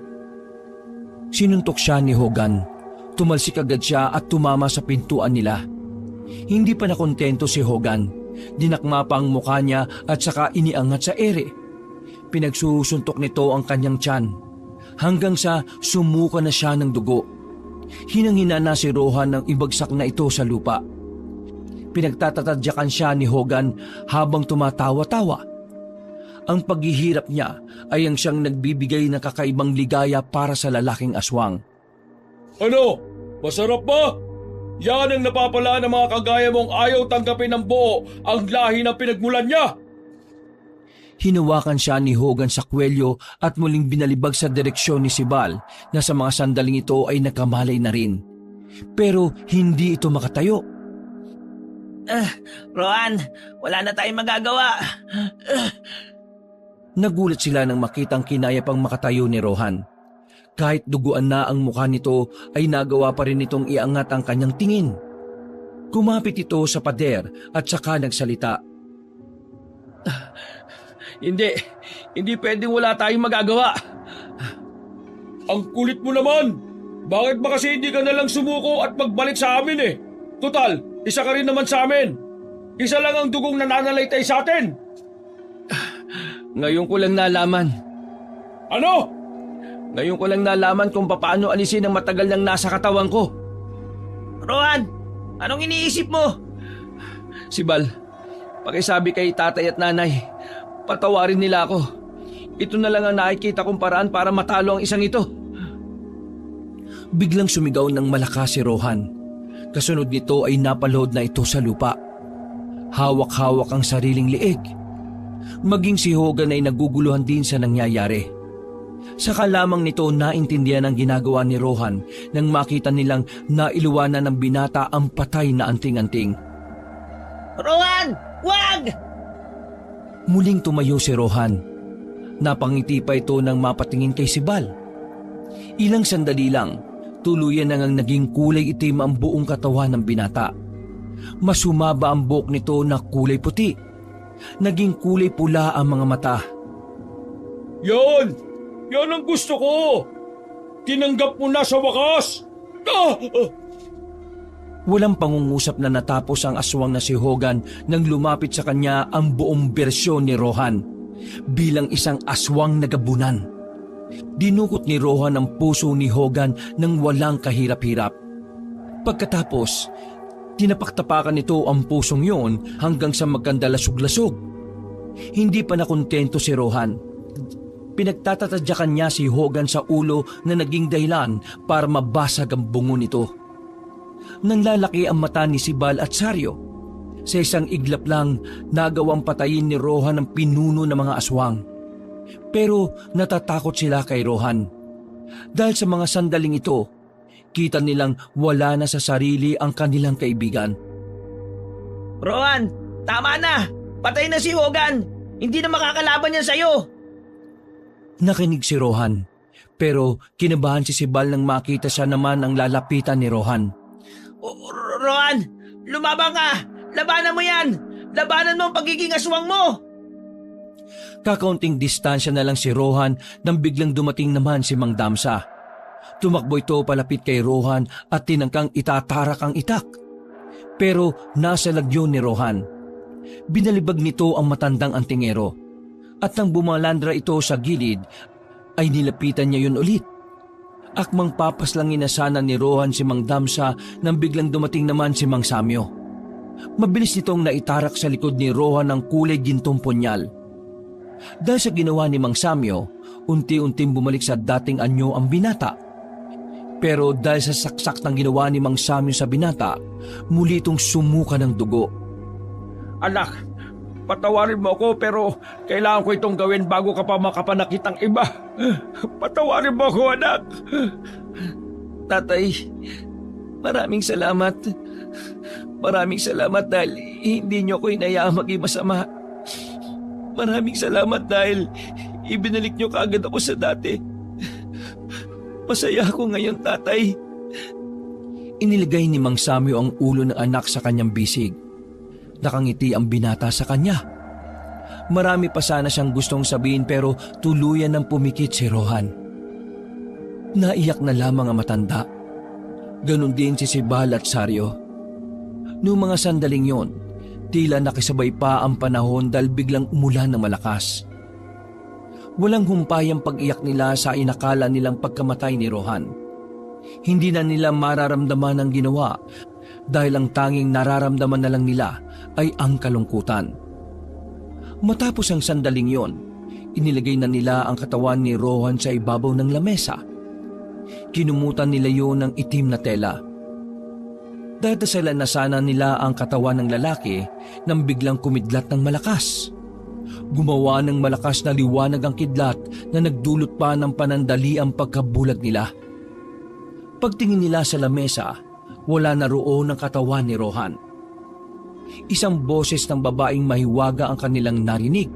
Sinuntok siya ni Hogan. Tumalsik agad siya at tumama sa pintuan nila. Hindi pa nakontento si Hogan. Dinakma pa ang mukha niya at saka iniangat sa ere. Pinagsusuntok nito ang kanyang tiyan hanggang sa sumuka na siya ng dugo. Hinang-hina na si Rohan ng ibagsak na ito sa lupa. Pinagtatatadyakan siya ni Hogan habang tumatawa-tawa. Ang paghihirap niya ay ang siyang nagbibigay ng kakaibang ligaya para sa lalaking aswang. Ano? Masarap ba? Yan ang napapalaan ng mga kagaya mong ayaw tanggapin ng buo ang lahi ng pinagmulan niya. Hinawakan siya ni Hogan sa kwelyo at muling binalibag sa direksyon ni Sibal na sa mga sandaling ito ay nakamalay na rin. Pero hindi ito makatayo. Rohan, wala na tayong magagawa. Nagulat sila nang makitang kinaya pang makatayo ni Rohan. Kahit duguan na ang mukha nito ay nagawa pa rin itong iangat ang kanyang tingin. Kumapit ito sa pader at saka nagsalita. Hindi pwedeng wala tayong magagawa. Ang kulit mo naman. Bakit ba kasi hindi ka nalang sumuko at magbalik sa amin eh? Total, isa ka rin naman sa amin. Isa lang ang dugong nananalaytay sa atin. Ngayon ko lang nalaman. Ano? Ngayon ko lang nalaman kung paano alisin ang matagal nang nasa katawan Rohan, anong iniisip mo? Sibal, Pakisabi kay tatay at nanay, patawarin nila ako. Ito na lang ang nakikita kong paraan para matalo ang isang ito. Biglang sumigaw ng malakas si Rohan. Kasunod nito ay napalood na ito sa lupa. Hawak-hawak ang sariling liig. Maging si Hogan ay naguguluhan din sa nangyayari. Saka lamang nito naintindihan ang ginagawa ni Rohan nang makita nilang nailuwanan ng binata ang patay na anting-anting. Rohan! Wag! Muling tumayo si Rohan. Napangiti pa ito nang mapatingin kay Sibal. Ilang sandali lang, tuluyan na ngang naging kulay itim ang buong katawan ng binata. Mas humaba ang buhok nito na kulay puti. Naging kulay pula ang mga mata. Yan! Yan ang gusto ko! Tinanggap mo na sa wakas! Walang pangungusap na natapos ang aswang na si Hogan nang lumapit sa kanya ang buong bersyon ni Rohan bilang isang aswang na gabunan. Dinukot ni Rohan ang puso ni Hogan nang walang kahirap-hirap. Pagkatapos, tinapaktapakan nito ang pusong yon hanggang sa magkandalasog-lasog. Hindi pa nakontento si Rohan. Pinagtatatadyakan niya si Hogan sa ulo na naging dahilan para mabasag ang bungo nito. Nanlalaki ang mata ni Sibal at Saryo. Sa isang iglap lang, nagawang patayin ni Rohan ang pinuno ng mga aswang. Pero natatakot sila kay Rohan. Dahil sa mga sandaling ito, kita nilang wala na sa sarili ang kanilang kaibigan. Rohan, tama na! Patay na si Hogan! Hindi na makakalaban yan sa'yo! Nakinig si Rohan, pero kinabahan si Sibal nang makita siya naman ang lalapitan ni Rohan. Rohan, lumabang ka! Labanan mo yan! Labanan mo ang pagiging aswang mo! Kakaunting distansya na lang si Rohan nang biglang dumating naman si Mang Damsa. Tumakbo ito palapit kay Rohan at tinangkang itatarak ang itak. Pero nasa lagyo ni Rohan. Binalibag nito ang matandang antingero. At nang bumalandra ito sa gilid, ay nilapitan niya yun ulit. Akmang papaslangin na sana ni Rohan si Mang Damsa nang biglang dumating naman si Mang Samyo. Mabilis nitong naitarak sa likod ni Rohan ang kulay gintong punyal. Dahil sa ginawa ni Mang Samyo, unti-unting bumalik sa dating anyo ang binata. Pero dahil sa saksak ng ginawa ni Mang Samyo sa binata, muli itong sumuka ng dugo. Anak, patawarin mo ako pero kailangan ko itong gawin bago ka pa makapanakit ang iba. Patawarin mo ako, anak. Tatay, maraming salamat. Maraming salamat dahil hindi niyo ko inayaang maging masama. Maraming salamat dahil ibinalik niyo kaagad ako sa dati. Masaya ako ngayon, tatay. Inilagay ni Mang Samyo ang ulo ng anak sa kanyang bisig. Nakangiti ang binata sa kanya. Marami pa sana siyang gustong sabihin pero tuluyan ng pumikit si Rohan. Naiyak na lamang ang matanda. Ganon din si Sibal at Saryo. Noong mga sandaling yon, tila nakisabay pa ang panahon dahil biglang umulan ng malakas. Walang humpay ang pag-iyak nila sa inakala nilang pagkamatay ni Rohan. Hindi na nila mararamdaman ang ginawa dahil ang tanging nararamdaman na lang nila ay ang kalungkutan. Matapos ang sandaling yon, inilagay na nila ang katawan ni Rohan sa ibabaw ng lamesa. Kinumutan nila yon ng itim na tela. Dadasalan na sana nila ang katawan ng lalaki nang biglang kumidlat ng malakas. Gumawa ng malakas na liwanag ang kidlat na nagdulot pa ng panandali ang pagkabulag nila. Pagtingin nila sa lamesa, wala na roon ang katawan ni Rohan. Isang boses ng babaeng mahiwaga ang kanilang narinig.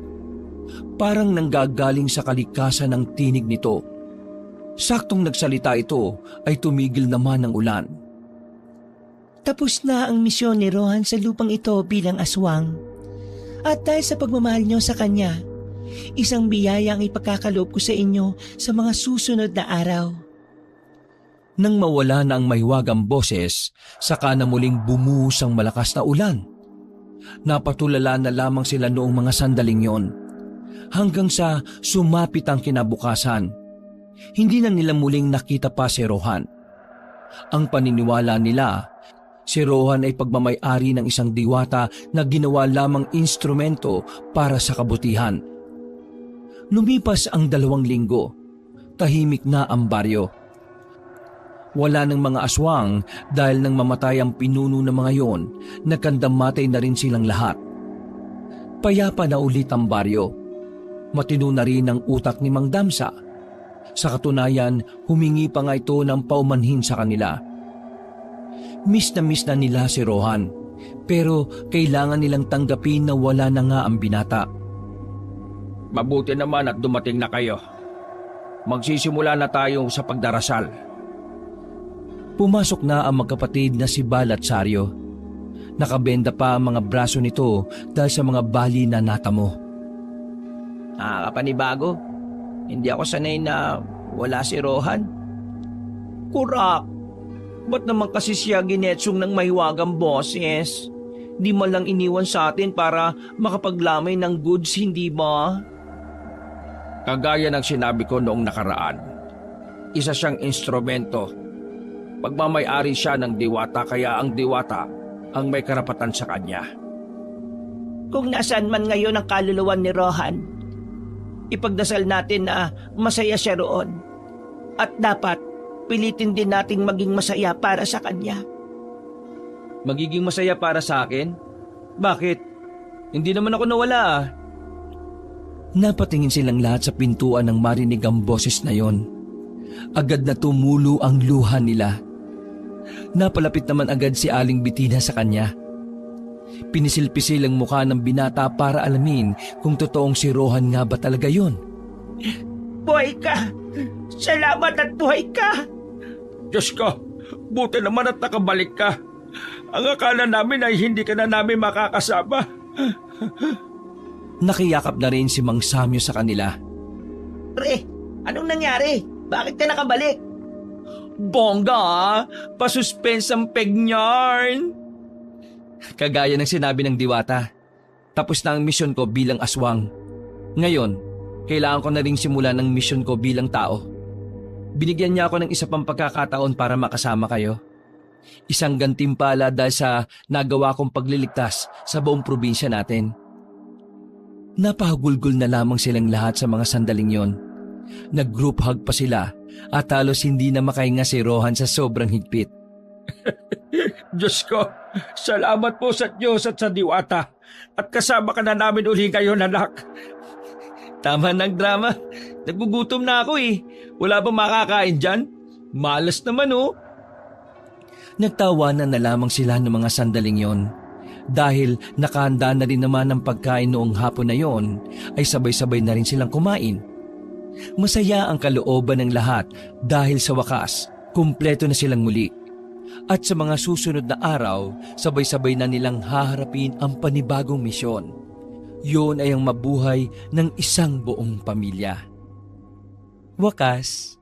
Parang nanggagaling sa kalikasan ng tinig nito. Saktong nagsalita ito ay tumigil naman ang ulan. Tapos na ang misyon ni Rohan sa lupang ito bilang aswang. At dahil sa pagmamahal niyo sa kanya, isang biyaya ang ipagkakaloob ko sa inyo sa mga susunod na araw. Nang mawala na ang mahiwagang boses, saka na muling bumuhos ang malakas na ulan. Napatulala na lamang sila noong mga sandaling yon. Hanggang sa sumapit ang kinabukasan, hindi na nila muling nakita pa si Rohan. Ang paniniwala nila, Si Rohan ay pagmamay-ari ng isang diwata na ginawa lamang instrumento para sa kabutihan. Lumipas ang 2 linggo. Tahimik na ang baryo. Wala ng mga aswang dahil nang mamatay ang pinuno ng mga yon, nagkandamatay na rin silang lahat. Payapa na ulit ang baryo. Matino na rin ang utak ni Mang Damsa. Sa katunayan, humingi pa nga ito ng paumanhin sa kanila. Miss na nila si Rohan, pero kailangan nilang tanggapin na wala na nga ang binata. Mabuti naman at dumating na kayo. Magsisimula na tayo sa pagdarasal. Pumasok na ang magkapatid na si Bal at Saryo. Nakabenda pa ang mga braso nito dahil sa mga bali na natamo. Nakakapanibago. Hindi ako sanay na wala si Rohan. Kurak! Ba't naman kasi siya ginetsong ng mahiwagang boses? Di man lang iniwan sa atin para makapaglamay ng goods, hindi ba? Kagaya ng sinabi ko noong nakaraan, isa siyang instrumento. Pagmamay-ari siya ng diwata kaya ang diwata ang may karapatan sa kanya. Kung nasaan man ngayon ang kaluluwa ni Rohan, ipagdasal natin na masaya siya roon. At dapat pilitin din nating maging masaya para sa kanya. Magiging masaya para sa akin? Bakit? Hindi naman ako nawala ah. Napatingin silang lahat sa pintuan nang marinig ang boses na yon. Agad na tumulo ang luha nila. Napalapit naman agad si Aling Bitina sa kanya. Pinisil-pisil ang mukha ng binata para alamin kung totoong si Rohan nga ba talaga yon. Buhay ka! Salamat at buhay ka! Diyos ko, buti naman at nakabalik ka. Ang akala namin ay hindi ka na namin makakasama. Nakiyakap na rin si Mang Samyo sa kanila. Pre, anong nangyari? Bakit ka nakabalik? Bongga! Pasuspense ang pegnarn! Kagaya ng sinabi ng diwata, tapos na ang misyon ko bilang aswang. Ngayon, kailangan ko na ring simulan ang misyon ko bilang tao. Binigyan niya ako ng isa pang pagkakataon para makasama kayo. Isang gantimpala dahil sa nagawa kong pagliligtas sa buong probinsya natin. Napahagulgol na lamang silang lahat sa mga sandaling yon. Nag-group hug pa sila at halos hindi na makahinga si Rohan sa sobrang higpit. Diyos ko, salamat po sa Diyos at sa diwata. At kasama ka na namin uli ngayon, anak. Tama ng drama. Nagugutom na ako eh. Wala bang makakain dyan? Malas naman oh. Nagtawanan na lamang sila ng mga sandaling yon. Dahil nakahanda na rin naman ang pagkain noong hapon na yon, ay sabay-sabay na rin silang kumain. Masaya ang kalooban ng lahat dahil sa wakas, kumpleto na silang muli. At sa mga susunod na araw, sabay-sabay na nilang haharapin ang panibagong misyon. Yun ay ang mabuhay ng isang buong pamilya. Wakas.